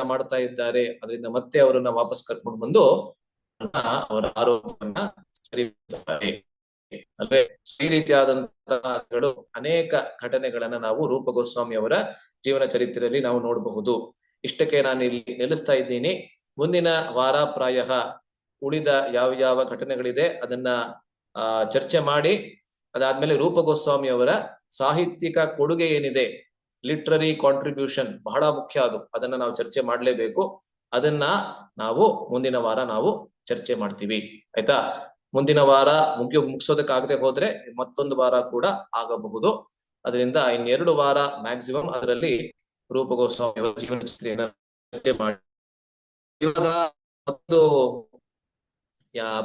ಮಾಡ್ತಾ ಇದ್ದಾರೆ. ಅದರಿಂದ ಮತ್ತೆ ಅವರನ್ನ ವಾಪಸ್ ಕರ್ಕೊಂಡು ಬಂದು ಅವರ ಆರೋಗ್ಯವನ್ನ ಸರಿಪಡಿಸುತ್ತಾರೆ ಅಲ್ವೇ. ಈ ರೀತಿಯಾದಂತಹ ಅನೇಕ ಘಟನೆಗಳನ್ನ ನಾವು ರೂಪ ಗೋಸ್ವಾಮಿ ಅವರ ಜೀವನ ಚರಿತ್ರೆಯಲ್ಲಿ ನಾವು ನೋಡಬಹುದು. ಇಷ್ಟಕ್ಕೆ ನಾನು ಇಲ್ಲಿ ನಿಲ್ಲಿಸ್ತಾ ಇದ್ದೀನಿ. ಮುಂದಿನ ವಾರ ಪ್ರಾಯಃ ಉಳಿದ ಯಾವ ಘಟನೆಗಳಿದೆ ಅದನ್ನ ಚರ್ಚೆ ಮಾಡಿ, ಅದಾದ್ಮೇಲೆ ರೂಪ ಗೋಸ್ವಾಮಿ ಅವರ ಸಾಹಿತ್ಯಿಕ ಕೊಡುಗೆ ಏನಿದೆ, ಲಿಟ್ರರಿ ಕಾಂಟ್ರಿಬ್ಯೂಷನ್ ಬಹಳ ಮುಖ್ಯ, ಅದನ್ನ ನಾವು ಚರ್ಚೆ ಮಾಡ್ಲೇಬೇಕು. ಅದನ್ನ ನಾವು ಮುಂದಿನ ವಾರ ನಾವು ಚರ್ಚೆ ಮಾಡ್ತೀವಿ, ಆಯ್ತಾ. ಮುಂದಿನ ವಾರ ಮುಗಿಸೋದಕ್ಕಾಗದೆ ಹೋದ್ರೆ ಮತ್ತೊಂದು ವಾರ ಕೂಡ ಆಗಬಹುದು. ಅದರಿಂದ ಇನ್ನೆರಡು ವಾರ ಮ್ಯಾಕ್ಸಿಮಮ್ ಅದರಲ್ಲಿ ರೂಪ ಗೋಸ್ವಾಮಿ ಅವರ ಜೀವನ ಚರಿತ್ರೆಯನ್ನ ಚರ್ಚೆ ಮಾಡಿ. ಇವಾಗ ಒಂದು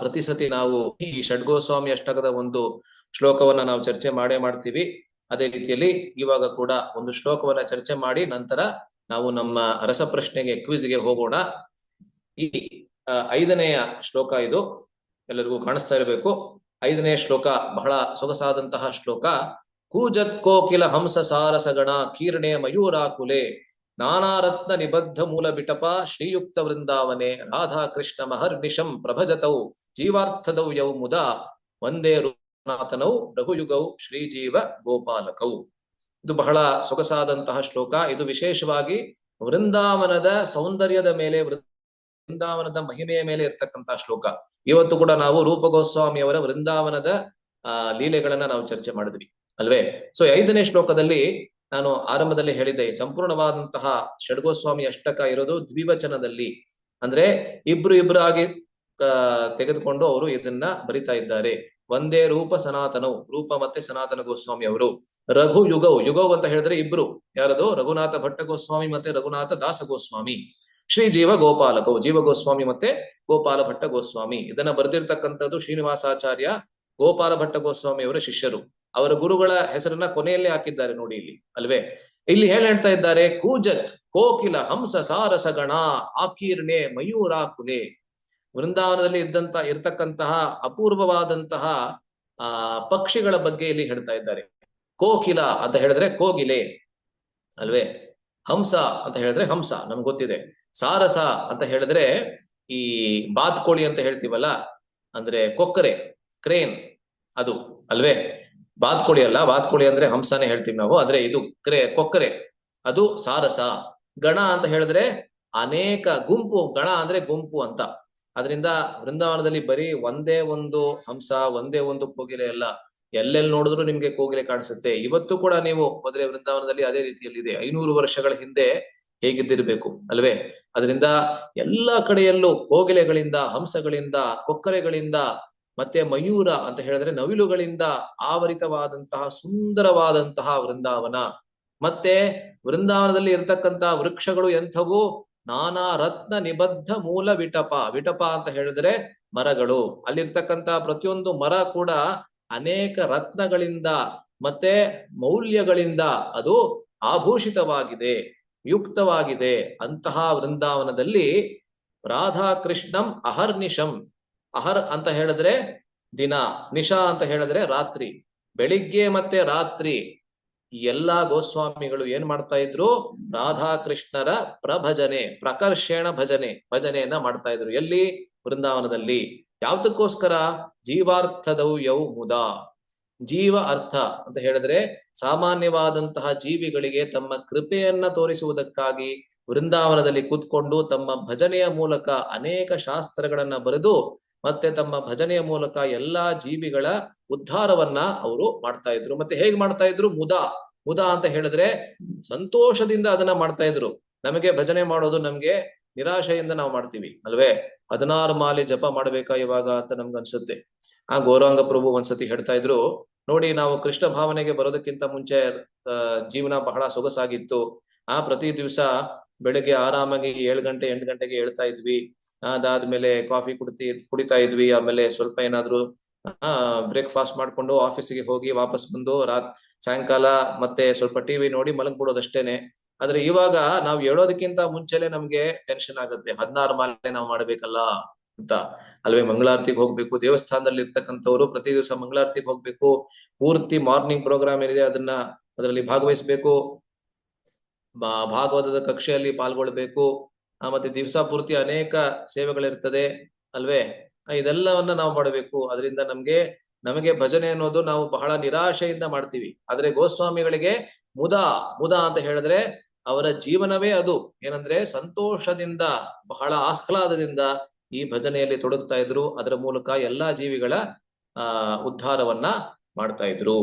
ಪ್ರತಿ ಸತಿ ನಾವು ಈ ಷಡ್ಗೋಸ್ವಾಮಿ ಅಷ್ಟಕದ ಒಂದು ಶ್ಲೋಕವನ್ನ ನಾವು ಚರ್ಚೆ ಮಾಡ್ತೀವಿ. ಅದೇ ರೀತಿಯಲ್ಲಿ ಇವಾಗ ಕೂಡ ಒಂದು ಶ್ಲೋಕವನ್ನ ಚರ್ಚೆ ಮಾಡಿ ನಂತರ ನಾವು ನಮ್ಮ ರಸಪ್ರಶ್ನೆಗೆ ಕ್ವಿಜ್ಗೆ ಹೋಗೋಣ. ಈ 5ನೆಯ ಶ್ಲೋಕ ಇದು ಎಲ್ಲರಿಗೂ ಕಾಣಿಸ್ತಾ ಇರಬೇಕು. 5ನೇ ಶ್ಲೋಕ ಬಹಳ ಸೊಗಸಾದಂತಹ ಶ್ಲೋಕ. ಕೂಜತ್ ಕೋಕಿಲ ಹಂಸ ಸಾರಸಗಣ ಕೀರ್ಣೆ ಮಯೂರಾಕುಲೆ ನಾನಾರತ್ನ ನಿಬದ್ಧ ಮೂಲ ಬಿಟಪ ಶ್ರೀಯುಕ್ತ ವೃಂದಾವನೆ ರಾಧಾ ಕೃಷ್ಣ ಮಹರ್ನಿಶಂ ಪ್ರಭಜತೌ ಜೀವಾರ್ಥದೌ ಯೌ ಮುದ ವಂದೇ ರೂಪನಾಥನೌ ರಘುಯುಗೌ ಶ್ರೀಜೀವ ಗೋಪಾಲಕೌ. ಇದು ಬಹಳ ಸೊಗಸಾದಂತಹ ಶ್ಲೋಕ. ಇದು ವಿಶೇಷವಾಗಿ ವೃಂದಾವನದ ಸೌಂದರ್ಯದ ಮೇಲೆ, ವೃಂದಾವನದ ಮಹಿಮೆಯ ಮೇಲೆ ಇರ್ತಕ್ಕಂತಹ ಶ್ಲೋಕ. ಇವತ್ತು ಕೂಡ ನಾವು ರೂಪ ಗೋಸ್ವಾಮಿ ಅವರ ವೃಂದಾವನದ ಲೀಲೆಗಳನ್ನ ನಾವು ಚರ್ಚೆ ಮಾಡಿದ್ವಿ ಅಲ್ವೇ. ಸೊ 5ನೇ ಶ್ಲೋಕದಲ್ಲಿ ನಾನು ಆರಂಭದಲ್ಲಿ ಹೇಳಿದ್ದೆ, ಸಂಪೂರ್ಣವಾದಂತಹ ಷಡ್ಗೋಸ್ವಾಮಿ ಅಷ್ಟಕ ಇರೋದು ದ್ವಿವಚನದಲ್ಲಿ, ಅಂದ್ರೆ ಇಬ್ರು ಆಗಿ ತೆಗೆದುಕೊಂಡು ಅವರು ಇದನ್ನ ಬರಿತಾ ಇದ್ದಾರೆ. ಒಂದೇ ರೂಪ ಸನಾತನವು, ರೂಪ ಮತ್ತೆ ಸನಾತನ ಗೋಸ್ವಾಮಿ ಅವರು. ರಘು ಯುಗೌ ಅಂತ ಹೇಳಿದ್ರೆ ಇಬ್ರು, ಯಾರದು? ರಘುನಾಥ ಭಟ್ಟ ಗೋಸ್ವಾಮಿ ಮತ್ತೆ ರಘುನಾಥ ದಾಸ ಗೋಸ್ವಾಮಿ. ಶ್ರೀ ಜೀವ ಗೋಪಾಲಕವು, ಜೀವ ಗೋಸ್ವಾಮಿ ಮತ್ತೆ ಗೋಪಾಲ ಭಟ್ಟ ಗೋಸ್ವಾಮಿ. ಇದನ್ನ ಬರೆದಿರ್ತಕ್ಕಂಥದ್ದು ಶ್ರೀನಿವಾಸಾಚಾರ್ಯ, ಗೋಪಾಲ ಭಟ್ಟ ಗೋಸ್ವಾಮಿ ಅವರ ಶಿಷ್ಯರು. ಅವರ ಗುರುಗಳ ಹೆಸರನ್ನ ಕೊನೆಯಲ್ಲಿ ಹಾಕಿದ್ದಾರೆ ನೋಡಿ ಇಲ್ಲಿ ಅಲ್ವೇ. ಇಲ್ಲಿ ಹೇಳ್ತಾ ಇದ್ದಾರೆ, ಕೂಜತ್ ಕೋಕಿಲ ಹಂಸ ಸಾರಸಗಣ ಆಕೀರ್ಣೆ ಮಯೂರಾಕುಲೆ. ವೃಂದಾವನದಲ್ಲಿ ಇರ್ತಕ್ಕಂತಹ ಅಪೂರ್ವವಾದಂತಹ ಪಕ್ಷಿಗಳ ಬಗ್ಗೆ ಇಲ್ಲಿ ಹೇಳ್ತಾ ಇದ್ದಾರೆ. ಕೋಕಿಲ ಅಂತ ಹೇಳಿದ್ರೆ ಕೋಗಿಲೆ ಅಲ್ವೇ, ಹಂಸ ಅಂತ ಹೇಳಿದ್ರೆ ಹಂಸ ನಮ್ಗೆ ಗೊತ್ತಿದೆ. ಸಾರಸ ಅಂತ ಹೇಳಿದ್ರೆ ಈ ಬಾತ್ಕೋಳಿ ಅಂತ ಹೇಳ್ತೀವಲ್ಲ, ಅಂದ್ರೆ ಕೊಕ್ಕರೆ, ಕ್ರೇನ್ ಅದು ಅಲ್ವೇ. ಬಾತ್ಕೋಳಿ ಅಲ್ಲ, ಬಾತ್ಕೋಳಿ ಅಂದ್ರೆ ಹಂಸನೇ ಹೇಳ್ತೀವಿ ನಾವು, ಆದ್ರೆ ಇದು ಕೊಕ್ಕರೆ, ಅದು ಸಾರಸ. ಗಣ ಅಂತ ಹೇಳಿದ್ರೆ ಅನೇಕ ಗುಂಪು, ಗಣ ಅಂದ್ರೆ ಗುಂಪು ಅಂತ. ಅದರಿಂದ ವೃಂದಾವನದಲ್ಲಿ ಬರೀ ಒಂದೇ ಒಂದು ಹಂಸ, ಒಂದೇ ಒಂದು ಕೋಗಿಲೆ ಅಲ್ಲ, ಎಲ್ಲೆಲ್ಲಿ ನೋಡಿದ್ರು ನಿಮ್ಗೆ ಕೋಗಿಲೆ ಕಾಣಿಸುತ್ತೆ. ಇವತ್ತು ಕೂಡ ನೀವು ಹೋದ್ರೆ ವೃಂದಾವನದಲ್ಲಿ ಅದೇ ರೀತಿಯಲ್ಲಿದೆ. 500 ವರ್ಷಗಳ ಹಿಂದೆ ಹೇಗಿದ್ದಿರ್ಬೇಕು ಅಲ್ವೇ. ಅದರಿಂದ ಎಲ್ಲಾ ಕಡೆಯಲ್ಲೂ ಕೋಗಿಲೆಗಳಿಂದ, ಹಂಸಗಳಿಂದ, ಕೊಕ್ಕರೆಗಳಿಂದ, ಮತ್ತೆ ಮಯೂರ ಅಂತ ಹೇಳಿದ್ರೆ ನವಿಲುಗಳಿಂದ ಆವರಿತವಾದಂತಹ ಸುಂದರವಾದಂತಹ ವೃಂದಾವನ. ಮತ್ತೆ ವೃಂದಾವನದಲ್ಲಿ ಇರ್ತಕ್ಕಂತಹ ವೃಕ್ಷಗಳು ಎಂಥವು? ನಾನಾ ರತ್ನ ನಿಬದ್ಧ ಮೂಲ ವಿಟಪ. ವಿಟಪ ಅಂತ ಹೇಳಿದ್ರೆ ಮರಗಳು. ಅಲ್ಲಿರ್ತಕ್ಕಂತಹ ಪ್ರತಿಯೊಂದು ಮರ ಕೂಡ ಅನೇಕ ರತ್ನಗಳಿಂದ ಮತ್ತೆ ಮೌಲ್ಯಗಳಿಂದ ಅದು ಆಭೂಷಿತವಾಗಿದೆ, ಯುಕ್ತವಾಗಿದೆ. ಅಂತಹ ವೃಂದಾವನದಲ್ಲಿ ರಾಧಾಕೃಷ್ಣಂ ಅಹರ್ನಿಶಂ. ಅಹರ್ ಅಂತ ಹೇಳಿದ್ರೆ ದಿನ, ನಿಶಾ ಅಂತ ಹೇಳಿದ್ರೆ ರಾತ್ರಿ. ಬೆಳಿಗ್ಗೆ ಮತ್ತೆ ರಾತ್ರಿ ಎಲ್ಲಾ ಗೋಸ್ವಾಮಿಗಳು ಏನ್ ಮಾಡ್ತಾ ಇದ್ರು? ರಾಧಾಕೃಷ್ಣರ ಪ್ರಭಜನೆ, ಪ್ರಕರ್ಷಣ ಭಜನೆಯನ್ನ ಮಾಡ್ತಾ ಇದ್ರು. ಎಲ್ಲಿ? ವೃಂದಾವನದಲ್ಲಿ. ಯಾವ್ದಕ್ಕೋಸ್ಕರ? ಜೀವಾರ್ಥದೌ ಯೌ ಮುದ. ಜೀವ ಅರ್ಥ ಅಂತ ಹೇಳಿದ್ರೆ ಸಾಮಾನ್ಯವಾದಂತಹ ಜೀವಿಗಳಿಗೆ ತಮ್ಮ ಕೃಪೆಯನ್ನ ತೋರಿಸುವುದಕ್ಕಾಗಿ ವೃಂದಾವನದಲ್ಲಿ ಕೂತ್ಕೊಂಡು ತಮ್ಮ ಭಜನೆಯ ಮೂಲಕ ಅನೇಕ ಶಾಸ್ತ್ರಗಳನ್ನ ಬರೆದು ಮತ್ತೆ ತಮ್ಮ ಭಜನೆಯ ಮೂಲಕ ಎಲ್ಲಾ ಜೀವಿಗಳ ಉದ್ಧಾರವನ್ನ ಅವರು ಮಾಡ್ತಾ ಇದ್ರು. ಮತ್ತೆ ಹೇಗ್ ಮಾಡ್ತಾ ಇದ್ರು? ಮುದ ಅಂತ ಹೇಳಿದ್ರೆ ಸಂತೋಷದಿಂದ ಅದನ್ನ ಮಾಡ್ತಾ ಇದ್ರು. ನಮಗೆ ಭಜನೆ ಮಾಡೋದು ನಮ್ಗೆ ನಿರಾಶೆಯಿಂದ ನಾವು ಮಾಡ್ತೀವಿ ಅಲ್ವೇ. 16 ಮಾಲೆ ಜಪ ಮಾಡ್ಬೇಕಾ ಇವಾಗ ಅಂತ ನಮ್ಗೆ ಅನ್ಸುತ್ತೆ. ಗೌರಾಂಗ ಪ್ರಭು ಒಂದ್ಸತಿ ಹೇಳ್ತಾ ಇದ್ರು, ನೋಡಿ ನಾವು ಕೃಷ್ಣ ಭಾವನೆಗೆ ಬರೋದಕ್ಕಿಂತ ಮುಂಚೆ ಜೀವನ ಬಹಳ ಸೊಗಸಾಗಿತ್ತು, ಪ್ರತಿ ದಿವಸ ಬೆಳಿಗ್ಗೆ ಆರಾಮಾಗಿ 7 ಗಂಟೆ 8 ಗಂಟೆಗೆ ಹೇಳ್ತಾ ಇದ್ವಿ. ಅದಾದ್ಮೇಲೆ ಕಾಫಿ ಕುಡಿತಾ ಇದ್ವಿ. ಆಮೇಲೆ ಸ್ವಲ್ಪ ಏನಾದ್ರು ಬ್ರೇಕ್ಫಾಸ್ಟ್ ಮಾಡ್ಕೊಂಡು ಆಫೀಸಿಗೆ ಹೋಗಿ ವಾಪಸ್ ಬಂದು ಸಾಯಂಕಾಲ ಮತ್ತೆ ಸ್ವಲ್ಪ ಟಿವಿ ನೋಡಿ ಮಲಗ್ಬಿಡೋದಷ್ಟೇನೆ. ಆದ್ರೆ ಇವಾಗ ನಾವು ಹೇಳೋದಕ್ಕಿಂತ ಮುಂಚೆನೆ ನಮ್ಗೆ ಟೆನ್ಷನ್ ಆಗುತ್ತೆ, 16 ಮಾಲೆ ನಾವು ಮಾಡ್ಬೇಕಲ್ಲ ಅಂತ ಅಲ್ವೇ. ಮಂಗಳಾರತಿಗೆ ಹೋಗ್ಬೇಕು, ದೇವಸ್ಥಾನದಲ್ಲಿ ಇರ್ತಕ್ಕಂಥವ್ರು ಪ್ರತಿ ದಿವಸ ಮಂಗಳಾರತಿಗೆ ಹೋಗ್ಬೇಕು, ಪೂರ್ತಿ ಮಾರ್ನಿಂಗ್ ಪ್ರೋಗ್ರಾಮ್ ಏನಿದೆ ಅದರಲ್ಲಿ ಭಾಗವಹಿಸ್ಬೇಕು, ಭಾಗವತದ ಕಕ್ಷೆಯಲ್ಲಿ ಪಾಲ್ಗೊಳ್ಬೇಕು, ಮತ್ತೆ ದಿವಸ ಪೂರ್ತಿ ಅನೇಕ ಸೇವೆಗಳಿರ್ತದೆ ಅಲ್ವೇ. ಇದೆಲ್ಲವನ್ನ ನಾವು ಮಾಡಬೇಕು. ಅದರಿಂದ ನಮಗೆ ಭಜನೆ ಅನ್ನೋದು ನಾವು ಬಹಳ ನಿರಾಶೆಯಿಂದ ಮಾಡ್ತೀವಿ. ಆದ್ರೆ ಗೋಸ್ವಾಮಿಗಳಿಗೆ ಮುದ ಅಂತ ಹೇಳಿದ್ರೆ ಅವರ ಜೀವನವೇ ಅದು. ಏನಂದ್ರೆ ಸಂತೋಷದಿಂದ, ಬಹಳ ಆಹ್ಲಾದದಿಂದ ಈ ಭಜನೆಯಲ್ಲಿ ತೊಡಗ್ತಾ ಇದ್ರು. ಅದರ ಮೂಲಕ ಎಲ್ಲಾ ಜೀವಿಗಳ ಉದ್ಧಾರವನ್ನ ಮಾಡ್ತಾ ಇದ್ರು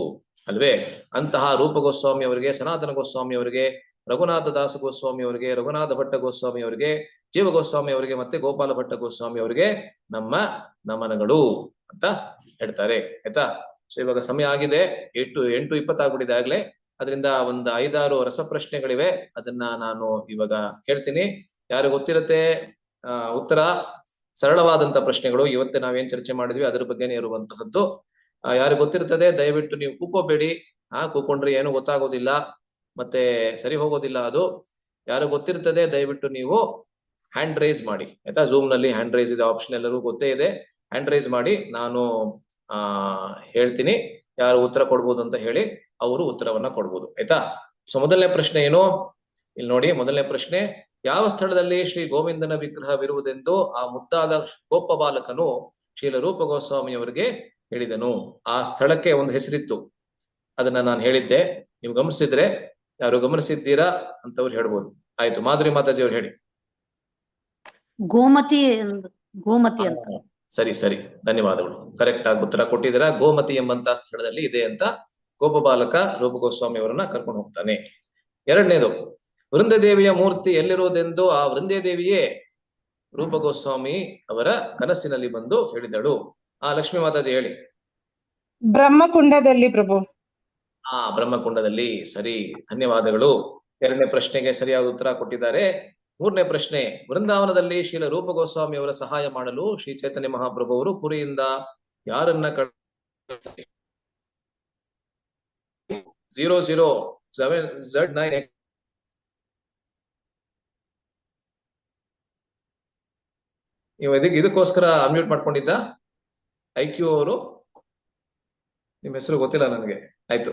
ಅಲ್ವೇ. ಅಂತಹ ರೂಪ ಗೋಸ್ವಾಮಿ ಅವರಿಗೆ, ಸನಾತನ ಗೋಸ್ವಾಮಿ ಅವರಿಗೆ, ರಘುನಾಥ ದಾಸ ಗೋಸ್ವಾಮಿ ಅವರಿಗೆ, ರಘುನಾಥ ಭಟ್ಟ ಗೋಸ್ವಾಮಿ ಅವರಿಗೆ, ಜೀವ ಗೋಸ್ವಾಮಿ ಅವರಿಗೆ, ಮತ್ತೆ ಗೋಪಾಲ ಭಟ್ಟ ಗೋಸ್ವಾಮಿ ಅವರಿಗೆ ನಮ್ಮ ನಮನಗಳು ಅಂತ ಹೇಳ್ತಾರೆ. ಆಯ್ತಾ. ಸೊ ಇವಾಗ ಸಮಯ ಆಗಿದೆ, 8:20 ಆಗ್ಬಿಟ್ಟಿದೆ ಆಗ್ಲೇ. ಅದರಿಂದ ಒಂದು 5-6 ರಸಪ್ರಶ್ನೆಗಳಿವೆ, ಅದನ್ನ ನಾನು ಇವಾಗ ಕೇಳ್ತೀನಿ. ಯಾರು ಗೊತ್ತಿರುತ್ತೆ ಉತ್ತರ. ಸರಳವಾದಂತ ಪ್ರಶ್ನೆಗಳು. ಇವತ್ತೇ ನಾವೇನ್ ಚರ್ಚೆ ಮಾಡಿದ್ವಿ ಅದ್ರ ಬಗ್ಗೆನೇ ಇರುವಂತಹದ್ದು. ಯಾರು ಗೊತ್ತಿರ್ತದೆ ದಯವಿಟ್ಟು ನೀವು ಕೂಕೋಬೇಡಿ. ಕೂಕೊಂಡ್ರೆ ಏನು ಗೊತ್ತಾಗೋದಿಲ್ಲ, ಮತ್ತೆ ಸರಿ ಹೋಗೋದಿಲ್ಲ ಅದು. ಯಾರು ಗೊತ್ತಿರ್ತದೆ ದಯವಿಟ್ಟು ನೀವು ಹ್ಯಾಂಡ್ ರೈಸ್ ಮಾಡಿ. ಆಯ್ತಾ. ಝೂಮ್ ನಲ್ಲಿ ಹ್ಯಾಂಡ್ ರೈಸ್ ಇದೆ ಆಪ್ಷನ್, ಎಲ್ಲರೂ ಗೊತ್ತೇ ಇದೆ. ಹ್ಯಾಂಡ್ ರೈಸ್ ಮಾಡಿ, ನಾನು ಹೇಳ್ತೀನಿ ಯಾರು ಉತ್ತರ ಕೊಡ್ಬೋದು ಅಂತ ಹೇಳಿ, ಅವರು ಉತ್ತರವನ್ನ ಕೊಡ್ಬೋದು. ಆಯ್ತಾ. ಸೊ ಮೊದಲನೇ ಪ್ರಶ್ನೆ ಏನು, ಇಲ್ಲಿ ನೋಡಿ. ಮೊದಲನೇ ಪ್ರಶ್ನೆ, ಯಾವ ಸ್ಥಳದಲ್ಲಿ ಶ್ರೀ ಗೋವಿಂದನ ವಿಗ್ರಹವಿರುವುದೆಂದು ಆ ಮುದ್ದಾದ ಗೋಪ ಬಾಲಕನು ಶ್ರೀಲ ರೂಪ ಗೋಸ್ವಾಮಿ ಅವರಿಗೆ ಹೇಳಿದನು? ಆ ಸ್ಥಳಕ್ಕೆ ಒಂದು ಹೆಸರಿತ್ತು, ಅದನ್ನ ನಾನು ಹೇಳಿದ್ದೆ. ನೀವು ಗಮನಿಸಿದ್ರೆ, ಯಾರು ಗಮನಿಸಿದ್ದೀರಾ ಅಂತವ್ರು ಹೇಳ್ಬೋದು. ಆಯ್ತು, ಮಾಧುರಿ ಮಾತಾಜಿ ಅವ್ರು ಹೇಳಿ. ಗೋಮತಿ ಅಂತ. ಸರಿ, ಧನ್ಯವಾದಗಳು. ಕರೆಕ್ಟ್ ಆಗಿ ಉತ್ತರ ಕೊಟ್ಟಿದ್ದೀರಾ. ಗೋಮತಿ ಎಂಬಂತ ಸ್ಥಳದಲ್ಲಿ ಇದೆ ಅಂತ ಗೋಪ ಬಾಲಕ ರೂಪ ಗೋಸ್ವಾಮಿ ಅವರನ್ನ ಕರ್ಕೊಂಡು ಹೋಗ್ತಾನೆ. ಎರಡನೇದು, ವೃಂದದೇವಿಯ ಮೂರ್ತಿ ಎಲ್ಲಿರುವುದೆಂದು ಆ ವೃಂದದೇವಿಯೇ ರೂಪ ಗೋಸ್ವಾಮಿ ಅವರ ಕನಸಿನಲ್ಲಿ ಬಂದು ಹೇಳಿದಳು? ಲಕ್ಷ್ಮೀ ಮಾತಾಜಿ ಹೇಳಿ. ಬ್ರಹ್ಮಕುಂಡದಲ್ಲಿ ಪ್ರಭು. ಬ್ರಹ್ಮಕುಂಡದಲ್ಲಿ. ಸರಿ, ಧನ್ಯವಾದಗಳು. ಎರಡನೇ ಪ್ರಶ್ನೆಗೆ ಸರಿಯಾದ ಉತ್ತರ ಕೊಟ್ಟಿದ್ದಾರೆ. ಮೂರನೇ ಪ್ರಶ್ನೆ, ವೃಂದಾವನದಲ್ಲಿ ಶ್ರೀಲ ರೂಪ ಗೋಸ್ವಾಮಿ ಅವರ ಸಹಾಯ ಮಾಡಲು ಶ್ರೀ ಚೈತನ್ಯ ಮಹಾಪ್ರಭು ಅವರು ಪುರಿಯಿಂದ ಯಾರನ್ನ 007Z9 ಇದಕ್ಕೋಸ್ಕರ ಅನ್ಮ್ಯೂಟ್ ಮಾಡ್ಕೊಂಡಿದ್ದ IQ ಅವರು? ನಿಮ್ ಹೆಸರು ಗೊತ್ತಿಲ್ಲ ನನಗೆ. ಆಯ್ತು,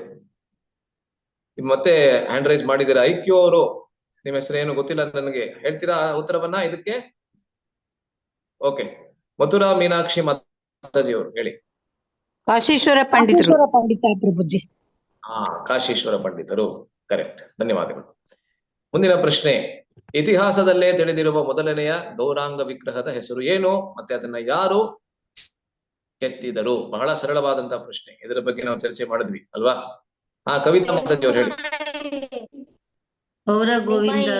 ಮತ್ತೆ ಹ್ಯಾಂಡ್ ರೈಸ್ ಮಾಡಿದ್ದೀರಾ. IQ ಅವರು, ನಿಮ್ ಹೆಸರು ಏನು ಗೊತ್ತಿಲ್ಲ ನನಗೆ, ಹೇಳ್ತೀರಾ ಉತ್ತರವನ್ನ ಇದಕ್ಕೆ? ಓಕೆ, ಮಥುರಾ ಮೀನಾಕ್ಷಿ ಮಾತಾಜಿ ಅವರು ಹೇಳಿ. ಕಾಶೀಶ್ವರ ಪಂಡಿತ ಪ್ರಭುಜಿ. ಕಾಶೀಶ್ವರ ಪಂಡಿತರು. ಕರೆಕ್ಟ್, ಧನ್ಯವಾದಗಳು. ಮುಂದಿನ ಪ್ರಶ್ನೆ, ಇತಿಹಾಸದಲ್ಲೇ ತಿಳಿದಿರುವ ಮೊದಲನೆಯ ಗೌರಾಂಗ ವಿಗ್ರಹದ ಹೆಸರು ಏನು, ಮತ್ತೆ ಅದನ್ನ ಯಾರು ಕೆತ್ತಿದರು? ಬಹಳ ಸರಳವಾದಂತಹ ಪ್ರಶ್ನೆ, ಇದರ ಬಗ್ಗೆ ನಾವು ಚರ್ಚೆ ಮಾಡಿದ್ವಿ ಅಲ್ವಾ. ಕವಿತಾ ಮಾತಾಜಿ ಅವ್ರು ಹೇಳಿ. ಗೌರ ಗೋವಿಂದ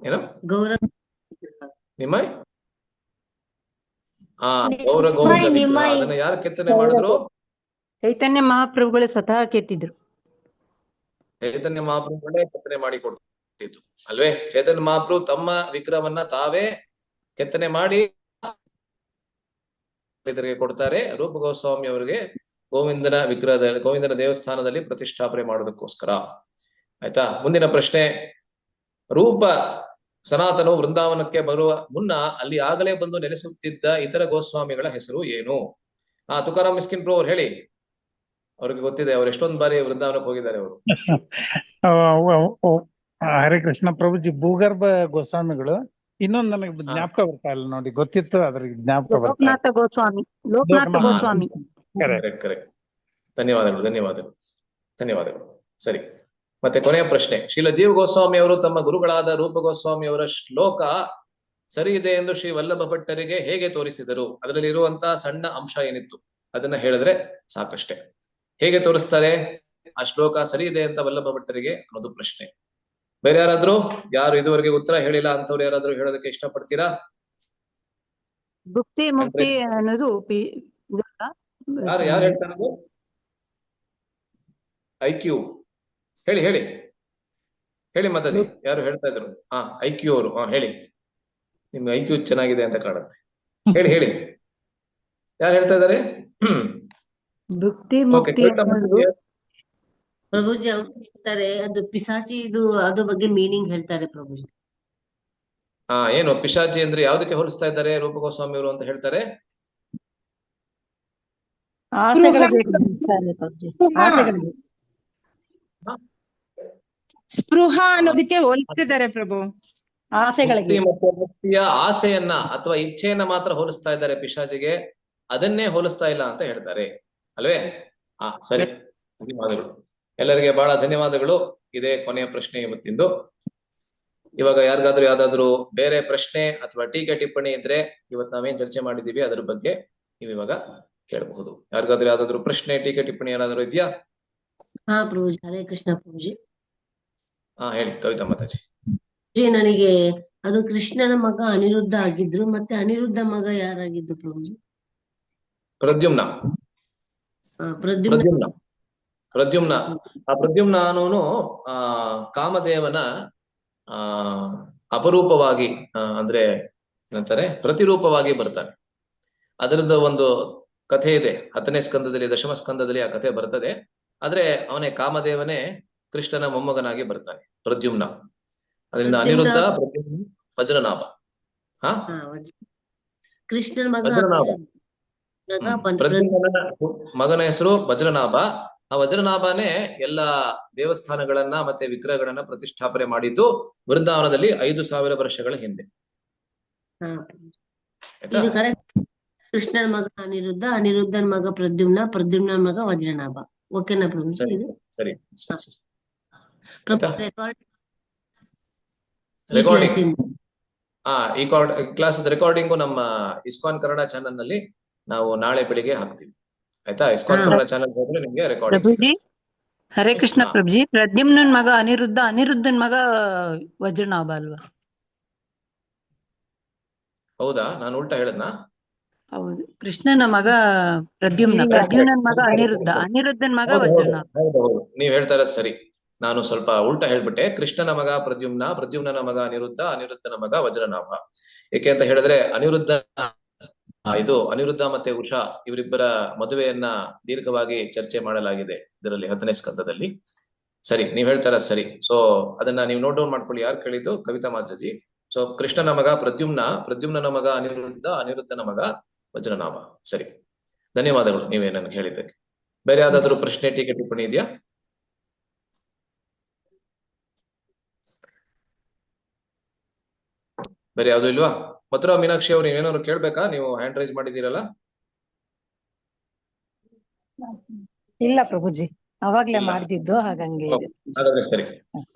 ಏನು ನಿಮ್ಮ ಗೌರ ಗೋವಿಂದ ವಿಗ್ರಹ, ಅದನ್ನ ಯಾರು ಕೆತ್ತನೆ ಮಾಡಿದ್ರು? ಚೈತನ್ಯ ಮಹಾಪ್ರಭುಗಳೇ ಸ್ವತಃ ಕೆತ್ತಿದ್ರು. ಚೈತನ್ಯ ಮಹಾಪ್ರಭುಗಳೇ ಕೆತ್ತನೆ ಮಾಡಿ ಕೊಡ್ತಿತ್ತು ಅಲ್ವೇ. ಚೈತನ್ಯ ಮಹಾಪ್ರಭು ತಮ್ಮ ವಿಗ್ರಹವನ್ನ ತಾವೇ ಕೆತ್ತನೆ ಮಾಡಿ ಕೊಡ್ತಾರೆ. ರೂಪ ಗೋಸ್ವಾಮಿ ಅವರಿಗೆ ಗೋವಿಂದನ ದೇವಸ್ಥಾನದಲ್ಲಿ ಪ್ರತಿಷ್ಠಾಪನೆ ಮಾಡೋದಕ್ಕೋಸ್ಕರ. ಆಯ್ತಾ. ಮುಂದಿನ ಪ್ರಶ್ನೆ, ರೂಪ ಸನಾತನವು ವೃಂದಾವನಕ್ಕೆ ಬರುವ ಮುನ್ನ ಅಲ್ಲಿ ಆಗಲೇ ಬಂದು ನೆಲೆಸುತ್ತಿದ್ದ ಇತರ ಗೋಸ್ವಾಮಿಗಳ ಹೆಸರು ಏನು? ತುಕಾರಾಮ್ ಮಿಸ್ಕಿನ್ ಪ್ರಭು ಅವ್ರು ಹೇಳಿ. ಅವ್ರಿಗೆ ಗೊತ್ತಿದೆ, ಅವ್ರು ಎಷ್ಟೊಂದು ಬಾರಿ ವೃಂದಾವನಕ್ಕೆ ಹೋಗಿದ್ದಾರೆ ಅವರು. ಹರೇ ಕೃಷ್ಣ ಪ್ರಭುಜಿ, ಭೂಗರ್ಭ ಗೋಸ್ವಾಮಿಗಳು. ಇನ್ನೊಂದು ನನಗೆ ಜ್ಞಾಪಕ ಬರ್ತಾ ಇಲ್ಲ ನೋಡಿ, ಗೊತ್ತಿತ್ತು ಅದ್ರಿಗೆ ಜ್ಞಾಪಕ ಬರ್ತಾ. ಲೋಕನಾಥ ಗೋಸ್ವಾಮಿ. ಕರೆಕ್ಟ್. ಧನ್ಯವಾದಗಳು. ಸರಿ, ಮತ್ತೆ ಕೊನೆಯ ಪ್ರಶ್ನೆ, ಶ್ರೀಲ ಜೀವ ಗೋಸ್ವಾಮಿ ಅವರು ತಮ್ಮ ಗುರುಗಳಾದ ರೂಪ ಗೋಸ್ವಾಮಿ ಅವರ ಶ್ಲೋಕ ಸರಿ ಇದೆ ಎಂದು ಶ್ರೀ ವಲ್ಲಭ ಭಟ್ಟರಿಗೆ ಹೇಗೆ ತೋರಿಸಿದರು? ಅದರಲ್ಲಿ ಇರುವಂತಹ ಸಣ್ಣ ಅಂಶ ಏನಿತ್ತು ಅದನ್ನ ಹೇಳಿದ್ರೆ ಸಾಕಷ್ಟೇ. ಹೇಗೆ ತೋರಿಸ್ತಾರೆ ಆ ಶ್ಲೋಕ ಸರಿ ಇದೆ ಅಂತ ವಲ್ಲಭ ಭಟ್ಟರಿಗೆ ಅನ್ನೋದು ಪ್ರಶ್ನೆ. ಬೇರೆ ಯಾರು ಇದುವರೆಗೆ ಉತ್ತರ ಹೇಳಿಲ್ಲ ಅಂತವ್ರು ಯಾರಾದ್ರೂ ಹೇಳೋದಕ್ಕೆ ಇಷ್ಟಪಡ್ತೀರಾ? ಭುಕ್ತಿ ಮುಕ್ತಿ ಅನ್ನೋದು ಯಾರು ಹೇಳ್ತಾರೆ? IQ ಹೇಳಿ ಹೇಳಿ ಹೇಳಿ ಮಾತಾಜಿ, ಯಾರು ಹೇಳ್ತಾ ಇದ್ರು? IQ ಅವರು. ಹೇಳಿ, ನಿಮ್ಗೆ IQ ಚೆನ್ನಾಗಿದೆ ಅಂತ ಕಾಣುತ್ತೆ. ಹೇಳಿ ಹೇಳಿ, ಯಾರು ಹೇಳ್ತಾ ಇದ್ದಾರೆ? ಭುಕ್ತಿ ಓಕೆ, ಮುಕ್ತಿ ಅನ್ನೋದು ಪ್ರಭುಜಿ ಅವ್ರು ಹೇಳ್ತಾರೆ, ಅದು ಪಿಶಾಚಿ ಇದು ಅದ್ರ ಬಗ್ಗೆ ಮೀನಿಂಗ್ ಹೇಳ್ತಾರೆ ಪ್ರಭುಜಿ. ಏನು ಪಿಶಾಚಿ ಅಂದ್ರೆ ಯಾವ್ದಕ್ಕೆ ಹೋಲಿಸ್ತಾ ಇದ್ದಾರೆ ರೂಪ ಗೋಸ್ವಾಮಿ ಅವರು ಅಂತ ಹೇಳ್ತಾರೆ? ಆಸೆಗಳಿಗೆ ಹೋಲಿಸ್ತಾರೆ ಪ್ರಭುಜಿ. ಆಸೆಗಳಿಗೆ ಸ್ಪೃಹ ಅನ್ನೋದಕ್ಕೆ ಹೋಲಿಸ್ತಿದ್ದಾರೆ ಪ್ರಭು. ಮುಕ್ತಿ ಆಸೆಗಳಿಗೆ ಮತ್ತು ಮುಕ್ತಿಯ ಆಸೆಯನ್ನ ಅಥವಾ ಇಚ್ಛೆಯನ್ನ ಮಾತ್ರ ಹೋಲಿಸ್ತಾ ಇದ್ದಾರೆ ಪಿಶಾಚಿಗೆ, ಅದನ್ನೇ ಹೋಲಿಸ್ತಾ ಇಲ್ಲ ಅಂತ ಹೇಳ್ತಾರೆ ಅಲ್ವೇ? ಸರಿ, ಧನ್ಯವಾದಗಳು ಎಲ್ಲರಿಗೆ, ಬಹಳ ಧನ್ಯವಾದಗಳು. ಇದೇ ಕೊನೆಯ ಪ್ರಶ್ನೆ ಇವತ್ತಿಂದು. ಇವಾಗ ಯಾರಿಗಾದ್ರೂ ಯಾವ್ದಾದ್ರು ಬೇರೆ ಪ್ರಶ್ನೆ ಅಥವಾ ಟೀಕೆ ಟಿಪ್ಪಣಿ ಇದ್ರೆ ಇವತ್ತು ನಾವೇನ್ ಚರ್ಚೆ ಮಾಡಿದೀವಿ ಅದ್ರ ಬಗ್ಗೆ ನೀವು ಇವಾಗ ಕೇಳಬಹುದು. ಯಾರಿಗಾದ್ರೂ ಯಾವ್ದಾದ್ರು ಪ್ರಶ್ನೆ ಟೀಕೆ ಟಿಪ್ಪಣಿ ಏನಾದ್ರು ಇದೆಯಾ? ಪ್ರಭುಜಿ, ಹರೇ ಕೃಷ್ಣ ಪ್ರಭುಜಿ. ಹೇಳಿ ಕವಿತಾ ಮಾತಾಜಿ. ನನಗೆ ಅದು ಕೃಷ್ಣನ ಮಗ ಅನಿರುದ್ಧ ಆಗಿದ್ರು, ಮತ್ತೆ ಅನಿರುದ್ಧ ಮಗ ಯಾರಾಗಿದ್ದು ಪ್ರಭುಜಿ? ಪ್ರದ್ಯುಮ್ನ. ಪ್ರದ್ಯುಮ್ನ. ಪ್ರದ್ಯುಮ್ನ ಆ ಪ್ರದ್ಯುಮ್ನ ಅನ್ನೋನು ಕಾಮದೇವನ ಅಪರೂಪವಾಗಿ ಅಂದ್ರೆ ಏನಂತಾರೆ ಪ್ರತಿರೂಪವಾಗಿ ಬರ್ತಾನೆ. ಅದರದ ಒಂದು ಕಥೆ ಇದೆ 10ನೇ ಸ್ಕಂದದಲ್ಲಿ, ದಶಮ ಸ್ಕಂದದಲ್ಲಿ ಆ ಕಥೆ ಬರ್ತದೆ. ಆದ್ರೆ ಅವನೇ ಕಾಮದೇವನೇ ಕೃಷ್ಣನ ಮೊಮ್ಮಗನಾಗಿ ಬರ್ತಾನೆ ಪ್ರದ್ಯುಮ್ನ. ಅದರಿಂದ ಅನಿರುದ್ಧ, ಪ್ರದ್ಯುಮ್ನ, ವಜ್ರನಾಭ. ಕೃಷ್ಣನ ಮಗ ಪ್ರದ್ಯುಮ್ನ ಮಗನ ಹೆಸರು ವಜ್ರನಾಭ. ಆ ವಜ್ರನಾಭನೇ ಎಲ್ಲಾ ದೇವಸ್ಥಾನಗಳನ್ನ ಮತ್ತೆ ವಿಗ್ರಹಗಳನ್ನ ಪ್ರತಿಷ್ಠಾಪನೆ ಮಾಡಿದ್ದು ವೃಂದಾವನದಲ್ಲಿ 5000 ವರ್ಷಗಳ ಹಿಂದೆ. ಕೃಷ್ಣನ ಮಗ ಅನಿರುದ್ಧ, ಅನಿರುದ್ಧನ ಮಗ ಪ್ರದ್ಯುಮ್ನ, ಪ್ರದ್ಯುಮ್ನ ಮಗ ವಜ್ರನಾಭ. ಓಕೆನಾ ಪ್ರಭು? ಸರಿ. ರೆಕಾರ್ಡಿಂಗ್ ಈ ಕ್ಲಾಸ್ ರೆಕಾರ್ಡಿಂಗು ನಮ್ಮ ಇಸ್ಕಾನ್ ಕನ್ನಡ ಚಾನೆಲ್ ನಲ್ಲಿ ನಾವು ನಾಳೆ ಬೆಳಿಗ್ಗೆ ಹಾಕ್ತೀವಿ, ಆಯ್ತಾ? ಇಸ್ಕಾನ್ ಕನ್ನಡ ಚಾನೆಲ್ ಹೋದ್ರೆ ನಿಮ್ಗೆ ರೆಕಾರ್ಡಿಂಗ್. ಪ್ರಭುಜಿ, ಹರೇ ಕೃಷ್ಣ ಪ್ರಭುಜಿ. ಪ್ರದ್ಯುಮ್ನನ್ ಮಗ ಅನಿರುದ್ಧ, ಅನಿರುದ್ಧನ್ ಮಗ ವಜ್ರನಾಭ ಅಲ್ವಾ? ಹೌದಾ? ನಾನು ಉಲ್ಟಾ ಹೇಳದ್ನಾ? ಹೌದು, ಕೃಷ್ಣನ ಮಗ ಪ್ರದ್ಯುಮ್ನ, ಪ್ರದ್ಯುಮ್ನನ್ ಮಗ ಅನಿರುದ್ಧ, ಅನಿರುದ್ಧನ್ ಮಗ ವಜ್ರನಾಭ. ಹೌದು, ನೀವ್ ಹೇಳ್ತಾ ಇರೋದು ಸರಿ. ನಾನು ಸ್ವಲ್ಪ ಉಲ್ಟಾ ಹೇಳ್ಬಿಟ್ಟೆ. ಕೃಷ್ಣನ ಮಗ ಪ್ರದ್ಯುಮ್ನ, ಪ್ರದ್ಯುಮ್ನನ ಮಗ ಅನಿರುದ್ಧ, ಅನಿರುದ್ಧನ ಮಗ ವಜ್ರನಾಭ. ಏಕೆ ಅಂತ ಹೇಳಿದ್ರೆ ಅನಿರುದ್ಧ ಮತ್ತೆ ಉಷಾ ಇವರಿಬ್ಬರ ಮದುವೆಯನ್ನ ದೀರ್ಘವಾಗಿ ಚರ್ಚೆ ಮಾಡಲಾಗಿದೆ ಇದರಲ್ಲಿ 10ನೇ ಸ್ಕಂದದಲ್ಲಿ. ಸರಿ, ನೀವ್ ಹೇಳ್ತಾರ ಸರಿ. ಸೊ ಅದನ್ನ ನೀವು ನೋಟ್ ಡೌನ್ ಮಾಡ್ಕೊಳ್ಳಿ. ಯಾರು ಕೇಳಿದ್ದು? ಕವಿತಾ ಮಾತಾಜಿ. ಸೊ ಕೃಷ್ಣನ ಮಗ ಪ್ರದ್ಯುಮ್ನ, ಪ್ರದ್ಯುಮ್ನನ ಮಗ ಅನಿರುದ್ಧ, ಅನಿರುದ್ಧನ ಮಗ ವಜ್ರನಾಭ. ಸರಿ, ಧನ್ಯವಾದಗಳು ನೀವೇ ನನ್ಗೆ ಹೇಳಿದ್ದಕ್ಕೆ. ಬೇರೆ ಯಾವ್ದಾದ್ರು ಪ್ರಶ್ನೆ ಟೀಕೆ ಟಿಪ್ಪಣಿ ಇದೆಯಾ? ಬೇರೆ ಯಾವ್ದು ಇಲ್ವಾ? ಮಥುರಾ ಮೀನಾಕ್ಷಿ ಅವ್ರು ಏನಾದ್ರು ಕೇಳ್ಬೇಕಾ? ನೀವು ಹ್ಯಾಂಡ್ ರೈಸ್ ಮಾಡಿದೀರಲ್ಲ. ಇಲ್ಲ ಪ್ರಭುಜಿ, ಅವಾಗ್ಲೇ ಮಾಡ್ತಿದ್ದು, ಹಾಗಂಗೆ ಇದೆ. ಹಾಗಾದ್ರೆ ಸರಿ.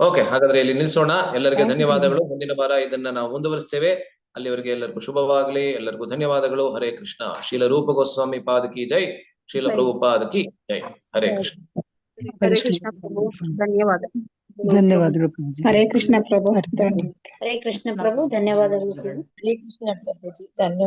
ಓಕೆ, ಹಾಗಾದ್ರೆ ಇಲ್ಲಿ ನಿಲ್ಸೋಣ. ಎಲ್ಲರಿಗೆ ಧನ್ಯವಾದಗಳು. ಮುಂದಿನ ವಾರ ಇದನ್ನ ನಾವು ಮುಂದುವರಿಸ್ತೇವೆ. ಅಲ್ಲಿವರೆಗೆ ಎಲ್ಲರಿಗೂ ಶುಭವಾಗ್ಲಿ. ಎಲ್ಲರಿಗೂ ಧನ್ಯವಾದಗಳು. ಹರೇ ಕೃಷ್ಣ. ಶ್ರೀಲ ರೂಪ ಗೋಸ್ವಾಮಿ ಪಾದ ಕಿ ಜೈ, ಶ್ರೀಲ ಪ್ರಭುಪಾದ ಕಿ ಜೈ. ಹರೇ ಕೃಷ್ಣ. ಹರೇ ಕೃಷ್ಣ ಪ್ರಭು, ಧನ್ಯವಾದ. ಧನ್ಯವಾದಗಳು ಪ್ರಭುಜಿ. ಹರೇ ಕೃಷ್ಣ ಪ್ರಭು. ಹರೇ ಕೃಷ್ಣ ಪ್ರಭು, ಧನ್ಯವಾದಗಳು. ಹರೇ ಕೃಷ್ಣ ಪ್ರಭುಜಿ, ಧನ್ಯವಾದ.